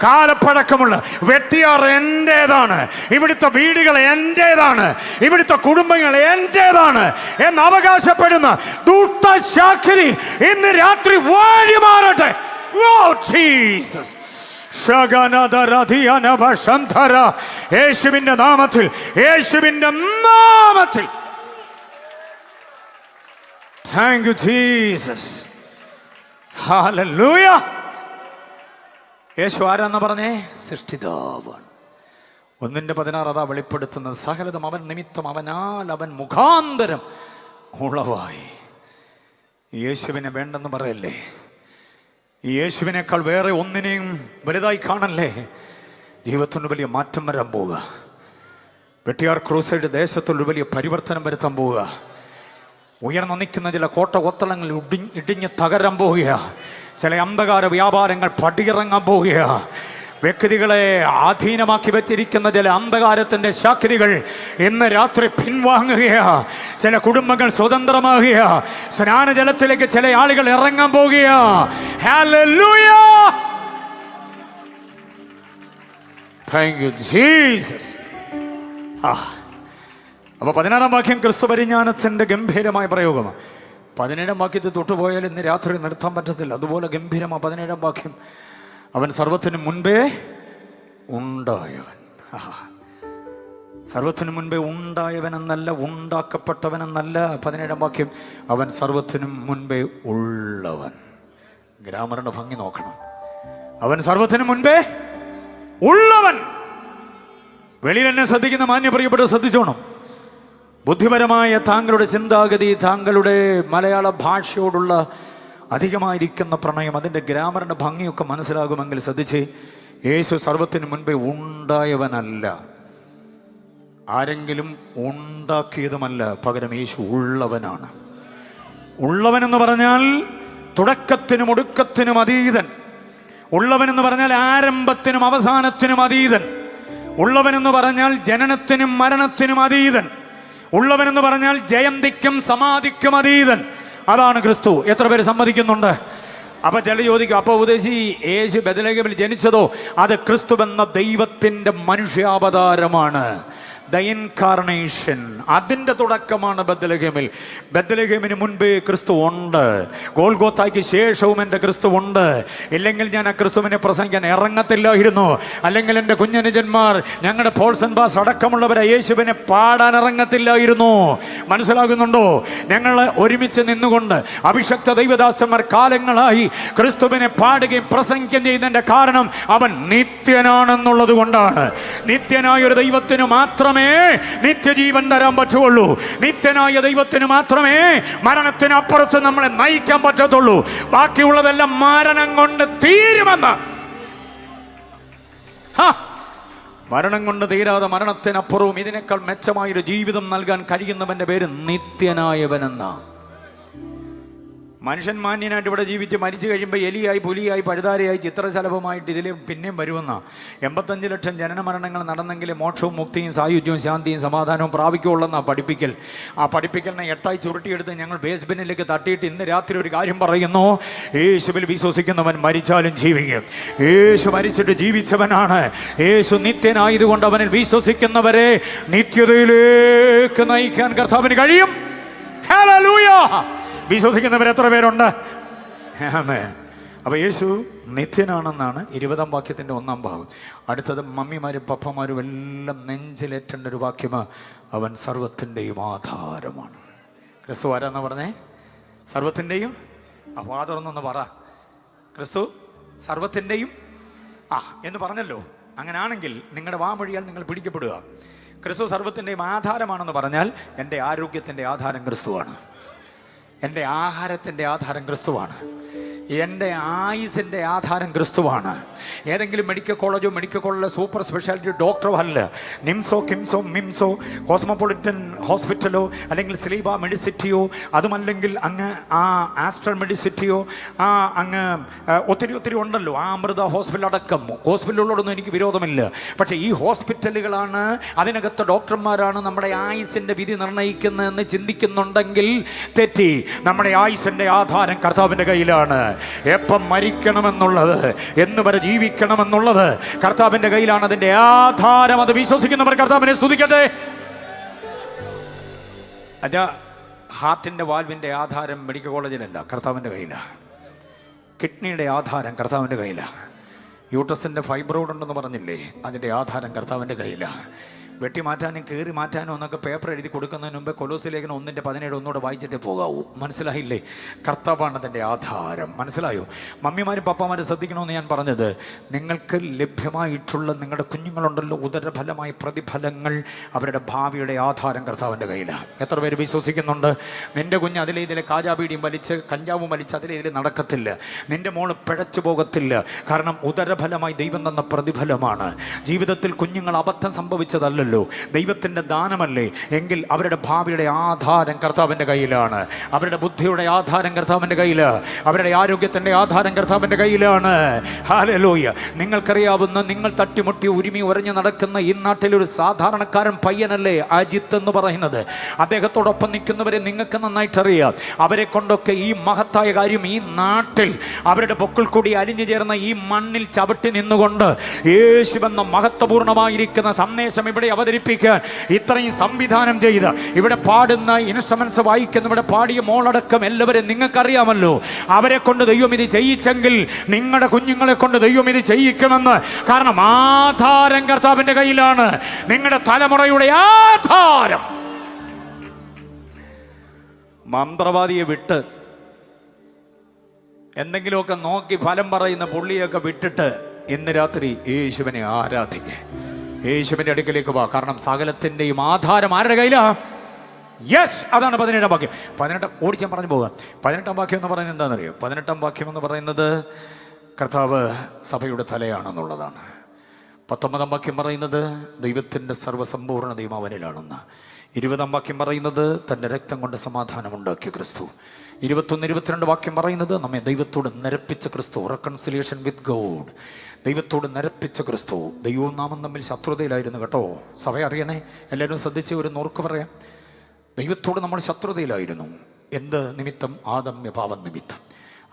കാലപ്പഴക്കമുള്ള വെട്ടിയാർ എന്റേതാണ്, ഇവിടുത്തെ വീടുകൾ എന്റേതാണ്, ഇവിടുത്തെ കുടുംബങ്ങൾ എന്റേതാണ് എന്ന് അവകാശപ്പെടുന്ന ദുഷ്ടശക്തി ഇന്ന് രാത്രി വഴിമാറട്ടെ. ഓ ജീസസ്, യേശുവിന്റെ നാമത്തിൽ, യേശുവിന്റെ നാമത്തിൽ. Thank you Jesus. Hallelujah. യേശു ആരാന്ന് പറഞ്ഞേ? സൃഷ്ടിതാവാണ്. 1:16 അതാ വെളിപ്പെടുത്തുന്നത്. സകലതും അവൻ നിമിത്തം, അവനാൽ, അവൻ മുഖാന്തരം ഉളവായി. യേശുവിനെ വേണ്ടെന്ന് പറയല്ലേ? യേശുവിനേക്കാൾ വേറെ ഒന്നിനെയും വലുതായി കാണല്ലേ? ജീവിതത്തിന് വലിയ മാറ്റം വരാൻ പോവുക. വെട്ടിയാർ ക്രൂസൈഡ് ദേശത്തൊരു വലിയ പരിവർത്തനം വരുത്താൻ പോവുക. ഉയർന്നു നിൽക്കുന്ന ചില കോട്ട കൊത്തളങ്ങൾ ഇടിഞ്ഞ് തകരാൻ പോവുക. ചില അന്ധകാര വ്യാപാരങ്ങൾ പടിയിറങ്ങാൻ പോവുക. വ്യക്തികളെ അധീനമാക്കി വെച്ചിരിക്കുന്ന ചില അന്ധകാരത്തിന്റെ ശക്തികൾ ഇന്ന് രാത്രി പിൻവാങ്ങുകയാ. ചില കുടുംബങ്ങൾ സ്വതന്ത്രമാകുക. സ്നാനജലത്തിലേക്ക് ചില ആളുകൾ ഇറങ്ങാൻ പോവുകയാ. ഹല്ലേലൂയ. Thank you Jesus. അപ്പൊ 16-ാം വാക്യം ക്രിസ്തു പരിജ്ഞാനത്തിന്റെ ഗംഭീരമായ പ്രയോഗമാണ്. 17-ാം വാക്യത്തിൽ തൊട്ടുപോയാൽ ഇന്ന് രാത്രി നിർത്താൻ പറ്റത്തില്ല. അതുപോലെ ഗംഭീരമാണ് 17-ാം വാക്യം. അവൻ സർവത്തിനു മുൻപേ ഉണ്ടായവൻ. സർവത്തിനു മുൻപേ ഉണ്ടായവനെന്നല്ല, ഉണ്ടാക്കപ്പെട്ടവനെന്നല്ല. 17-ാം വാക്യം, അവൻ സർവത്തിനും മുൻപേ ഉള്ളവൻ. ഗ്രാമറിന്റെ ഭംഗി നോക്കണം. അവൻ സർവത്തിനു മുൻപേ ഉള്ളവൻ. വെളിയിൽ എന്നെ ശ്രദ്ധിക്കുന്ന മാന്യപ്രിയപ്പെട്ട ശ്രദ്ധിച്ചോണം. ബുദ്ധിപരമായ താങ്കളുടെ ചിന്താഗതി, താങ്കളുടെ മലയാള ഭാഷയോടുള്ള അധികമായിരിക്കുന്ന പ്രണയം, അതിൻ്റെ ഗ്രാമറിൻ്റെ ഭംഗിയൊക്കെ മനസ്സിലാകുമെങ്കിൽ ശ്രദ്ധിച്ച്. യേശു സർവത്തിന് മുൻപേ ഉണ്ടായവനല്ല, ആരെങ്കിലും ഉണ്ടാക്കിയതുമല്ല. പകരം യേശു ഉള്ളവനാണ്. ഉള്ളവനെന്ന് പറഞ്ഞാൽ തുടക്കത്തിനും ഒടുക്കത്തിനും അതീതൻ. ഉള്ളവനെന്ന് പറഞ്ഞാൽ ആരംഭത്തിനും അവസാനത്തിനും അതീതൻ. ഉള്ളവനെന്ന് പറഞ്ഞാൽ ജനനത്തിനും മരണത്തിനും അതീതൻ. ഉള്ളവനെന്ന് പറഞ്ഞാൽ ജയന്തിക്കും സമാധിക്കും അതീതൻ. അതാണ് ക്രിസ്തു. എത്ര പേര് സമ്മതിക്കുന്നുണ്ട്? അപ്പൊ ചില ചോദിക്കും, അപ്പൊ ഉപദേശി യേശു ബെത്ലഹേമിൽ ജനിച്ചതോ? അത് ക്രിസ്തു എന്ന ദൈവത്തിന്റെ മനുഷ്യാവതാരമാണ്. The incarnation. അതിൻ്റെ തുടക്കമാണ് ബത്ലഹേമിൽ. ബത്ലഹേമിന് മുൻപേ ക്രിസ്തു ഉണ്ട്. ഗോൽഗോത്തായ്ക്ക് ശേഷവും എൻ്റെ ക്രിസ്തു ഉണ്ട്. ഇല്ലെങ്കിൽ ഞാൻ ആ ക്രിസ്തുവിനെ പ്രസംഗിക്കാൻ ഇറങ്ങത്തില്ലായിരുന്നു. അല്ലെങ്കിൽ എൻ്റെ കുഞ്ഞനുജന്മാർ, ഞങ്ങളുടെ പോൾസൺ ബാസ് അടക്കമുള്ളവരെ യേശുവിനെ പാടാൻ ഇറങ്ങത്തില്ലായിരുന്നു. മനസ്സിലാകുന്നുണ്ടോ? ഞങ്ങൾ ഒരുമിച്ച് നിന്നുകൊണ്ട് അഭിഷക്ത ദൈവദാസന്മാർ കാലങ്ങളായി ക്രിസ്തുവിനെ പാടുകയും പ്രസംഗിക്കുകയും ചെയ്യുന്നതിൻ്റെ കാരണം അവൻ നിത്യനാണെന്നുള്ളത് കൊണ്ടാണ്. നിത്യനായ ഒരു ദൈവത്തിന് മാത്രമേ നിത്യജീവൻ തരാൻ പറ്റുള്ളൂ. നിത്യനായ ദൈവത്തിന് മാത്രമേ മരണത്തിനപ്പുറത്ത് നമ്മളെ നയിക്കാൻ പറ്റത്തുള്ളൂ. ബാക്കിയുള്ളതെല്ലാം മരണം കൊണ്ട് തീരുമെന്ന്. മരണം കൊണ്ട് തീരാതെ മരണത്തിനപ്പുറവും ഇതിനേക്കാൾ മെച്ചമായൊരു ജീവിതം നൽകാൻ കഴിയുന്നവന്റെ പേര് നിത്യനായവനെന്ന. മനുഷ്യൻ മാന്യനായിട്ട് ഇവിടെ ജീവിച്ച് മരിച്ചു കഴിയുമ്പോൾ എലിയായി, പുലിയായി, പഴുതാരയായി, ചിത്രശലഭമായിട്ട് ഇതിൽ പിന്നെയും വരുമെന്ന. 85 ലക്ഷം ജനന മരണങ്ങൾ നടന്നെങ്കിൽ മോക്ഷവും മുക്തിയും സായുജ്യവും ശാന്തിയും സമാധാനവും പ്രാപിക്കുള്ളെന്നാണ് പഠിപ്പിക്കൽ. ആ പഠിപ്പിക്കലിനെ 8ആയി ചുരുട്ടിയെടുത്ത് ഞങ്ങൾ ബേസ്ബിന്നിലേക്ക് തട്ടിയിട്ട് ഇന്ന് രാത്രി ഒരു കാര്യം പറയുന്നു: യേശുവിൽ വിശ്വസിക്കുന്നവൻ മരിച്ചാലും ജീവിക്കും. യേശു മരിച്ചിട്ട് ജീവിച്ചവനാണ്. യേശു നിത്യനായതുകൊണ്ട് അവനിൽ വിശ്വസിക്കുന്നവരെ നിത്യതയിലേക്ക് നയിക്കാൻ കർത്താവിന് കഴിയും. ഹല്ലേലൂയ! വിശ്വസിക്കുന്നവർ എത്ര പേരുണ്ട്? ആമേൻ. അപ്പോൾ യേശു നിത്യനാണെന്നാണ് 20-ാം വാക്യത്തിൻ്റെ 1-ാം ഭാഗം. അടുത്തത് മമ്മിമാരും പപ്പമാരും എല്ലാം നെഞ്ചിലേറ്റേണ്ട ഒരു വാക്യമാണ്: അവൻ സർവത്തിൻ്റെയും ആധാരമാണ്. ക്രിസ്തു ആരാന്ന് പറഞ്ഞേ? സർവത്തിൻ്റെയും. വാതുറന്നൊന്ന് പറ, ക്രിസ്തു സർവത്തിൻ്റെയും എന്ന് പറഞ്ഞല്ലോ. അങ്ങനാണെങ്കിൽ നിങ്ങളുടെ വാമൊഴിയാൽ നിങ്ങൾ പിടിക്കപ്പെടുക. ക്രിസ്തു സർവത്തിൻ്റെയും ആധാരമാണെന്ന് പറഞ്ഞാൽ എൻ്റെ ആരോഗ്യത്തിൻ്റെ ആധാരം ക്രിസ്തുവാണ്. എൻ്റെ ആഹാരത്തിൻ്റെ ആധാരം ക്രിസ്തുവാണ്. എൻ്റെ ആയുസിൻ്റെ ആധാരം ക്രിസ്തുവാണ്. ഏതെങ്കിലും മെഡിക്കൽ കോളേജോ മെഡിക്കൽ കോളേജിലെ സൂപ്പർ സ്പെഷ്യാലിറ്റി ഡോക്ടറോ അല്ല. നിംസോ, കിംസോ, മിംസോ, കോസ്മോപൊളിറ്റൻ ഹോസ്പിറ്റലോ അല്ലെങ്കിൽ സ്ലീബ മെഡിസിറ്റിയോ, അതുമല്ലെങ്കിൽ അങ്ങ് ആസ്ട്രൽ മെഡിസിറ്റിയോ, അങ്ങ് ഒത്തിരി ഉണ്ടല്ലോ. അമൃത ഹോസ്പിറ്റൽ അടക്കം ഹോസ്പിറ്റലുകളോടൊന്നും എനിക്ക് വിരോധമില്ല. പക്ഷേ ഈ ഹോസ്പിറ്റലുകളാണ്, അതിനകത്ത് ഡോക്ടർമാരാണ് നമ്മുടെ ആയുസിൻ്റെ വിധി നിർണ്ണയിക്കുന്നതെന്ന് ചിന്തിക്കുന്നുണ്ടെങ്കിൽ തെറ്റി. നമ്മുടെ ആയുസിൻ്റെ ആധാരം കർത്താവിൻ്റെ കയ്യിലാണ്. എപ്പം മരിക്കണമെന്നുള്ളത്, എന്ന് വരെ ജീവിക്കണമെന്നുള്ളത് കർത്താവിന്റെ കയ്യിലാണ്. അതിന്റെ ആധാരം, അത് വിശ്വസിക്കുന്നവർ കർത്താവിനെ സ്തുതിക്കട്ടെ. അതാ ഹാർട്ടിന്റെ വാൽവിന്റെ ആധാരം മെഡിക്കൽ കോളേജിലല്ല, കർത്താവിന്റെ കയ്യിലാണ്. കിഡ്നിയുടെ ആധാരം കർത്താവിന്റെ കയ്യിലാണ്. യൂട്രസിന്റെ ഫൈബ്രോയിഡ് ഉണ്ടെന്ന് പറഞ്ഞില്ലേ, അതിന്റെ ആധാരം കർത്താവിന്റെ കയ്യിലാണ്. വെട്ടി മാറ്റാനും കീറി മാറ്റാനും എന്നൊക്കെ പേപ്പർ എഴുതി കൊടുക്കുന്നതിന് മുമ്പ് കൊലോസ്യലേഖനം 1:17 ഒന്നുകൂടെ വായിച്ചിട്ടേ പോകാവൂ. മനസ്സിലായില്ലേ? കർത്താവാണ് അതിൻ്റെ ആധാരം. മനസ്സിലായോ? മമ്മിമാരും പപ്പമാരും ശ്രദ്ധിക്കണമെന്ന് ഞാൻ പറഞ്ഞത്, നിങ്ങൾക്ക് ലഭ്യമായിട്ടുള്ള നിങ്ങളുടെ കുഞ്ഞുങ്ങളുണ്ടല്ലോ, ഉദരഫലമായ പ്രതിഫലങ്ങൾ, അവരുടെ ഭാവിയുടെ ആധാരം കർത്താവിൻ്റെ കയ്യിലാണ്. എത്ര പേര് വിശ്വസിക്കുന്നുണ്ട്? നിന്റെ കുഞ്ഞ് ഇതിലെ കാജാബീഡിയും വലിച്ച് കഞ്ചാവും വലിച്ച് ഇതിൽ നടക്കത്തില്ല. നിന്റെ മോള് പിഴച്ചു പോകത്തില്ല. കാരണം ഉദരഫലമായി ദൈവം തന്ന പ്രതിഫലമാണ്. ജീവിതത്തിൽ കുഞ്ഞുങ്ങൾ അബദ്ധം സംഭവിച്ചതല്ല, ദൈവത്തിന്റെ ദാനമല്ലേ? എങ്കിൽ അവരുടെ ഭാവിയുടെ ആധാരം കർത്താവിന്റെ കയ്യിലാണ്. അവരുടെ ബുദ്ധിയുടെ ആധാരം കർത്താവിന്റെ കയ്യിലാണ്. അവരുടെ ആരോഗ്യത്തിന്റെ ആധാരം കർത്താവിന്റെ കയ്യിലാണ്. ഹല്ലേലൂയ! നിങ്ങൾക്കറിയാവുന്ന, നിങ്ങൾ തട്ടിമുട്ടി ഉരുമി ഉരഞ്ഞു നടക്കുന്ന ഈ നാട്ടിലൊരു സാധാരണക്കാരൻ പയ്യനല്ലേ അജിത്ത് എന്ന് പറയുന്നത്. അദ്ദേഹത്തോടൊപ്പം നിൽക്കുന്നവരെ നിങ്ങൾക്ക് നന്നായിട്ടറിയാം. അവരെ കൊണ്ടൊക്കെ ഈ മഹത്തായ കാര്യം ഈ നാട്ടിൽ അവരുടെ പൊക്കിൾ കൂടി അലിഞ്ഞു ചേർന്ന ഈ മണ്ണിൽ ചവിട്ടി നിന്നുകൊണ്ട് യേശുവെന്ന മഹത്വപൂർണമായിരിക്കുന്ന സന്ദേശം ഇവിടെ അവതരിപ്പിക്കാൻ ഇത്രയും സംവിധാനം ചെയ്ത് ഇവിടെ പാടുന്ന ഇൻസ്ട്രുമെന്റ്സ് വായിക്കുന്ന ഇവിടെ പാടിയ മോളടക്കം എല്ലാവരും നിങ്ങൾക്കറിയാമല്ലോ. അവരെ കൊണ്ട് ദൈവം ഇത് ചെയ്യിച്ചെങ്കിൽ നിങ്ങളുടെ കുഞ്ഞുങ്ങളെ കൊണ്ട് ദൈവം ഇത് ചെയ്യിക്കുമെന്ന്. കാരണം ആധാരം കർത്താവിന്റെ കയ്യിലാണ്. നിങ്ങളുടെ തലമുറയുടെ ആധാരം. മന്ത്രവാദിയെ വിട്ട് എന്തെങ്കിലുമൊക്കെ നോക്കി ഫലം പറയുന്ന പുള്ളിയൊക്കെ വിട്ടിട്ട് ഇന്ന് രാത്രി യേശുവിനെ ആരാധിക്കുക. യേശുവിന്റെ അടുക്കലേക്ക് വാ. കാരണം സകലത്തിന്റെയും ആധാരം ആരുടെ കയ്യിലാ? യെസ്, അതാണ് 17-ാം വാക്യം. 18 ഓടിച്ചാൻ പറഞ്ഞു പോകാം. 18-ാം വാക്യം എന്ന് പറയുന്നത് എന്താണെന്നറിയോ? 18-ാം വാക്യം എന്ന് പറയുന്നത് കർത്താവ് സഭയുടെ തലയാണെന്നുള്ളതാണ്. 19-ാം വാക്യം പറയുന്നത് ദൈവത്തിൻ്റെ സർവ്വസമ്പൂർണ്ണതയും അവനിലാണെന്ന്. 20-ാം വാക്യം പറയുന്നത് തൻ്റെ രക്തം കൊണ്ട് സമാധാനം ഉണ്ടാക്കിയ ക്രിസ്തു. 21, 22 വാക്യം പറയുന്നത് നമ്മെ ദൈവത്തോട് നിരപ്പിച്ച ക്രിസ്തു, റെക്കൺസിലിയേഷൻ വിത്ത് ഗോഡ്. ദൈവത്തോട് നിരപ്പിച്ച ക്രിസ്തു. ദൈവവും നാമം തമ്മിൽ ശത്രുതയിലായിരുന്നു കേട്ടോ. സഭ അറിയണേ, എല്ലാവരും ശ്രദ്ധിച്ച് ഒരു നോർക്ക് പറയാം. ദൈവത്തോട് നമ്മൾ ശത്രുതയിലായിരുന്നു. എന്ത് നിമിത്തം? ആദമ്യ പാപം നിമിത്തം.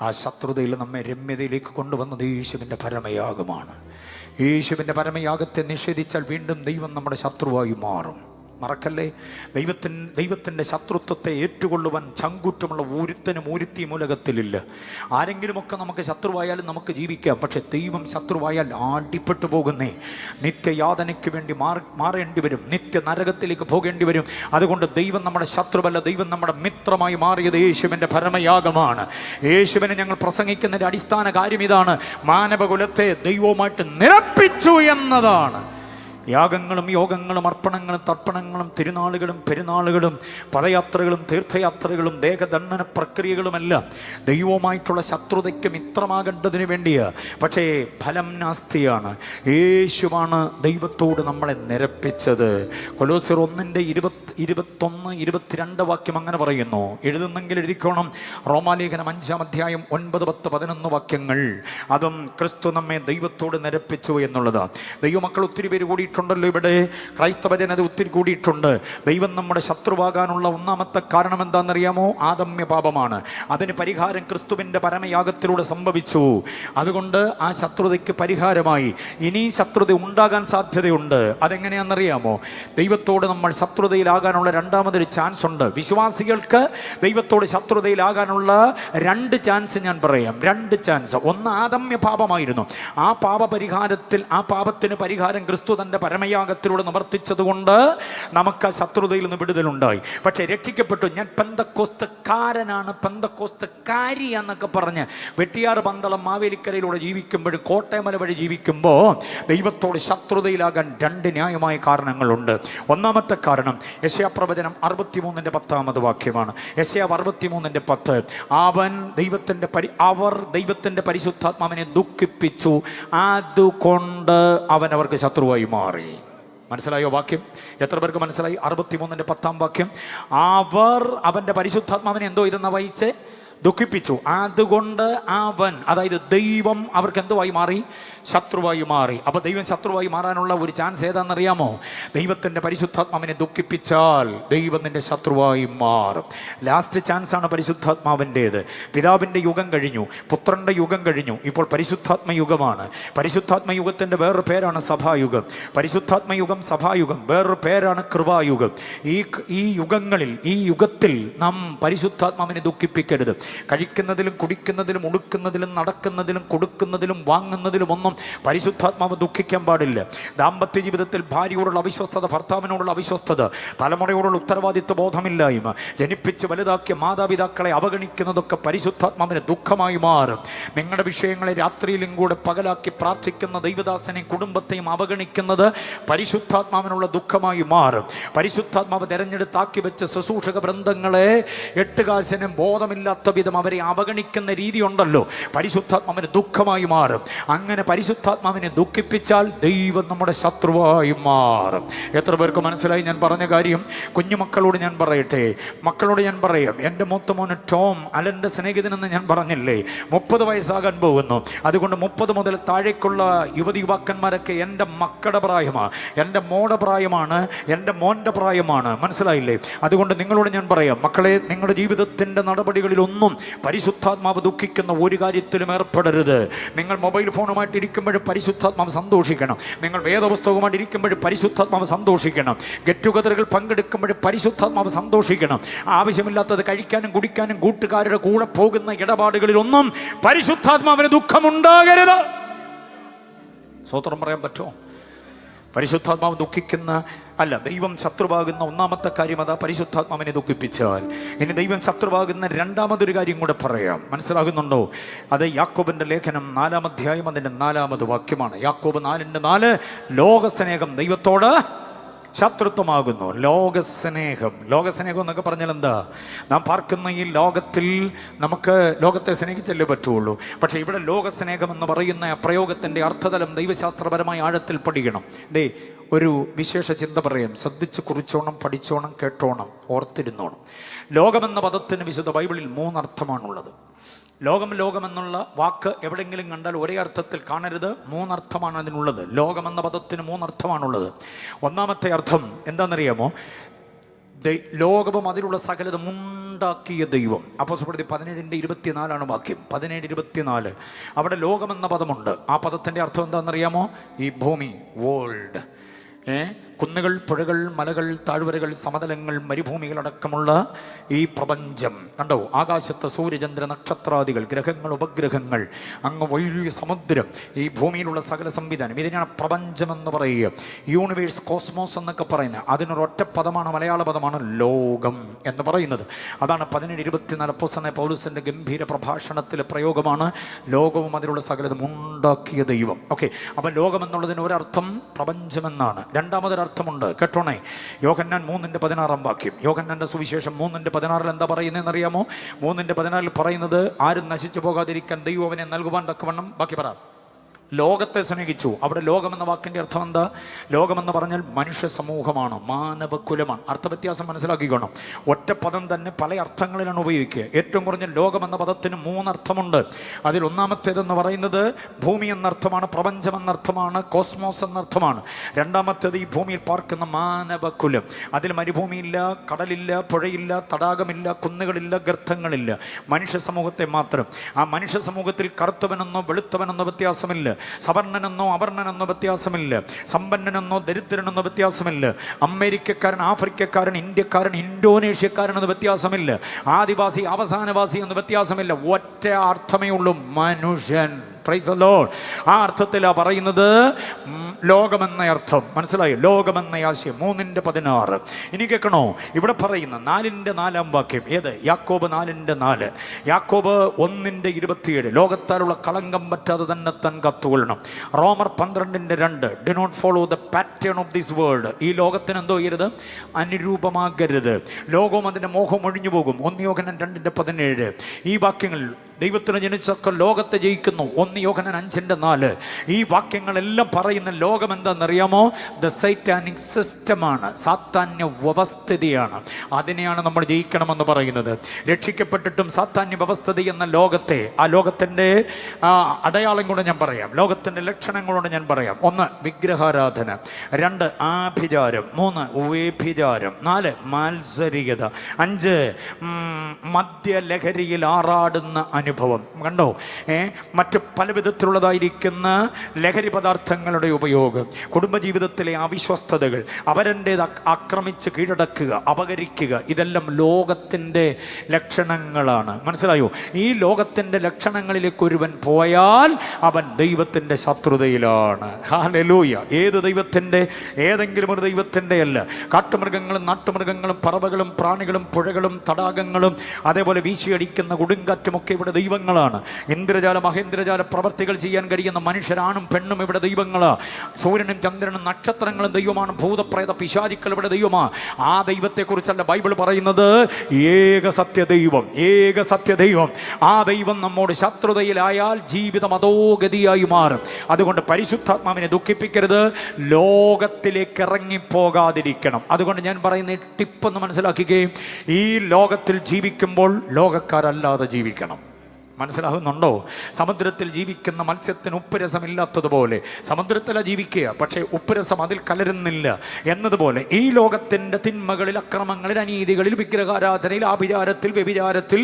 ആ ശത്രുതയിൽ നമ്മെ രമ്യതയിലേക്ക് കൊണ്ടുവന്നത് യേശുവിൻ്റെ പരമയാഗമാണ്. യേശുവിൻ്റെ പരമയാഗത്തെ നിഷേധിച്ചാൽ വീണ്ടും ദൈവം നമ്മുടെ ശത്രുവായി മാറും. മറക്കല്ലേ, ദൈവത്തിൻ്റെ ശത്രുത്വത്തെ ഏറ്റുകൊള്ളുവാൻ ചങ്കൂറ്റമുള്ള ഒരുത്തനും ഒരുത്തിയും ഉലകത്തിലില്ല. ആരെങ്കിലുമൊക്കെ നമുക്ക് ശത്രുവായാലും നമുക്ക് ജീവിക്കാം. പക്ഷെ ദൈവം ശത്രുവായാൽ അടിപ്പെട്ടു പോകുന്നേ. നിത്യയാതനയ്ക്ക് വേണ്ടി മാറേണ്ടി വരും, നിത്യ നരകത്തിലേക്ക് പോകേണ്ടി വരും. അതുകൊണ്ട് ദൈവം നമ്മുടെ ശത്രുവല്ല, ദൈവം നമ്മുടെ മിത്രമായി മാറിയത് യേശുവിൻ്റെ പരമയാഗമാണ്. യേശുവിനെ ഞങ്ങൾ പ്രസംഗിക്കുന്നതിൻ്റെ അടിസ്ഥാന കാര്യം ഇതാണ്: മാനവകുലത്തെ ദൈവവുമായിട്ട് നിരപ്പിച്ചു എന്നതാണ്. യാഗങ്ങളും യോഗങ്ങളും അർപ്പണങ്ങളും തർപ്പണങ്ങളും തിരുനാളുകളും പെരുന്നാളുകളും പദയാത്രകളും തീർത്ഥയാത്രകളും ദേഹദണ്ഡന പ്രക്രിയകളുമെല്ലാം ദൈവവുമായിട്ടുള്ള ശത്രുതയ്ക്ക് മിത്രമാകേണ്ടതിന് വേണ്ടിയാണ്. പക്ഷേ ഫലം നാസ്തിയാണ്. യേശുവാണ് ദൈവത്തോട് നമ്മളെ നിരപ്പിച്ചത്. കൊലോസ്യർ 1:21-22 വാക്യം അങ്ങനെ പറയുന്നു. എഴുതുന്നെങ്കിൽ എഴുതിക്കോണം. റോമാലേഖനം 5-ാം അധ്യായം 9, 10, 11 വാക്യങ്ങൾ. അതും ക്രിസ്തു നമ്മെ ദൈവത്തോട് നിരപ്പിച്ചു എന്നുള്ളതാണ്. ദൈവമക്കൾ ഒത്തിരി പേര് കൂടി ണ്ടല്ലോ ഇവിടെ. ക്രൈസ്തവ ജനത ഒത്തിരി കൂടിയിട്ടുണ്ട്. ദൈവം നമ്മുടെ ശത്രുവാകാനുള്ള ഒന്നാമത്തെ കാരണം എന്താണെന്നറിയാമോ? ആദമ്യ പാപമാണ്. അതിന് പരിഹാരം ക്രിസ്തുവിൻ്റെ പരമയാഗത്തിലൂടെ സംഭവിച്ചു. അതുകൊണ്ട് ആ ശത്രുതയ്ക്ക് പരിഹാരമായി. ഇനി ശത്രുത ഉണ്ടാകാൻ സാധ്യതയുണ്ട്. അതെങ്ങനെയാണെന്നറിയാമോ? ദൈവത്തോട് നമ്മൾ ശത്രുതയിലാകാനുള്ള രണ്ടാമതൊരു ചാൻസ് ഉണ്ട്. വിശ്വാസികൾക്ക് ദൈവത്തോട് ശത്രുതയിലാകാനുള്ള 2 ചാൻസ് ഞാൻ പറയാം. 2 ചാൻസ്. ഒന്ന് ആദമ്യ പാപമായിരുന്നു. ആ പാപത്തിന് പരിഹാരം ക്രിസ്തു തൻ്റെ പരമയാഗത്തിലൂടെ നിവർത്തിച്ചതുകൊണ്ട് നമുക്ക് ആ ശത്രുതയിൽ നിന്ന് വിടുതലുണ്ടായി. പക്ഷേ രക്ഷിക്കപ്പെട്ടു. ഞാൻ പെന്തക്കോസ്തക്കാരനാണ്, പെന്തക്കോസ്തക്കാരി എന്നൊക്കെ പറഞ്ഞ് വെട്ടിയാറ് പന്തളം മാവേലിക്കരയിലൂടെ ജീവിക്കുമ്പോഴും കോട്ടയമല വഴി ജീവിക്കുമ്പോൾ ദൈവത്തോട് ശത്രുതയിലാകാൻ 2 ന്യായമായ കാരണങ്ങളുണ്ട്. ഒന്നാമത്തെ കാരണം യെശയ്യാ പ്രവചനം 63-10 വാക്യമാണ്. യെശയ്യാ 63:10. അവർ ദൈവത്തിൻ്റെ പരിശുദ്ധാത്മാവിനെ ദുഃഖിപ്പിച്ചു, അതുകൊണ്ട് അവൻ അവർക്ക് ശത്രുവായി മാറി. മനസ്സിലായോ വാക്യം? എത്ര പേർക്ക് മനസ്സിലായി? 63-10 വാക്യം. അവർ അവൻ്റെ പരിശുദ്ധാത്മാവിനെ എന്തോ ഇതെന്ന വായിച്ച് ദുഃഖിപ്പിച്ചു, അതുകൊണ്ട് അവൻ, അതായത് ദൈവം അവർക്ക് എന്തുവായി മാറി? ശത്രുവായി മാറി. അപ്പോൾ ദൈവം ശത്രുവായി മാറാനുള്ള ഒരു ചാൻസ് ഏതാണെന്നറിയാമോ? ദൈവത്തിൻ്റെ പരിശുദ്ധാത്മാവിനെ ദുഃഖിപ്പിച്ചാൽ ദൈവം നിന്റെ ശത്രുവായി മാറും. ലാസ്റ്റ് ചാൻസാണ് പരിശുദ്ധാത്മാവിൻ്റേത്. പിതാവിൻ്റെ യുഗം കഴിഞ്ഞു, പുത്രൻ്റെ യുഗം കഴിഞ്ഞു, ഇപ്പോൾ പരിശുദ്ധാത്മയുഗമാണ്. പരിശുദ്ധാത്മയുഗത്തിൻ്റെ വേറൊരു പേരാണ് സഭായുഗം. പരിശുദ്ധാത്മയുഗം, സഭായുഗം, വേറൊരു പേരാണ് കൃപായുഗം. ഈ യുഗത്തിൽ നാം പരിശുദ്ധാത്മാവിനെ ദുഃഖിപ്പിക്കരുത്. കഴിക്കുന്നതിലും കുടിക്കുന്നതിലും ഉടുക്കുന്നതിലും നടക്കുന്നതിലും കൊടുക്കുന്നതിലും വാങ്ങുന്നതിലും ഒന്നും പരിശുദ്ധാത്മാവ് ദുഃഖിക്കാൻ പാടില്ല. ദാമ്പത്യ ജീവിതത്തിൽ ഭാര്യയോടുള്ള അവിശ്വസ്തത, ഭർത്താവിനോടുള്ള അവിശ്വസ്തത, തലമുറയോടുള്ള ഉത്തരവാദിത്വ ബോധമില്ലായ്മ, ജനിപ്പിച്ച് വലുതാക്കിയ മാതാപിതാക്കളെ അവഗണിക്കുന്നതൊക്കെ പരിശുദ്ധാത്മാവിന് ദുഃഖമായി മാറും. നിങ്ങളുടെ വിഷയങ്ങളെ രാത്രിയിലും കൂടെ പകലാക്കി പ്രാർത്ഥിക്കുന്ന ദൈവദാസനെയും കുടുംബത്തെയും അവഗണിക്കുന്നത് പരിശുദ്ധാത്മാവിനുള്ള ദുഃഖമായി മാറും. പരിശുദ്ധാത്മാവ് തെരഞ്ഞെടുത്താക്കി വെച്ച ശുശ്രൂഷക വൃന്ദങ്ങളെ 8 കാശിനും ബോധമില്ലാത്ത വിധം അവരെ അവഗണിക്കുന്ന രീതി ഉണ്ടല്ലോ, പരിശുദ്ധാത്മാവിന് ദുഃഖമായി മാറും. അങ്ങനെ പരിശുദ്ധാത്മാവിനെ ദുഃഖിപ്പിച്ചാൽ ദൈവം നമ്മുടെ ശത്രുവായി മാറും. എത്ര പേർക്ക് മനസ്സിലായി ഞാൻ പറഞ്ഞ കാര്യം? കുഞ്ഞുമക്കളോട് ഞാൻ പറയട്ടെ, മക്കളോട് ഞാൻ പറയാം. എൻ്റെ മൂത്ത മോന് ടോം അലൻ്റെ സ്നേഹിതനെന്ന് ഞാൻ പറഞ്ഞില്ലേ, 30 വയസ്സാകാൻ പോകുന്നു. അതുകൊണ്ട് 30 മുതൽ താഴേക്കുള്ള യുവതി യുവാക്കന്മാരൊക്കെ എൻ്റെ മക്കളുടെ പ്രായമാണ്, എൻ്റെ മോടെ പ്രായമാണ്, എൻ്റെ മോൻ്റെ പ്രായമാണ്. മനസ്സിലായില്ലേ? അതുകൊണ്ട് നിങ്ങളോട് ഞാൻ പറയാം, മക്കളെ, നിങ്ങളുടെ ജീവിതത്തിൻ്റെ നടപടികളിലൊന്നും പരിശുദ്ധാത്മാവ് ദുഃഖിക്കുന്ന ഒരു കാര്യത്തിലും ഏർപ്പെടരുത്. നിങ്ങൾ മൊബൈൽ ഫോണുമായിട്ട് ഇരിക്കുമ്പോഴും പരിശുദ്ധാത്മാവ് സന്തോഷിക്കണം. നിങ്ങൾ വേദപുസ്തകവുമായിട്ട് ഇരിക്കുമ്പോഴും പരിശുദ്ധാത്മാവ് സന്തോഷിക്കണം. ഗെറ്റ് ടുഗദറുകൾ പങ്കെടുക്കുമ്പോഴും പരിശുദ്ധാത്മാവ് സന്തോഷിക്കണം. ആവശ്യമില്ലാത്തത് കഴിക്കാനും കുടിക്കാനും കൂട്ടുകാരുടെ കൂടെ പോകുന്ന ഇടപാടുകളിലൊന്നും പരിശുദ്ധാത്മാവിന് ദുഃഖമുണ്ടാകരുത്. സ്വതന്ത്രം പറയാൻ പറ്റുമോ? പരിശുദ്ധാത്മാവ് ദൈവം ശത്രുവാകുന്ന ഒന്നാമത്തെ കാര്യം അതാ, പരിശുദ്ധാത്മാവിനെ ദുഃഖിപ്പിച്ചാൽ. ഇനി ദൈവം ശത്രുവാകുന്ന രണ്ടാമതൊരു കാര്യം കൂടെ പറയാം. മനസ്സിലാകുന്നുണ്ടോ? അത് യാക്കോബിൻ്റെ ലേഖനം 4-ാം അധ്യായം അതിൻ്റെ 4-ാമത് വാക്യമാണ്. യാക്കോബ് 4:4. ലോകസ്നേഹം ദൈവത്തോട് ശത്രുത്വമാകുന്നു. ലോകസ്നേഹം എന്നൊക്കെ പറഞ്ഞാൽ എന്താ? നാം പാർക്കുന്ന ഈ ലോകത്തിൽ നമുക്ക് ലോകത്തെ സ്നേഹിച്ചല്ലേ പറ്റുള്ളൂ. പക്ഷേ ഇവിടെ ലോകസ്നേഹം എന്ന് പറയുന്ന പ്രയോഗത്തിൻ്റെ അർത്ഥതലം ദൈവശാസ്ത്രപരമായ ആഴത്തിൽ പഠിക്കണം. ഒരു വിശേഷ ചിന്ത പറയാം. ശ്രദ്ധിച്ച് കുറിച്ചോണം, പഠിച്ചോണം, കേട്ടോണം, ഓർത്തിരുന്നോണം. ലോകമെന്ന പദത്തിന് വിശുദ്ധ ബൈബിളിൽ 3 അർത്ഥമാണുള്ളത്. ലോകമെന്നുള്ള വാക്ക് എവിടെയെങ്കിലും കണ്ടാൽ ഒരേ അർത്ഥത്തിൽ കാണരുത്. 3 അർത്ഥമാണ് അതിനുള്ളത്. ലോകമെന്ന പദത്തിന് 3 അർത്ഥമാണുള്ളത്. ഒന്നാമത്തെ അർത്ഥം എന്താണെന്നറിയാമോ? ലോകവും അതിലുള്ള സകലതും ഉണ്ടാക്കിയ ദൈവം. അപ്പോസ്തലപ്രവൃത്തി 17:24 വാക്യം. 17:24. അവിടെ ലോകമെന്ന പദമുണ്ട്. ആ പദത്തിൻ്റെ അർത്ഥം എന്താണെന്നറിയാമോ? ഈ ഭൂമി, വേൾഡ്. കുന്നുകൾ, പുഴകൾ, മലകൾ, താഴ്വരകൾ, സമതലങ്ങൾ, മരുഭൂമികളടക്കമുള്ള ഈ പ്രപഞ്ചം കണ്ടോ? ആകാശത്ത് സൂര്യചന്ദ്ര നക്ഷത്രാദികൾ, ഗ്രഹങ്ങൾ, ഉപഗ്രഹങ്ങൾ, അങ്ങ് വലിയ സമുദ്രം, ഈ ഭൂമിയിലുള്ള സകല സംവിധാനം, ഇതിനാണ് പ്രപഞ്ചമെന്ന് പറയുക. യൂണിവേഴ്സ്, കോസ്മോസ് എന്നൊക്കെ പറയുന്നത്. അതിനൊരൊറ്റ പദമാണ്, മലയാള പദമാണ് ലോകം എന്ന് പറയുന്നത്. അതാണ് 17:24 അപ്പോസ്തലനായ പൗലോസിൻ്റെ ഗംഭീര പ്രഭാഷണത്തിലെ പ്രയോഗമാണ് ലോകവും അതിലുള്ള സകലതും ഉണ്ടാക്കിയ ദൈവം. ഓക്കെ, അപ്പം ലോകം എന്നുള്ളതിന് ഒരർത്ഥം പ്രപഞ്ചമെന്നാണ്. രണ്ടാമതൊരർത്ഥമുണ്ട്, കേട്ടോണേ. യോഹന്നാൻ 3:16 വാക്യം. യോഹന്നാന്റെ സുവിശേഷം 3:16 എന്താ പറയുന്നതെന്ന് അറിയാമോ? 3:16 പറയുന്നത്, ആരും നശിച്ചു പോകാതിരിക്കാൻ ദൈവം അവനെ നൽകുവാൻ തക്കവണ്ണം, ബാക്കി പറ, ലോകത്തെ സ്നേഹിച്ചു. അവിടെ ലോകമെന്ന വാക്കിൻ്റെ അർത്ഥം എന്താ? ലോകമെന്ന് പറഞ്ഞാൽ മനുഷ്യ സമൂഹമാണ്, മാനവകുലമാണ്. അർത്ഥവ്യത്യാസം മനസ്സിലാക്കിക്കോണം. ഒറ്റ പദം തന്നെ പല അർത്ഥങ്ങളിലാണ് ഉപയോഗിക്കുക. ഏറ്റവും കുറഞ്ഞ ലോകമെന്ന പദത്തിന് 3 അർത്ഥമുണ്ട്. അതിൽ ഒന്നാമത്തേതെന്ന് പറയുന്നത് ഭൂമി എന്നർത്ഥമാണ്, പ്രപഞ്ചം എന്നർത്ഥമാണ്, കോസ്മോസ് എന്നർത്ഥമാണ്. രണ്ടാമത്തേത് ഈ ഭൂമിയിൽ പാർക്കുന്ന മാനവകുലം. അതിൽ മരുഭൂമിയില്ല, കടലില്ല, പുഴയില്ല, തടാകമില്ല, കുന്നുകളില്ല, ഗർത്തങ്ങളില്ല, മനുഷ്യ സമൂഹത്തെ മാത്രം. ആ മനുഷ്യ സമൂഹത്തിൽ കറുത്തവനെന്നോ വെളുത്തവനെന്നോ വ്യത്യാസമില്ല, സവർണനെന്നോ അവർണനെന്നോ വ്യത്യാസമില്ല, സമ്പന്നനെന്നോ ദരിദ്രനെന്നോ വ്യത്യാസമില്ല, അമേരിക്കക്കാരൻ, ആഫ്രിക്കക്കാരൻ, ഇന്ത്യക്കാരൻ, ഇന്തോനേഷ്യക്കാരൻ എന്ന് വ്യത്യാസമില്ല, ആദിവാസി, അവസാനവാസി എന്ന് വ്യത്യാസമില്ല. ഒറ്റ അർത്ഥമേ ഉള്ളൂ, മനുഷ്യൻ. Praise the Lord. ആ അർത്ഥത്തിലാണ് പറയുന്നത് ലോകമെന്ന അർത്ഥം. മനസ്സിലായോ? ലോകമെന്ന ആശയം. 3:16. ഇനി കേൾക്കണോ? ഇവിടെ പറയുന്ന 4:4 വാക്യം. ഏത്? യാക്കോബ് 4:4. യാക്കോബ് 1:27. ലോകത്താലുള്ള കളങ്കം പറ്റാതെ തന്നെ താൻ കാത്തുകൊള്ളണം. റോമർ 12:2. Do not follow the pattern of this world. ഈ ലോകത്തിന് എന്തോ ചെയ്യരുത്? അനുരൂപമാകരുത്. ലോകവും അതിൻ്റെ മോഹം ഒഴിഞ്ഞു പോകും. 1 യോഹന്നാൻ 2:17. ഈ വാക്യങ്ങൾ ദൈവത്തിന് ജനിച്ചൊക്കെ ലോകത്തെ ജയിക്കുന്നു. 1 യോഹന്നാൻ 5:4. ഈ വാക്യങ്ങളെല്ലാം പറയുന്ന ലോകം എന്താണെന്നറിയാമോ? ദ സൈറ്റാനിക് സിസ്റ്റമാണ്, സാത്താന്യ വ്യവസ്ഥിതിയാണ്. അതിനെയാണ് നമ്മൾ ജയിക്കണമെന്ന് പറയുന്നത്. രക്ഷിക്കപ്പെട്ടിട്ടും സാത്താന്യ വ്യവസ്ഥിതി എന്ന ലോകത്തെ, ആ ലോകത്തിൻ്റെ അടയാളം കൂടെ ഞാൻ പറയാം, ലോകത്തിൻ്റെ ലക്ഷണങ്ങളോട് ഞാൻ പറയാം. 1 വിഗ്രഹാരാധന, 2 ആഭിചാരം, 3 വ്യഭിചാരം, 4 മാത്സരികത, 5 മദ്യലഹരിയിൽ ആറാടുന്ന അനുഭവം. കണ്ടോ? മറ്റ് പല വിധത്തിലുള്ളതായിരിക്കുന്ന ലഹരി പദാർത്ഥങ്ങളുടെ ഉപയോഗം, കുടുംബജീവിതത്തിലെ അവിശ്വസ്തതകൾ, അവരൻ്റേത് ആക്രമിച്ച് കീഴടക്കുക, അപകരിക്കുക, ഇതെല്ലാം ലോകത്തിൻ്റെ ലക്ഷണങ്ങളാണ്. മനസ്സിലായോ? ഈ ലോകത്തിൻ്റെ ലക്ഷണങ്ങളിലേക്ക് ഒരുവൻ പോയാൽ അവൻ ദൈവത്തിൻ്റെ ശത്രുതയിലാണ്. ഹല്ലേലൂയ. ഏത് ദൈവത്തിൻ്റെ? ഏതെങ്കിലും ഒരു ദൈവത്തിൻ്റെ അല്ല. കാട്ടുമൃഗങ്ങളും നാട്ടുമൃഗങ്ങളും പറവകളും പ്രാണികളും പുഴകളും തടാകങ്ങളും അതേപോലെ വീശിയടിക്കുന്ന കൊടുങ്കാറ്റുമൊക്കെ ഇവിടെ ദൈവങ്ങളാണ്. ഇന്ദ്രജാല മഹേന്ദ്രജാല പ്രവർത്തികൾ ചെയ്യാൻ കഴിയുന്ന മനുഷ്യരാണും പെണ്ണും ഇവിടെ ദൈവങ്ങളാണ്. സൂര്യനും ചന്ദ്രനും നക്ഷത്രങ്ങളും ദൈവമാണ്. ഭൂതപ്രേത പിശാചുക്കൾ ഇവിടെ ദൈവമാണ്. ആ ദൈവത്തെക്കുറിച്ചല്ല ബൈബിൾ പറയുന്നത്. ഏക സത്യദൈവം, ഏക സത്യദൈവം. ആ ദൈവം നമ്മോട് ശത്രുതയിലായാൽ ജീവിതം അധോഗതിയായി മാറും. അതുകൊണ്ട് പരിശുദ്ധാത്മാവിനെ ദുഃഖിപ്പിക്കരുത്, ലോകത്തിലേക്ക് ഇറങ്ങിപ്പോകാതിരിക്കണം. അതുകൊണ്ട് ഞാൻ പറയുന്ന ടിപ്പൊന്ന് മനസ്സിലാക്കുകയും, ഈ ലോകത്തിൽ ജീവിക്കുമ്പോൾ ലോകക്കാരല്ലാതെ ജീവിക്കണം. മനസ്സിലാകുന്നുണ്ടോ? സമുദ്രത്തിൽ ജീവിക്കുന്ന മത്സ്യത്തിന് ഉപ്പുരസമില്ലാത്തതുപോലെ സമുദ്രത്തിലാണ് ജീവിക്കുക, പക്ഷേ ഉപ്പുരസം അതിൽ കലരുന്നില്ല എന്നതുപോലെ ഈ ലോകത്തിൻ്റെ തിന്മകളിൽ, അക്രമങ്ങളിൽ, അനീതികളിൽ, വിഗ്രഹാരാധനയിൽ, ആഭിചാരത്തിൽ, വ്യഭിചാരത്തിൽ,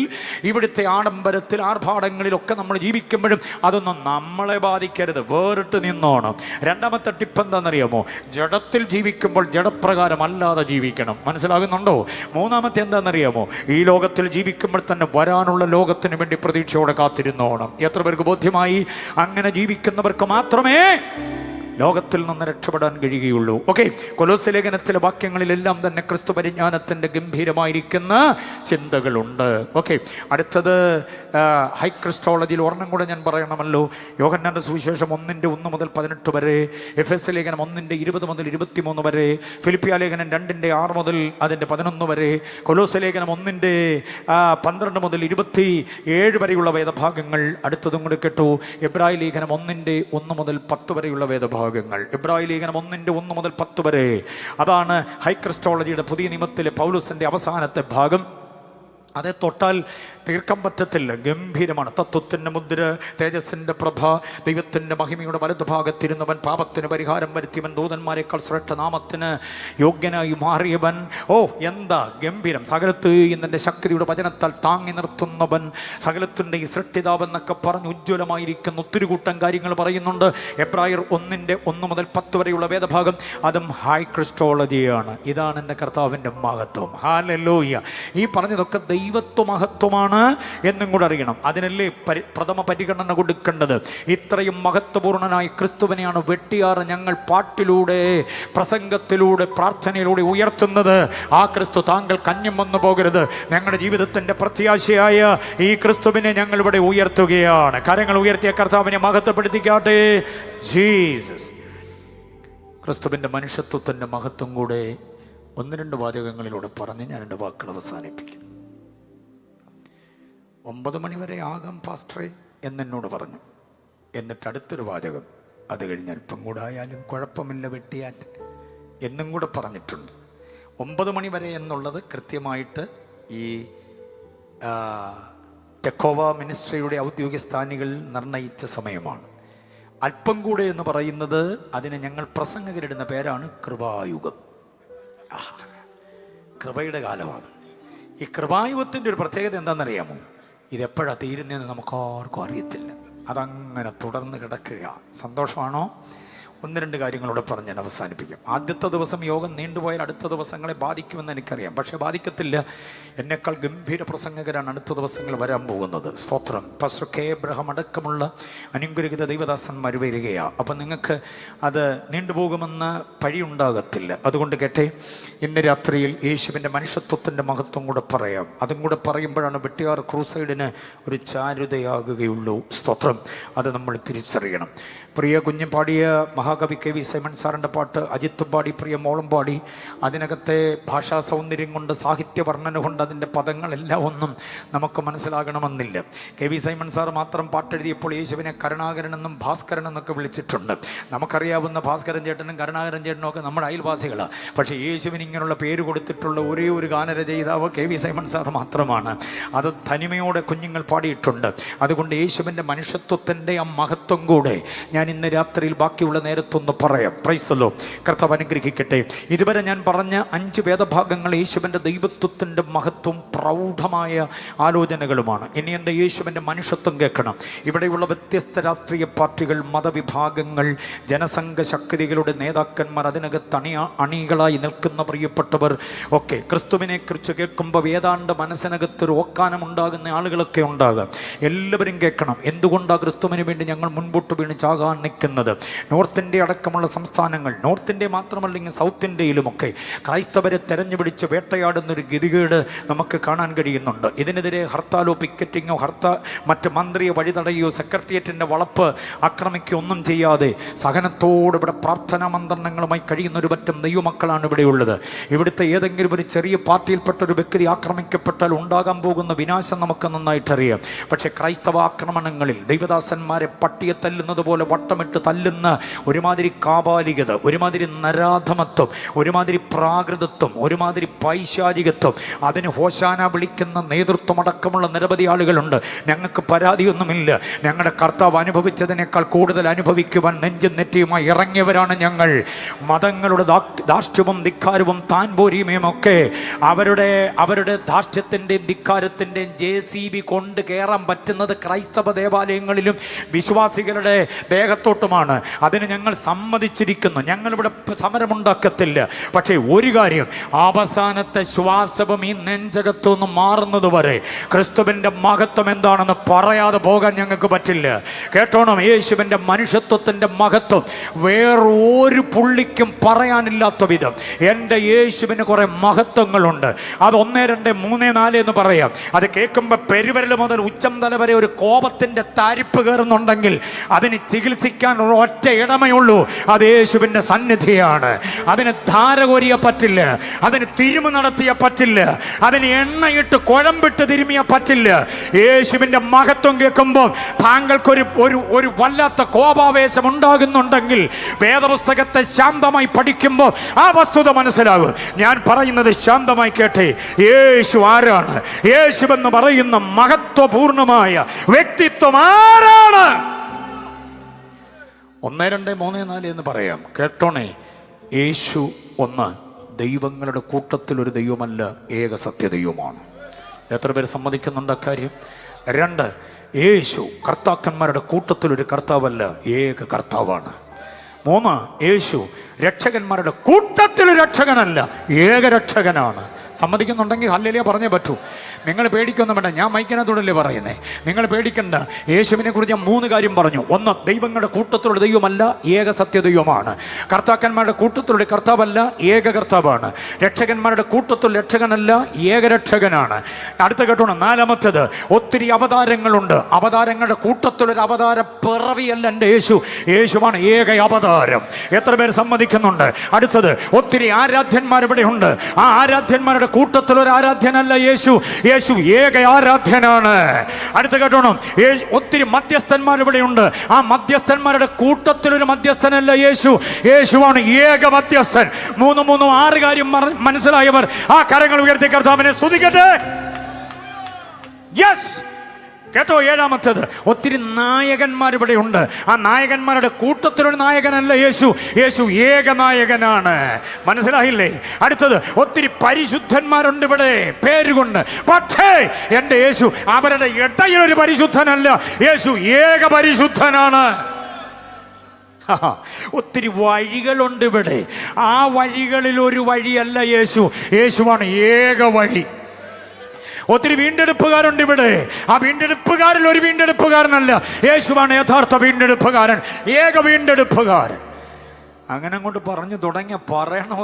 ഇവിടുത്തെ ആഡംബരത്തിൽ, ആർഭാടങ്ങളിലൊക്കെ നമ്മൾ ജീവിക്കുമ്പോഴും അതൊന്നും നമ്മളെ ബാധിക്കരുത്, വേറിട്ട് നിന്നോണം. രണ്ടാമത്തെ ടിപ്പ് എന്താണെന്നറിയാമോ? ജഡത്തിൽ ജീവിക്കുമ്പോൾ ജഡപ്രകാരം അല്ലാതെ ജീവിക്കണം. മനസ്സിലാകുന്നുണ്ടോ? മൂന്നാമത്തെ എന്താണെന്നറിയാമോ? ഈ ലോകത്തിൽ ജീവിക്കുമ്പോൾ തന്നെ വരാനുള്ള ലോകത്തിന് വേണ്ടി പ്രതീക്ഷ കാത്തിരുന്നോണം. എത്ര പേർക്ക് ബോധ്യമായി? അങ്ങനെ ജീവിക്കുന്നവർക്ക് മാത്രമേ ലോകത്തിൽ നിന്ന് രക്ഷപ്പെടാൻ കഴിയുകയുള്ളൂ. ഓക്കെ, കൊലോസ്യ ലേഖനത്തിലെ വാക്യങ്ങളിലെല്ലാം തന്നെ ക്രിസ്തു പരിജ്ഞാനത്തിൻ്റെ ഗംഭീരമായിരിക്കുന്ന ചിന്തകളുണ്ട്. ഓക്കെ, അടുത്തത് ഹൈ ക്രിസ്റ്റോളജിയിൽ ഒരെണ്ണം കൂടെ ഞാൻ പറയണമല്ലോ. യോഹന്നാന്റെ സുവിശേഷം 1:1 മുതൽ 18 വരെ, എഫെസ്യ ലേഖനം 1:20 മുതൽ 23 വരെ, ഫിലിപ്പിയ ലേഖനം 2:6 മുതൽ അതിൻ്റെ 11 വരെ, കൊലോസ്യ ലേഖനം 1:12 മുതൽ 27 വരെയുള്ള വേദഭാഗങ്ങൾ. അടുത്തതും കൂടെ കേട്ടു, എബ്രായ ലേഖനം 1:1 മുതൽ 10 വരെയുള്ള വേദഭാഗങ്ങൾ. എബ്രായ ലേഖനം 1:1 മുതൽ 10 വരെ. അതാണ് ഹൈ ക്രിസ്റ്റോളജിയുടെ പുതിയ നിയമത്തിലെ പൗലോസിന്റെ അവസാനത്തെ ഭാഗം. അതെ തൊട്ടാൽ തീർക്കാൻ പറ്റത്തില്ല. ഗംഭീരമാണ്. തത്വത്തിൻ്റെ മുദ്ര, തേജസ്സിൻ്റെ പ്രഭ, ദൈവത്തിൻ്റെ മഹിമയുടെ വലതുഭാഗത്തിരുന്നവൻ, പാപത്തിന് പരിഹാരം വരുത്തിയവൻ, ദൂതന്മാരെക്കാൾ ശ്രേഷ്ഠ നാമത്തിന് യോഗ്യനായി മാറിയവൻ. ഓ എന്താ ഗംഭീരം! സകലത്തെയും തൻ്റെ ശക്തിയുടെ വചനത്താൽ താങ്ങി നിർത്തുന്നവൻ, സകലത്തിൻ്റെ ഈ സൃഷ്ടിതാവെന്നൊക്കെ പറഞ്ഞ് ഉജ്ജ്വലമായിരിക്കുന്ന ഒത്തിരി കൂട്ടം കാര്യങ്ങൾ പറയുന്നുണ്ട്. എബ്രായർ 1:1 മുതൽ 10 വരെയുള്ള വേദഭാഗം അതും ഹൈ ക്രിസ്റ്റോളജിയാണ്. ഇതാണ് എൻ്റെ കർത്താവിൻ്റെ മഹത്വം. ഹല്ലേലൂയ! ഈ പറഞ്ഞതൊക്കെ ദൈവത്വ മഹത്വമാണ് എന്നും കൂടെ അറിയണം. അതിനല്ലേ പ്രഥമ പരിഗണന കൊടുക്കേണ്ടത്. ഇത്രയും മഹത്വപൂർണനായി ക്രിസ്തുവിനെയാണ് വെട്ടിയാറ് ഞങ്ങൾ പാട്ടിലൂടെ, പ്രസംഗത്തിലൂടെ, പ്രാർത്ഥനയിലൂടെ ഉയർത്തുന്നത്. ആ ക്രിസ്തു താങ്കൾ കന്യം വന്നു പോകരുത്. ഞങ്ങളുടെ ജീവിതത്തിൻ്റെ പ്രത്യാശയായ ഈ ക്രിസ്തുവിനെ ഞങ്ങൾ ഇവിടെ ഉയർത്തുകയാണ്. കരങ്ങൾ ഉയർത്തിയ കർത്താവിനെ മഹത്വപ്പെടുത്തിക്കാട്ടെ. ജീസസ്. ക്രിസ്തുവിൻ്റെ മനുഷ്യത്വത്തിൻ്റെ മഹത്വം കൂടെ 1-2 വാചകങ്ങളിലൂടെ പറഞ്ഞ് ഞാൻ എൻ്റെ വാക്കുകൾ അവസാനിപ്പിക്കും. 9 മണി വരെ ആകാം പാസ്റ്ററെ എന്നോട് പറഞ്ഞു. എന്നിട്ട് അടുത്തൊരു വാചകം, അത് കഴിഞ്ഞ് അല്പം കൂടെ ആയാലും കുഴപ്പമില്ല വെട്ടിയാൽ എന്നും കൂടെ പറഞ്ഞിട്ടുണ്ട്. 9 മണി വരെ എന്നുള്ളത് കൃത്യമായിട്ട് ഈ ടെക്കോവ മിനിസ്ട്രിയുടെ ഔദ്യോഗിക സ്ഥാനികൾ നിർണയിച്ച സമയമാണ്. അല്പം കൂടെ എന്ന് പറയുന്നത് അതിന് ഞങ്ങൾ പ്രസംഗകരിടുന്ന പേരാണ് കൃപായുഗം. കൃപയുടെ കാലമാണ്. ഈ കൃപായുഗത്തിൻ്റെ ഒരു പ്രത്യേകത എന്താണെന്നറിയാമോ? ഇതെപ്പോഴാണ് തീരുന്നതെന്ന് നമുക്കാർക്കും അറിയത്തില്ല. അതങ്ങനെ തുടർന്ന് കിടക്കുക. സന്തോഷമാണോ? 1-2 കാര്യങ്ങളോട് പറഞ്ഞ് ഞാൻ അവസാനിപ്പിക്കും. ആദ്യത്തെ ദിവസം യോഗം നീണ്ടുപോയാൽ അടുത്ത ദിവസങ്ങളെ ബാധിക്കുമെന്ന് എനിക്കറിയാം. പക്ഷേ ബാധിക്കത്തില്ല. എന്നെക്കാൾ ഗംഭീര പ്രസംഗകരാണ് അടുത്ത ദിവസങ്ങൾ വരാൻ പോകുന്നത്. സ്തോത്രം. പാസ്റ്റർ കെ എബ്രഹാം അടക്കമുള്ള അനുഗ്രഹീത ദൈവദാസന്മാർ വരികയാണ്. അപ്പം നിങ്ങൾക്ക് അത് നീണ്ടുപോകുമെന്ന് പഴിയുണ്ടാകത്തില്ല. അതുകൊണ്ട് കേട്ടെ, ഇന്ന് രാത്രിയിൽ യേശുവിൻ്റെ മനുഷ്യത്വത്തിൻ്റെ മഹത്വം കൂടെ പറയാം. അതും കൂടെ പറയുമ്പോഴാണ് വെട്ടിയാർ ക്രൂസൈഡിന് ഒരു ചാരുതയാകുകയുള്ളൂ. സ്തോത്രം. അത് നമ്മൾ തിരിച്ചറിയണം. പ്രിയ കുഞ്ഞും പാടിയ മഹാകവി കെ വി സൈമൺ സാറിൻ്റെ പാട്ട്, അജിത്തും പാടി, പ്രിയ മോളും പാടി. അതിനകത്തെ ഭാഷാ സൗന്ദര്യം കൊണ്ട്, സാഹിത്യ വർണ്ണന കൊണ്ട് അതിൻ്റെ പദങ്ങളെല്ലാം ഒന്നും നമുക്ക് മനസ്സിലാകണമെന്നില്ല. കെ വി സൈമൺ സാർ മാത്രം പാട്ടെഴുതിയപ്പോൾ യേശുവിനെ കരുണാകരൻ എന്നും ഭാസ്കരൻ എന്നൊക്കെ വിളിച്ചിട്ടുണ്ട്. നമുക്കറിയാവുന്ന ഭാസ്കരൻ ചേട്ടനും കരുണാകരൻ ചേട്ടനും ഒക്കെ നമ്മുടെ അയൽവാസികളാണ്. പക്ഷേ യേശുവിന് ഇങ്ങനെയുള്ള പേര് കൊടുത്തിട്ടുള്ള ഒരേ ഒരു ഗാനരചയിതാവ് കെ വി സൈമൺ സാർ മാത്രമാണ്. അത് തനിമയോടെ കുഞ്ഞുങ്ങൾ പാടിയിട്ടുണ്ട്. അതുകൊണ്ട് യേശുവിൻ്റെ മനുഷ്യത്വത്തിൻ്റെ ആ മഹത്വം കൂടെ ഞാൻ ഇന്ന് രാത്രിയിൽ ബാക്കിയുള്ള നേരത്തൊന്ന് പറയാം. Praise the Lord. കർത്താവ് അനുഗ്രഹിക്കട്ടെ. ഇതുവരെ ഞാൻ പറഞ്ഞ 5 വേദഭാഗങ്ങൾ യേശുവിൻ്റെ ദൈവത്വത്തിൻ്റെ മഹത്വം പ്രൗഢമായ ആലോചനകളുമാണ്. ഇനി എൻ്റെ യേശുവിൻ്റെ മനുഷ്യത്വം കേൾക്കണം. ഇവിടെയുള്ള വ്യത്യസ്ത രാഷ്ട്രീയ പാർട്ടികൾ, മതവിഭാഗങ്ങൾ, ജനസംഘ ശക്തികളുടെ നേതാക്കന്മാർ, അതിനകത്ത് അണികളായി നിൽക്കുന്ന പ്രിയപ്പെട്ടവർ ഒക്കെ ക്രിസ്തുവിനെ കുറിച്ച് കേൾക്കുമ്പോൾ ഏതാണ്ട് മനസ്സിനകത്തൊരു ഓക്കാനമുണ്ടാകുന്ന ആളുകളൊക്കെ ഉണ്ടാകുക. എല്ലാവരും കേൾക്കണം. എന്തുകൊണ്ടാണ് ക്രിസ്തുവിന് വേണ്ടി ഞങ്ങൾ മുൻപോട്ട് വീണ് ചാകാൻ നിൽക്കുന്നത്? നോർത്ത് ഇന്ത്യ അടക്കമുള്ള സംസ്ഥാനങ്ങൾ, നോർത്ത് ഇന്ത്യ മാത്രമല്ലെങ്കിൽ സൗത്ത് ഇന്ത്യയിലുമൊക്കെ ക്രൈസ്തവരെ തെരഞ്ഞുപിടിച്ച് വേട്ടയാടുന്നൊരു ഗതികേട് നമുക്ക് കാണാൻ കഴിയുന്നുണ്ട്. ഇതിനെതിരെ ഹർത്താലോ പിക്കറ്റിങ്ങോ മറ്റ് മന്ത്രിയെ വഴിതടയോ സെക്രട്ടേറിയറ്റിൻ്റെ വളപ്പ് ആക്രമിക്കുകയോ ഒന്നും ചെയ്യാതെ സഹനത്തോടെ ഇവിടെ പ്രാർത്ഥനാ മന്ത്രണങ്ങളുമായി കഴിയുന്ന ഒരു പറ്റം ദൈവമക്കളാണ് ഇവിടെയുള്ളത്. ഇവിടുത്തെ ഏതെങ്കിലും ഒരു ചെറിയ പാർട്ടിയിൽപ്പെട്ട ഒരു വ്യക്തി ആക്രമിക്കപ്പെട്ടാൽ ഉണ്ടാകാൻ പോകുന്ന വിനാശം നമുക്ക് നന്നായിട്ടറിയാം. പക്ഷേ ക്രൈസ്തവ ആക്രമണങ്ങളിൽ ദൈവദാസന്മാരെ പട്ടിയെ തല്ലുന്നത് പോലെ വട്ടമിട്ട് തല്ലുന്ന ഒരുമാതിരി കാപാലികത, ഒരുമാതിരി നരാധമത്വം, ഒരുമാതിരി പ്രാകൃതത്വം, ഒരുമാതിരി പൈശാചികത്വം, അതിന് ഹോശാന വിളിക്കുന്ന നേതൃത്വമടക്കമുള്ള നിരവധി ആളുകളുണ്ട്. ഞങ്ങൾക്ക് പരാതിയൊന്നുമില്ല. ഞങ്ങളുടെ കർത്താവ് അനുഭവിച്ചതിനേക്കാൾ കൂടുതൽ അനുഭവിക്കുവാൻ നെഞ്ചും നെറ്റിയുമായി ഇറങ്ങിയവരാണ് ഞങ്ങൾ. മതങ്ങളുടെ ധാർഷ്ട്യവും ധിക്കാരവും താൻപോരിയുമേയും ഒക്കെ അവരുടെ ധാർഷ്ട്യത്തിൻ്റെയും ധിക്കാരത്തിൻ്റെയും JCB കൊണ്ട് കയറാൻ പറ്റുന്നത് ക്രൈസ്തവ ദേവാലയങ്ങളിലും വിശ്വാസികളുടെ ദേഹത്തോട്ടുമാണ്. അതിന് ഞങ്ങൾ സമ്മതിച്ചിരിക്കുന്നു. ഞങ്ങളിവിടെ സമരമുണ്ടാക്കത്തില്ല. പക്ഷേ ഒരു കാര്യം, അവസാനത്തെ ശ്വാസവും ഈ നെഞ്ചകത്തുനിന്ന് മാറുന്നത് വരെ ക്രിസ്തുവിൻ്റെ മഹത്വം എന്താണെന്ന് പറയാതെ പോകാൻ ഞങ്ങൾക്ക് പറ്റില്ല. കേട്ടോണം, യേശുവിൻ്റെ മനുഷ്യത്വത്തിൻ്റെ മഹത്വം വേറൊരു പുള്ളിക്കും പറയാനില്ലാത്ത വിധം എൻ്റെ യേശുവിന് കുറേ മഹത്വങ്ങളുണ്ട്. അത് 1, 2, 3, 4 എന്ന് പറയാം. അത് കേൾക്കുമ്പോൾ പെരുവിരൽ മുതൽ ഉച്ചം തല വരെ ഒരു കോപത്തിൻ്റെ താരിപ്പ് കയറുന്നുണ്ടെങ്കിൽ അതിന് ചികിത്സ ചികിത്സിക്കാനുള്ള ഒറ്റ ഇടമേ ഉള്ളൂ, അത് യേശുവിൻ്റെ സന്നിധിയാണ്. അതിന് ധാര കോരിയ പറ്റില്ല, അതിന് തിരുമ നടത്തിയ പറ്റില്ല, അതിന് എണ്ണയിട്ട് കുഴമ്പിട്ട് തിരുമിയ പറ്റില്ല. യേശുവിൻ്റെ മഹത്വം കേൾക്കുമ്പോൾ താങ്കൾക്കൊരു ഒരു വല്ലാത്ത കോപാവേശം ഉണ്ടാകുന്നുണ്ടെങ്കിൽ വേദപുസ്തകത്തെ ശാന്തമായി പഠിക്കുമ്പോൾ ആ വസ്തുത മനസ്സിലാകും. ഞാൻ പറയുന്നത് ശാന്തമായി കേട്ടെ. യേശു ആരാണ്? യേശുവെന്ന് പറയുന്ന മഹത്വപൂർണമായ വ്യക്തിത്വം ആരാണ്? 1, 2, 3, 4 എന്ന് പറയാം. കേട്ടോണേ. യേശു ഒന്ന്, ദൈവങ്ങളുടെ കൂട്ടത്തിൽ ഒരു ദൈവമല്ല, ഏക സത്യദൈവമാണ്. എത്ര പേര് സമ്മതിക്കുന്നുണ്ട് അക്കാര്യം? 2, യേശു കർത്താക്കന്മാരുടെ കൂട്ടത്തിൽ ഒരു കർത്താവല്ല, ഏക കർത്താവാണ്. 3, യേശു രക്ഷകന്മാരുടെ കൂട്ടത്തിൽ രക്ഷകനല്ല, ഏക രക്ഷകനാണ്. സമ്മതിക്കുന്നുണ്ടെങ്കിൽ ഹല്ലേലൂയ പറഞ്ഞേ പറ്റൂ. നിങ്ങൾ പേടിക്കൊന്നും വേണ്ട, ഞാൻ മൈക്കിനകത്തോടല്ലേ പറയുന്നേ. നിങ്ങൾ പേടിക്കണ്ട. യേശുവിനെ കുറിച്ച് ഞാൻ 3 കാര്യം പറഞ്ഞു. 1, ദൈവങ്ങളുടെ കൂട്ടത്തിലുള്ള ദൈവമല്ല, ഏക സത്യദൈവമാണ്. കർത്താക്കന്മാരുടെ കൂട്ടത്തിലുള്ള കർത്താവല്ല, ഏക കർത്താവാണ്. രക്ഷകന്മാരുടെ കൂട്ടത്തിൽ രക്ഷകനല്ല, ഏക രക്ഷകനാണ്. അടുത്ത കേട്ടോണം. 4, ഒത്തിരി അവതാരങ്ങളുണ്ട്. അവതാരങ്ങളുടെ കൂട്ടത്തിലൊരു അവതാര പിറവിയല്ല എൻ്റെ യേശു. യേശുവാണ് ഏക അവതാരം. എത്ര പേര് സമ്മതിക്കുന്നുണ്ട്? അടുത്തത്, ഒത്തിരി ആരാധ്യന്മാർ ഇവിടെ ഉണ്ട്. ആ ആരാധ്യന്മാരുടെ കൂട്ടത്തിലൊരു ആരാധ്യനല്ല യേശു. യേശു ഏക ആരാധ്യനാണ്. അടുത്ത കേട്ടോണം. ഒത്തിരി മധ്യസ്ഥന്മാർ ഇവിടെയുണ്ട്. ആ മധ്യസ്ഥന്മാരുടെ കൂട്ടത്തിലൊരു മധ്യസ്ഥനല്ല യേശു. യേശുവാണ് ഏക മധ്യസ്ഥൻ. 3, 6 കാര്യം മനസ്സിലായവർ ആ കരങ്ങൾ ഉയർത്തി കർത്താവിനെ സ്തുതിക്കട്ടെ. യെസ്. കേട്ടോ. 7, ഒത്തിരി നായകന്മാർ ഇവിടെ ഉണ്ട്. ആ നായകന്മാരുടെ കൂട്ടത്തിലൊരു നായകനല്ല യേശു. യേശു ഏക നായകനാണ്. മനസ്സിലായില്ലേ? അടുത്തത്, ഒത്തിരി പരിശുദ്ധന്മാരുണ്ട് ഇവിടെ പേരുകൊണ്ട്. പക്ഷേ എൻ്റെ യേശു അവരുടെ ഇടയിലൊരു പരിശുദ്ധനല്ല. യേശു ഏക പരിശുദ്ധനാണ്. ഒത്തിരി വഴികളുണ്ട് ഇവിടെ. ആ വഴികളിൽ ഒരു വഴിയല്ല യേശു. യേശുവാണ് ഏക വഴി. ഒത്തിരി വീണ്ടെടുപ്പുകാരുണ്ട് ഇവിടെ. ആ വീണ്ടെടുപ്പുകാരിൽ ഒരു വീണ്ടെടുപ്പുകാരനല്ല, യേശുവാണ് യഥാർത്ഥ വീണ്ടെടുപ്പുകാരൻ, ഏക വീണ്ടെടുപ്പുകാരൻ. അങ്ങനെ അങ്ങോട്ട് പറഞ്ഞു തുടങ്ങിയ പറയണം.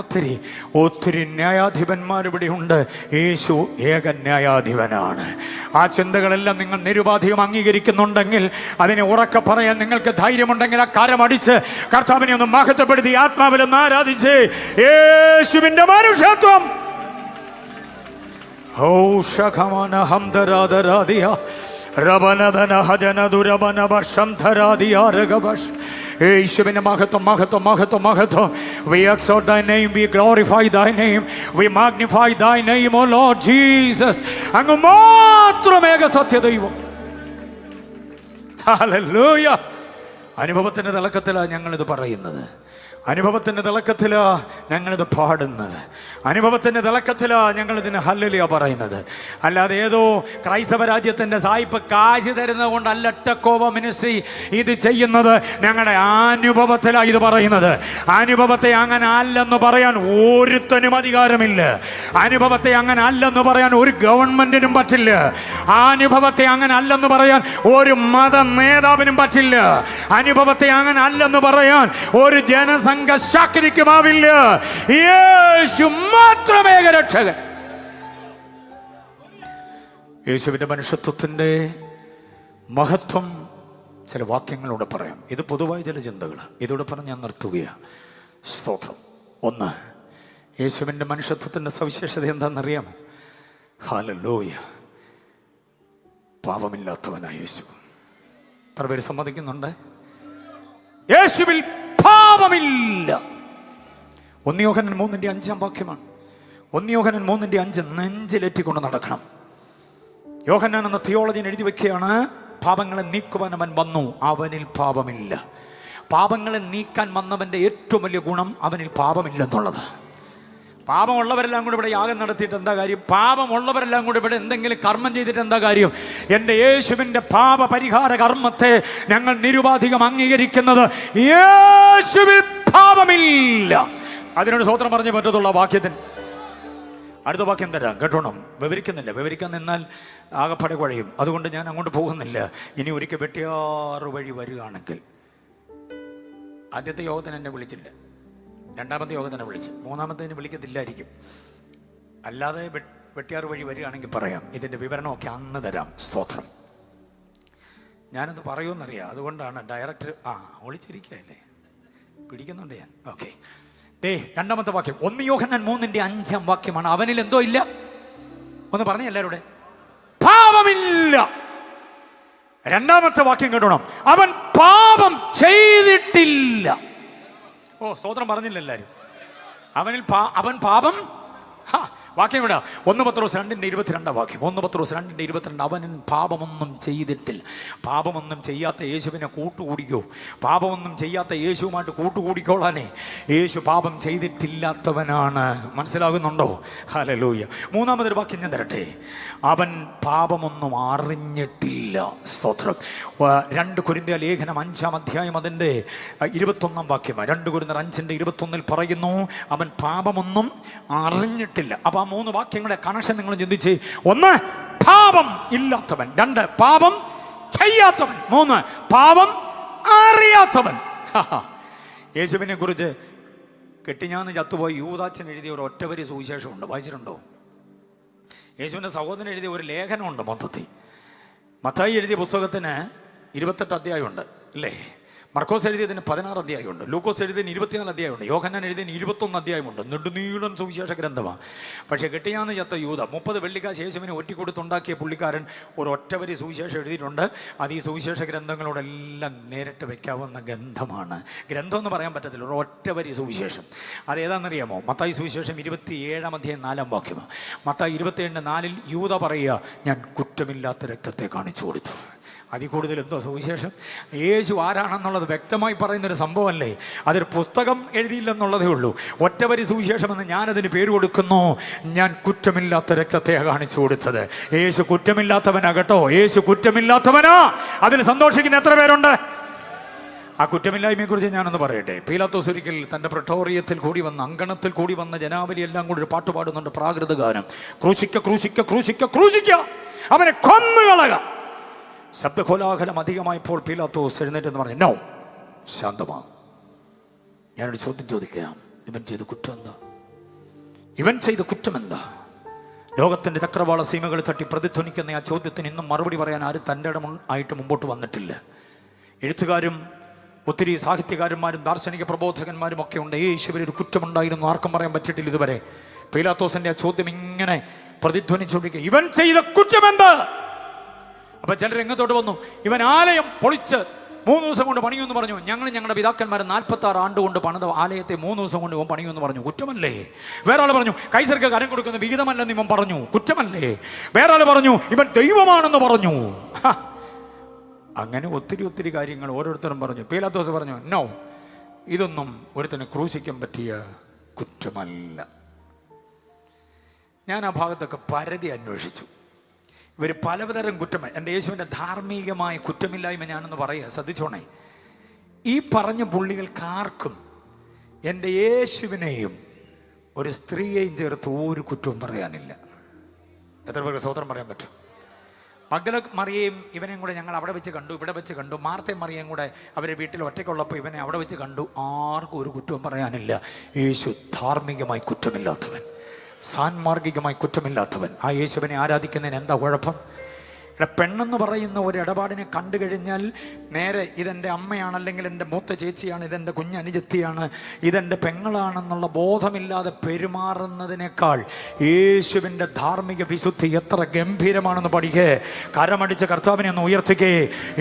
ഒത്തിരി ന്യായാധിപന്മാരിവിടെ ഉണ്ട്. യേശു ഏക ന്യായാധിപനാണ്. ആ ചിന്തകളെല്ലാം നിങ്ങൾ നിരുപാധികം അംഗീകരിക്കുന്നുണ്ടെങ്കിൽ, അതിനെ ഉറക്കെ പറയാൻ നിങ്ങൾക്ക് ധൈര്യമുണ്ടെങ്കിൽ ആ കരമടിച്ച് കർത്താവിനെ ഒന്ന് മഹത്വപ്പെടുത്തി ആത്മാവിലൊന്ന് ആരാധിച്ച് യേശുവിൻ്റെ മനുഷ്യത്വം. യേശുവിന്റെ മഹത്വം, മഹത്വം, മഹത്വം, മഹത്വം. We exalt thy name, we glorify thy name, we magnify thy name, O Lord Jesus. അങ്ങ് മാത്രം ഏക സത്യദൈവം. ഹല്ലേലൂയ. അനുഭവത്തിന്റെ തിളക്കത്തിലാണ് ഞങ്ങളിത് പറയുന്നത്. അനുഭവത്തിൻ്റെ തിളക്കത്തിലാണ് ഞങ്ങളിത് പാടുന്നത്. അനുഭവത്തിൻ്റെ തിളക്കത്തിലാണ് ഞങ്ങളിതിന് ഹല്ലേലൂയ പറയുന്നത്. അല്ലാതെ ഏതോ ക്രൈസ്തവ രാജ്യത്തിൻ്റെ സായിപ്പ് കാശ് തരുന്നത് കൊണ്ടല്ല ടെക്കോവ മിനിസ്ട്രി ഇത് ചെയ്യുന്നത്. ഞങ്ങളുടെ അനുഭവത്തിലാണ് ഇത് പറയുന്നത്. അനുഭവത്തെ അങ്ങനെ അല്ലെന്ന് പറയാൻ ഒരുത്തനും അധികാരമില്ല. അനുഭവത്തെ അങ്ങനെ അല്ലെന്ന് പറയാൻ ഒരു ഗവൺമെന്റിനും പറ്റില്ല. അനുഭവത്തെ അങ്ങനെ അല്ലെന്ന് പറയാൻ ഒരു മത നേതാവിനും പറ്റില്ല. അനുഭവത്തെ അങ്ങനെ അല്ലെന്ന് പറയാൻ ഒരു ശക്തിക്കുമാവില്ല. യേശു മാത്രമേ രക്ഷകൻ. യേശുവിന്റെ മനുഷ്യത്വത്തിന്റെ മഹത്വം ചില വാക്യങ്ങളോടെ പറയാം. ഇത് പൊതുവായ ചില ചിന്തകൾ ഇതോടെ പറഞ്ഞ് ഞാൻ നിർത്തുകയാണ്. സ്തോത്രം. 1, യേശുവിന്റെ മനുഷ്യത്വത്തിന്റെ സവിശേഷത എന്താണെന്നറിയാമോ? ഹല്ലേലൂയ. പാപമില്ലാത്തവനായ യേശു. എത്ര പേര് സമ്മതിക്കുന്നുണ്ട്? യേശുവിൽ പാപമില്ല. 1 യോഹന്നാൻ 3:5 വാക്യമാണ്. 1 യോഹന്നാൻ 3:5 നെഞ്ചിലേറ്റിക്കൊണ്ട് നടക്കണം. യോഹന്നാൻ എന്ന തിയോളജിൻ എഴുതി വെക്കുകയാണ്, പാപങ്ങളെ നീക്കുവാൻ അവൻ വന്നു, അവനിൽ പാപമില്ല. പാപങ്ങളെ നീക്കാൻ വന്നവൻ്റെ ഏറ്റവും വലിയ ഗുണം അവനിൽ പാപമില്ലെന്നുള്ളത്. പാപമുള്ളവരെല്ലാം കൂടി ഇവിടെ യാഗം നടത്തിയിട്ട് എന്താ കാര്യം? പാപമുള്ളവരെല്ലാം കൂടി ഇവിടെ എന്തെങ്കിലും കർമ്മം ചെയ്തിട്ട് എന്താ കാര്യം? എൻ്റെ യേശുവിൻ്റെ പാപ പരിഹാര കർമ്മത്തെ ഞങ്ങൾ നിരുപാധികം അംഗീകരിക്കുന്നത്. യേശുവിൽ പാപമില്ല. അതിനോട് സ്തോത്രം പറഞ്ഞേ പറ്റത്തുള്ള വാക്യത്തിന്. അടുത്ത വാക്യം തരാം, കേട്ടോണം. വിവരിക്കുന്നില്ല, വിവരിക്കാൻ നിന്നാൽ ആകപ്പാടെ കുഴയും. അതുകൊണ്ട് ഞാൻ അങ്ങോട്ട് പോകുന്നില്ല. ഇനി ഒരിക്കൽ വെട്ടിയാറ് വഴി വരികയാണെങ്കിൽ, ആദ്യത്തെ യോഗത്തിന് എന്നെ വിളിച്ചില്ല, രണ്ടാമത്തെ യോഗത്തിനെ വിളിച്ച്, മൂന്നാമത്തേന് വിളിക്കത്തില്ലായിരിക്കും. അല്ലാതെ വെട്ടിയാറ് വഴി വരികയാണെങ്കിൽ പറയാം. ഇതിൻ്റെ വിവരണമൊക്കെ അന്ന് തരാം. സ്തോത്രം. ഞാനത് പറയുമെന്നറിയാം, അതുകൊണ്ടാണ് ഡയറക്ടർ ഒളിച്ചിരിക്കുകയല്ലേ, പിടിക്കുന്നുണ്ട് ഞാൻ. ഓക്കെ, രണ്ടാമത്തെ വാക്യം 1 യോഹന്നാൻ 3:5 വാക്യമാണ്. അവനിൽ എന്തോ ഇല്ല, ഒന്ന് പറഞ്ഞേ എല്ലാവരുടെ, പാപമില്ല. രണ്ടാമത്തെ വാക്യം കേട്ടോണം, അവൻ പാപം ചെയ്തിട്ടില്ല. സ്തോത്രം പറഞ്ഞില്ല എല്ലാവരും. അവൻ പാപം, വാക്യം വിടാ, 1 പത്രോസ് 2:22 വാക്യം. 1 പത്രോസ് 2:22, അവൻ പാപമൊന്നും ചെയ്തിട്ടില്ല. പാപമൊന്നും ചെയ്യാത്ത യേശുവിനെ കൂട്ടുകൂടിക്കോ? പാപമൊന്നും ചെയ്യാത്ത യേശുവുമായിട്ട് കൂട്ടുകൂടിക്കോളാനേ. യേശു പാപം ചെയ്തിട്ടില്ലാത്തവനാണ്. മനസ്സിലാകുന്നുണ്ടോ? ഹല്ലേലൂയ. മൂന്നാമതൊരു വാക്യം ഞാൻ തരട്ടെ, അവൻ പാപമൊന്നും അറിഞ്ഞിട്ടില്ല. സ്തോത്രം. 2 കൊരിന്ത്യർ ലേഖനം 5-ാം അധ്യായം അതിൻ്റെ 21-ാം വാക്യം. 2 കൊരിന്ത്യർ 5:21 പറയുന്നു, അവൻ പാപമൊന്നും അറിഞ്ഞിട്ടില്ല. അപ്പൊ 3 വാക്യങ്ങളുടെ കണക്ഷൻ നിങ്ങൾ ചിന്തിച്ച്, 1 പാപം ഇല്ലാത്തവൻ, 2 പാപം ചെയ്യാത്തവൻ, 3 പാപം അറിയാത്തവൻ. യേശുവിനെ കുറിച്ച് കെട്ടിഞ്ഞാന്ന് ചത്തുപോയി യൂദാച്ചൻ എഴുതിയ ഒരു ഒറ്റവരി സുവിശേഷമുണ്ട്, വായിച്ചിട്ടുണ്ടോ? യേശുവിൻ്റെ സഹോദരൻ എഴുതിയ ഒരു ലേഖനമുണ്ട് മൊത്തത്തിൽ. മത്തായി എഴുതിയ പുസ്തകത്തിന് 28 അധ്യായമുണ്ട് അല്ലേ? മർക്കോസ് എഴുതിയതിന് 16 അധ്യായമുണ്ട്. ലൂക്കോസ് എഴുതിയതിന് 24 അധ്യായമുണ്ട്. യോഹന്നാൻ എഴുതിയതിന് 21 അധ്യായമുണ്ട്. നെടുനീളം സുവിശേഷ ഗ്രന്ഥമാണ്. പക്ഷേ കെട്ടിയാന്ന് ചത്ത യൂദ 30 വെള്ളിക്കാശ് യേശുവിനെ ഒറ്റിക്കൊടുത്തുണ്ടാക്കിയ പുള്ളിക്കാരൻ ഒരു ഒറ്റവരി സുവിശേഷം എഴുതിയിട്ടുണ്ട്. അത് ഈ സുവിശേഷ ഗ്രന്ഥങ്ങളോടെല്ലാം നേരിട്ട് വയ്ക്കാവുന്ന ഗ്രന്ഥമാണ്. ഗ്രന്ഥം എന്ന് പറയാൻ പറ്റത്തില്ല, ഒരു ഒറ്റവരി സുവിശേഷം. അതേതാണെന്നറിയാമോ? മത്തായി സുവിശേഷം 27-ാം അധ്യായം 4-ാം വാക്യമാണ്. മത്തായി 27:4 യൂദ പറയുക, ഞാൻ കുറ്റമില്ലാത്ത രക്തത്തെ കാണിച്ചു കൊടുത്തു. അതിൽ കൂടുതൽ എന്തോ സുവിശേഷം? യേശു ആരാണെന്നുള്ളത് വ്യക്തമായി പറയുന്നൊരു സംഭവമല്ലേ? അതൊരു പുസ്തകം എഴുതിയില്ലെന്നുള്ളതേ ഉള്ളൂ. ഒറ്റവരി സുവിശേഷമെന്ന് ഞാനതിന് പേര് കൊടുക്കുന്നു. ഞാൻ കുറ്റമില്ലാത്ത രക്തത്തെ കാണിച്ചു കൊടുത്തത്. യേശു കുറ്റമില്ലാത്തവനാ കേട്ടോ, യേശു കുറ്റമില്ലാത്തവനാ. അതിൽ സന്തോഷിക്കുന്ന എത്ര പേരുണ്ട്? ആ കുറ്റമില്ലായ്മയെക്കുറിച്ച് ഞാനൊന്ന് പറയട്ടെ. പീലാത്തോസ് ഒരിക്കൽ തൻ്റെ പ്രട്ടോറിയത്തിൽ കൂടി വന്ന, അങ്കണത്തിൽ കൂടി വന്ന ജനാവലി എല്ലാം കൂടി ഒരു പാട്ട് പാടുന്നുണ്ട്, പ്രാകൃത ഗാനം. ക്രൂശിക്ക ക്രൂശിക്ക ക്രൂശിക്ക ക്രൂശിക്ക, അവനെ കൊന്നുകളക. ശബ്ദകോലാഹലം അധികമായപ്പോൾ പീലാത്തോസ് എഴുന്നേറ്റെന്ന് പറഞ്ഞു, നോ, ശാന്തമാ. ഞാനൊരു ചോദ്യം ചോദിക്കാം, ഇവൻ ചെയ്ത കുറ്റം എന്താ? ഇവൻ ചെയ്ത കുറ്റം എന്താ? ലോകത്തിൻ്റെ ചക്രവാള സീമകൾ തട്ടി പ്രതിധ്വനിക്കുന്ന ആ ചോദ്യത്തിന് ഇന്നും മറുപടി പറയാൻ ആരും തൻ്റെ ഇടം ആയിട്ട് മുമ്പോട്ട് വന്നിട്ടില്ല. എഴുത്തുകാരും ഒത്തിരി സാഹിത്യകാരന്മാരും ദാർശനിക പ്രബോധകന്മാരും ഒക്കെ ഉണ്ട്. യേശുവിന് ഒരു കുറ്റമുണ്ടായിരുന്നു, ആർക്കും പറയാൻ പറ്റിയിട്ടില്ല ഇതുവരെ. പീലാത്തോസിന്റെ ആ ചോദ്യം ഇങ്ങനെ പ്രതിധ്വനിച്ചുകൊണ്ടിരിക്കുക, ഇവൻ ചെയ്ത കുറ്റം എന്താ? അപ്പൊ ചിലർ രംഗത്തോട്ട് വന്നു, ഇവൻ ആലയം പൊളിച്ച് 3 ദിവസം കൊണ്ട് പണിയുമെന്ന് പറഞ്ഞു. ഞങ്ങളുടെ പിതാക്കന്മാർ 46 ആണ്ട് കൊണ്ട് പണിത ആലയത്തെ 3 ദിവസം കൊണ്ട് ഇവൻ പണിയുമെന്ന് പറഞ്ഞു. കുറ്റമല്ലേ? വേറെ ആൾ പറഞ്ഞു, കൈസർക്ക് കരം കൊടുക്കുന്ന വിഹിതമല്ലെന്ന് ഇവൻ പറഞ്ഞു. കുറ്റമല്ലേ? വേറെ ആൾ പറഞ്ഞു, ഇവൻ ദൈവമാണെന്ന് പറഞ്ഞു. അങ്ങനെ ഒത്തിരി കാര്യങ്ങൾ ഓരോരുത്തരും പറഞ്ഞു. പീലാത്തോസ് പറഞ്ഞു, നോ, ഇതൊന്നും ഒരുത്തനെ ക്രൂശിക്കാൻ പറ്റിയ കുറ്റമല്ല. ഞാൻ ആ ഭാഗത്തൊക്കെ പരതി അന്വേഷിച്ചു. ഇവർ പലതരം കുറ്റം, എൻ്റെ യേശുവിൻ്റെ ധാർമ്മികമായ കുറ്റമില്ലായ്മ ഞാനൊന്ന് പറയുക, ശ്രദ്ധിച്ചോണേ. ഈ പറഞ്ഞ പുള്ളികൾക്കാർക്കും എൻ്റെ യേശുവിനെയും ഒരു സ്ത്രീയെയും ചേർത്ത് ഒരു കുറ്റവും പറയാനില്ല. എത്ര പേർക്ക് സ്വതന്ത്രം പറയാൻ പറ്റും? മഗ്ദല മറിയയും ഇവനെയും കൂടെ ഞങ്ങൾ അവിടെ വെച്ച് കണ്ടു, ഇവിടെ വെച്ച് കണ്ടു. മാർത്തയും മറിയയും കൂടെ അവരെ വീട്ടിൽ ഒറ്റയ്ക്കുള്ളപ്പോൾ ഇവനെ അവിടെ വെച്ച് കണ്ടു. ആർക്കും ഒരു കുറ്റവും പറയാനില്ല. യേശു ധാർമ്മികമായി കുറ്റമില്ലാത്തവൻ, സാൻമാർഗികമായി കുറ്റമില്ലാത്തവൻ. ആ യേശുവിനെ ആരാധിക്കുന്നതിന് എന്താ കുഴപ്പം? പെണ്ണെന്ന് പറയുന്ന ഒരു ഇടപാടിനെ കണ്ടു കഴിഞ്ഞാൽ നേരെ ഇതെൻ്റെ അമ്മയാണ്, അല്ലെങ്കിൽ എൻ്റെ മൂത്ത ചേച്ചിയാണ്, ഇതെൻ്റെ കുഞ്ഞനുജത്തിയാണ്, ഇതെൻ്റെ പെങ്ങളാണെന്നുള്ള ബോധമില്ലാതെ പെരുമാറുന്നതിനേക്കാൾ യേശുവിൻ്റെ ധാർമ്മിക വിശുദ്ധി എത്ര ഗംഭീരമാണെന്ന് പഠിക്കേ. കരമടിച്ച് കർത്താവിനെ ഒന്ന് ഉയർത്തിക്കേ.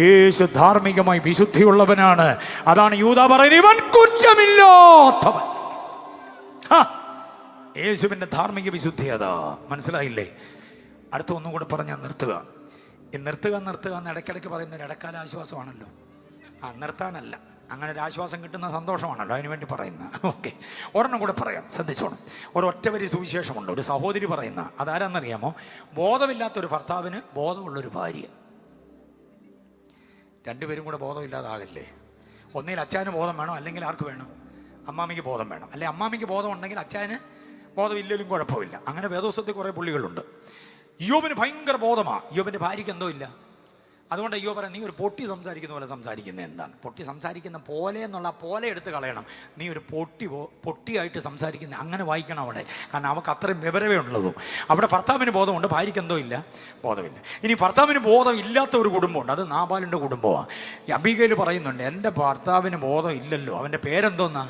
യേശു ധാർമ്മികമായി വിശുദ്ധിയുള്ളവനാണ്. അതാണ് യൂദാ പറയുന്നത്, ഇവൻ കുറ്റമില്ലാത്തവൻ. യേശുവിൻ്റെ ധാർമ്മിക വിശുദ്ധി അതാ. മനസ്സിലായില്ലേ? അടുത്ത ഒന്നും കൂടെ പറഞ്ഞാൽ നിർത്തുക. ഈ നിർത്തുക എന്ന് ഇടയ്ക്കിടയ്ക്ക് പറയുന്ന ഇടക്കാല ആശ്വാസമാണല്ലോ. നിർത്താനല്ല, അങ്ങനെ ഒരു ആശ്വാസം കിട്ടുന്ന സന്തോഷമാണല്ലോ, അതിനുവേണ്ടി പറയുന്ന. ഓക്കെ, ഒരെണ്ണം കൂടെ പറയാം, ശ്രദ്ധിച്ചോണം. ഒരൊറ്റവരി സുവിശേഷമുണ്ട്. ഒരു സഹോദരി പറയുന്ന, അതാരാന്നറിയാമോ? ബോധമില്ലാത്തൊരു ഭർത്താവിന് ബോധമുള്ളൊരു ഭാര്യ. രണ്ടുപേരും കൂടെ ബോധമില്ലാതാകില്ലേ? ഒന്നിൽ അച്ചാന് ബോധം വേണം, അല്ലെങ്കിൽ ആർക്ക് വേണം? അമ്മാമിക്ക് ബോധം വേണം. അല്ലെ അമ്മാമിക്ക് ബോധം ഉണ്ടെങ്കിൽ അച്ചാന് ബോധമില്ലെങ്കിലും കുഴപ്പമില്ല. അങ്ങനെ വേദോസത്തിൽ കുറേ പുള്ളികളുണ്ട്. യോബിന് ഭയങ്കര ബോധമാണ്, യോബിൻ്റെ ഭാര്യയ്ക്ക് എന്തോ ഇല്ല, അതുകൊണ്ട് അയ്യോ പറയാം, നീ ഒരു പൊട്ടി സംസാരിക്കുന്ന പോലെ സംസാരിക്കുന്നത് എന്താണ്? പൊട്ടി സംസാരിക്കുന്ന പോലെ എന്നുള്ള പോലെ എടുത്ത് കളയണം. നീ ഒരു പൊട്ടിയായിട്ട് സംസാരിക്കുന്ന അങ്ങനെ വായിക്കണം അവിടെ. കാരണം അവൾക്ക് അത്രയും വിവരമേ ഉള്ളൂ. അവിടെ ഭർത്താവിന് ബോധമുണ്ട്, ഭാര്യയ്ക്ക് എന്തോ ഇല്ല, ബോധമില്ല. ഇനി ഭർത്താവിന് ബോധം ഇല്ലാത്ത ഒരു കുടുംബമുണ്ട്, അത് നാബാലിൻ്റെ കുടുംബമാണ്. അബീഗയിൽ പറയുന്നുണ്ട്, എൻ്റെ ഭർത്താവിന് ബോധം ഇല്ലല്ലോ, അവൻ്റെ പേരെന്തോന്നാ?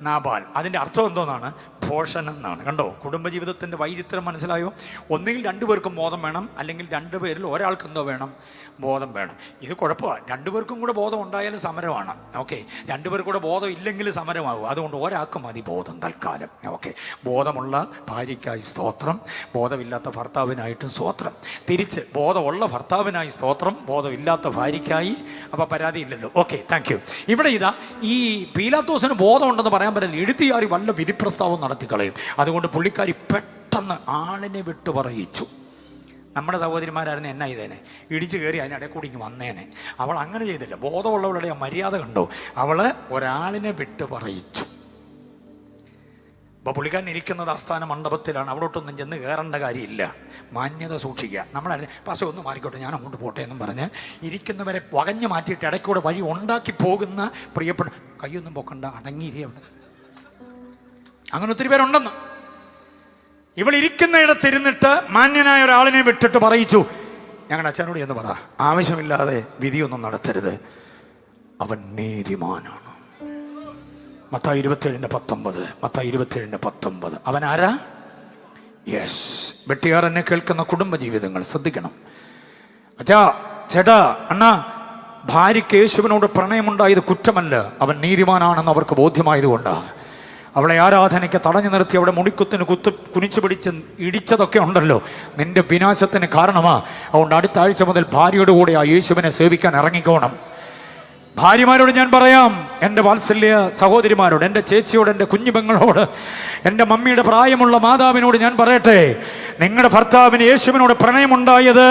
നാബാൽ. അതിൻ്റെ അർത്ഥം എന്തോന്നാണ്? ഭോഷൻ എന്നാണ്. കണ്ടോ, കുടുംബജീവിതത്തിൻ്റെ വൈചിത്രം മനസ്സിലായോ? ഒന്നുകിൽ രണ്ടുപേർക്കും ബോധം വേണം, അല്ലെങ്കിൽ രണ്ടുപേരിൽ ഒരാൾക്ക് എന്തോ വേണം? ബോധം വേണം. ഇത് കുഴപ്പമാണ്. രണ്ടുപേർക്കും കൂടെ ബോധം ഉണ്ടായാലും സമരമാണ്. ഓക്കെ, രണ്ടുപേർക്കും കൂടെ ബോധം ഇല്ലെങ്കിൽ സമരമാകും. അതുകൊണ്ട് ഒരാൾക്ക് മതി ബോധം തൽക്കാലം. ഓക്കെ, ബോധമുള്ള ഭാര്യയ്ക്കായി സ്തോത്രം, ബോധമില്ലാത്ത ഭർത്താവിനായിട്ടും സ്തോത്രം. തിരിച്ച് ബോധമുള്ള ഭർത്താവിനായി സ്തോത്രം, ബോധമില്ലാത്ത ഭാര്യയ്ക്കായി. അപ്പോൾ പരാതിയില്ലല്ലോ. Okay, thank you. ഇവിടെ ഇതാ ഈ പീലാത്തോസിന് ബോധമുണ്ടെന്ന് പറയാൻ പറ്റില്ല. എഴുത്തിയാറി വല്ല വിധിപ്രസ്താവം നടത്തിക്കളയും. അതുകൊണ്ട് പുള്ളിക്കാരി പെട്ടെന്ന് ആളിനെ വിട്ടു പറയിച്ചു. നമ്മുടെ സഹോദരിമാരായിരുന്നു എന്നാ ഇതേനെ ഇടിച്ചു കയറി അതിനിടയിൽ കൂടി ഇങ്ങ് വന്നേനെ. അവൾ അങ്ങനെ ചെയ്തില്ല. ബോധമുള്ളവളുടെ ആ മര്യാദ കണ്ടോ? അവള് ഒരാളിനെ വിട്ട് പറയിച്ചു. അപ്പോൾ പുള്ളിക്കാരൻ ഇരിക്കുന്നത് ആസ്ഥാന മണ്ഡപത്തിലാണ്. അവിടോട്ടൊന്നും ചെന്ന് കയറേണ്ട കാര്യമില്ല. മാന്യത സൂക്ഷിക്കുക. നമ്മളറിയാം, പക്ഷേ ഒന്ന് മാറിക്കോട്ടെ, ഞാൻ അങ്ങോട്ട് പോട്ടെ എന്നും പറഞ്ഞ് ഇരിക്കുന്നവരെ വകഞ്ഞു മാറ്റിയിട്ട് ഇടയ്ക്കൂടെ വഴി ഉണ്ടാക്കി പോകുന്ന പ്രിയപ്പെട്ട, കൈയൊന്നും പൊക്കണ്ട, അടങ്ങിയിരേ അവിടെ. അങ്ങനെ ഒത്തിരി പേരുണ്ടെന്ന്. ഇവൾ ഇരിക്കുന്ന ഇടത്തിരുന്നിട്ട് മാന്യനായ ഒരാളിനെ വിട്ടിട്ട് പറയിച്ചു, ഞങ്ങളുടെ അച്ഛനോട് എന്ന് പറ, ആവശ്യമില്ലാതെ വിധിയൊന്നും നടത്തരുത്, അവൻ നീതിമാനാണ്. മത്തായി 27:19. മത്തായി 27:19. അവൻ ആരാ? യെസ്. വെട്ടിയാർ എന്നെ കേൾക്കുന്ന കുടുംബജീവിതങ്ങൾ ശ്രദ്ധിക്കണം. അച്ഛാ, ചേട്ടാ, അണ്ണാ, ഭാര്യയ്ക്ക് യേശുവിനോട് പ്രണയമുണ്ടായത് കുറ്റമല്ല, അവൻ നീതിമാനാണെന്ന് അവർക്ക് ബോധ്യമായതുകൊണ്ടാണ്. അവളെ ആരാധനയ്ക്ക് തടഞ്ഞു നിർത്തി അവിടെ മുടിക്കുത്തിന് കുനിച്ചു പിടിച്ച് ഇടിച്ചതൊക്കെ ഉണ്ടല്ലോ, നിന്റെ വിനാശത്തിന് കാരണമാ. അതുകൊണ്ട് അടുത്ത ആഴ്ച മുതൽ ഭാര്യയുടെ കൂടെ ആ യേശുവിനെ സേവിക്കാൻ ഇറങ്ങിക്കോണം. ഭാര്യമാരോട് ഞാൻ പറയാം, എൻ്റെ വാത്സല്യ സഹോദരിമാരോട്, എൻ്റെ ചേച്ചിയോട്, എൻ്റെ കുഞ്ഞുപെങ്ങളോട്, എൻ്റെ മമ്മിയുടെ പ്രായമുള്ള മാതാവിനോട് ഞാൻ പറയട്ടെ, നിങ്ങളുടെ ഭർത്താവിന് യേശുവിനോട് പ്രണയമുണ്ടായത്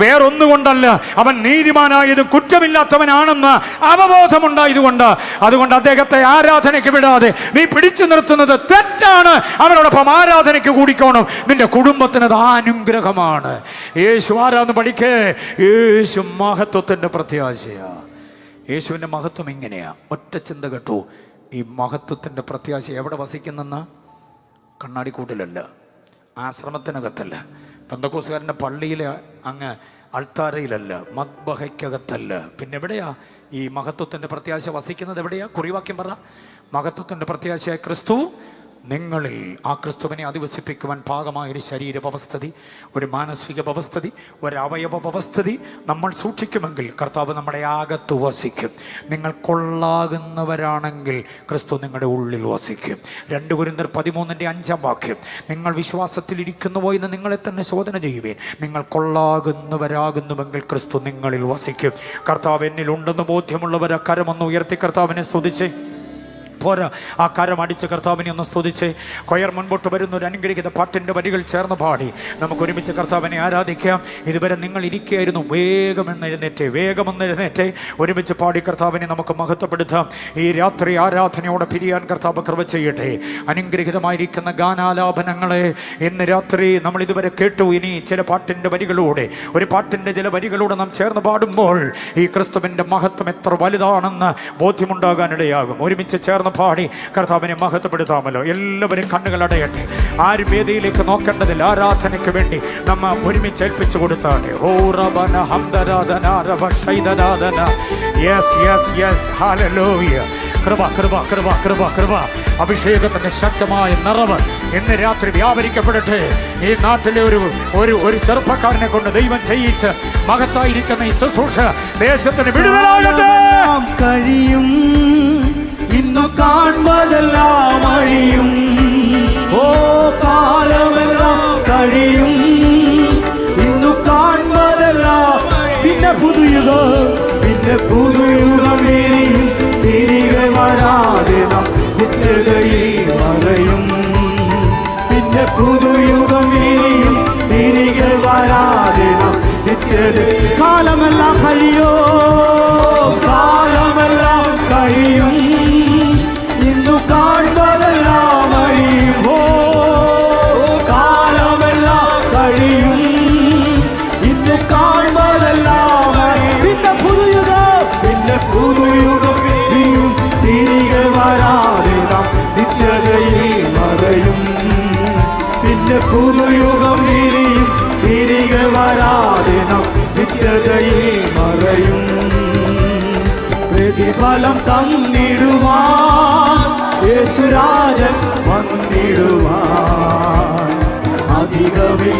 വേറൊന്നുകൊണ്ടല്ല, അവൻ നീതിമാനായത് കുറ്റമില്ലാത്തവനാണെന്ന് അവബോധമുണ്ടായതുകൊണ്ട്. അതുകൊണ്ട് അദ്ദേഹത്തെ ആരാധനയ്ക്ക് വിടാതെ നീ പിടിച്ചു നിർത്തുന്നത് തെറ്റാണ്. അവനോടൊപ്പം ആരാധനയ്ക്ക് കൂടിക്കോണം. നിന്റെ കുടുംബത്തിനത് അനുഗ്രഹമാണ്. യേശു ആരാന്ന് പഠിക്കേ. യേശു മഹത്വത്തിൻ്റെ പ്രത്യാശയാ. യേശുവിൻ്റെ മഹത്വം ഇങ്ങനെയാ. ഒറ്റ ചിന്ത കേട്ടോ, ഈ മഹത്വത്തിൻ്റെ പ്രത്യാശ എവിടെ വസിക്കുന്നെന്ന്? കണ്ണാടിക്കൂട്ടിലല്ല, ആശ്രമത്തിനകത്തല്ല, പെന്തക്കോസ്തുകാരൻ്റെ പള്ളിയിലെ അങ്ങ് അൾത്താരയിലല്ല, മദ്ബഹയ്ക്കകത്തല്ല. പിന്നെ എവിടെയാ ഈ മഹത്വത്തിൻ്റെ പ്രത്യാശ വസിക്കുന്നത്? എവിടെയാ? കുറിവാക്യം പറ. മഹത്വത്തിൻ്റെ പ്രത്യാശയായ ക്രിസ്തു നിങ്ങളിൽ. ആ ക്രിസ്തുവിനെ അധിവസിപ്പിക്കുവാൻ പാകമായൊരു ശരീര വ്യവസ്ഥിതി, ഒരു മാനസിക വ്യവസ്ഥിതി, ഒരു അവയവ വ്യവസ്ഥിതി നമ്മൾ സൂക്ഷിക്കുമെങ്കിൽ കർത്താവ് നമ്മുടെ അകത്ത് വസിക്കും. നിങ്ങൾ കൊള്ളാകുന്നവരാണെങ്കിൽ ക്രിസ്തു നിങ്ങളുടെ ഉള്ളിൽ വസിക്കും. 2 കൊരിന്ത്യർ 13:5 നിങ്ങൾ വിശ്വാസത്തിൽ ഇരിക്കുന്നുവോ എന്ന് നിങ്ങളെ തന്നെ ശോധന ചെയ്യുവേൻ. നിങ്ങൾ കൊള്ളാകുന്നവരാകുന്നുവെങ്കിൽ ക്രിസ്തു നിങ്ങളിൽ വസിക്കും. കർത്താവ് എന്നിലുണ്ടെന്ന് ബോധ്യമുള്ളവർ കരമൊന്ന് ഉയർത്തി കർത്താവിനെ സ്തുതിച്ചേ. പോരാ, ആ കരം അടിച്ച് കർത്താവിനെ ഒന്ന് സ്തുതിച്ച് കൊയർ മുൻപോട്ട് വരുന്ന ഒരു അനുഗ്രഹിത പാട്ടിൻ്റെ വരികൾ ചേർന്ന് പാടി നമുക്ക് ഒരുമിച്ച് കർത്താവിനെ ആരാധിക്കാം. ഇതുവരെ നിങ്ങൾ ഇരിക്കുകയായിരുന്നു, വേഗമെന്ന് എഴുന്നേറ്റേ ഒരുമിച്ച് പാടി കർത്താവിനെ നമുക്ക് മഹത്വപ്പെടുത്താം. ഈ രാത്രി ആരാധനയോടെ പിരിയാൻ കർത്താവ് കൃപ ചെയ്യട്ടെ. അനുഗ്രഹിതമായിരിക്കുന്ന ഗാനാലാപനങ്ങളെ ഇന്ന് രാത്രി നമ്മൾ ഇതുവരെ കേട്ടു. ഇനി ചില പാട്ടിൻ്റെ വരികളോടെ, ഒരു പാട്ടിൻ്റെ ചില വരികളോടെ നാം ചേർന്ന് പാടുമ്പോൾ ഈ ക്രിസ്തുവിൻ്റെ മഹത്വം എത്ര വലുതാണെന്ന് ബോധ്യമുണ്ടാകാനിടയാകും. ഒരുമിച്ച് ചേർന്ന് പാടി കർത്താവിനെ മഹത്വപ്പെടുത്താമല്ലോ. എല്ലാവരും കണ്ണുകൾ അടയട്ടെ. ആരും വേദിയിലേക്ക് നോക്കേണ്ടതില്ല. ആരാധനയ്ക്ക് വേണ്ടി നമ്മ ഒരുമിച്ച് ഏൽപ്പിച്ചു കൊടുത്താണ്. കൃപ അഭിഷേകത്തിന്റെ ശക്തമായ നിറവ് ഇന്ന് രാത്രി വ്യാപരിക്കപ്പെടട്ടെ. ഈ നാട്ടിലെ ഒരു ചെറുപ്പക്കാരനെ കൊണ്ട് ദൈവം ചെയ്യിച്ച് മഹത്തായിരിക്കുന്ന ഈ ശുശ്രൂഷ ദേശത്തിന് വിടുതലാകട്ടെ. കഴിയും ഇന്നു കാൺമതെല്ലാം അഴിയും. ഓ കാലമെല്ലാം കഴിയും, ഇന്നു കാൺമതെല്ലാം. പിന്നെ പുതുയുഗം ഇനിയും തിരികെ വരാതെ നാം നിത്യതയിൽ മറയും. പിന്നെ പുതുയുഗം ഇനിയും തിരികെ വരാതെ നാം നിത്യതയിൽ. കാലമെല്ലാം കഴിയോ, കാലമെല്ലാം കഴിയും, ഇന്നു കാൺമതെല്ലാം അഴിയും. ഓ കാലമെല്ലാം കഴിയും, ഇന്നു കാൺമതെല്ലാം അഴിയും. ഫലം തന്നിടുവാൻ യേശുരാജൻ വന്നിടുവാൻ അധികമേ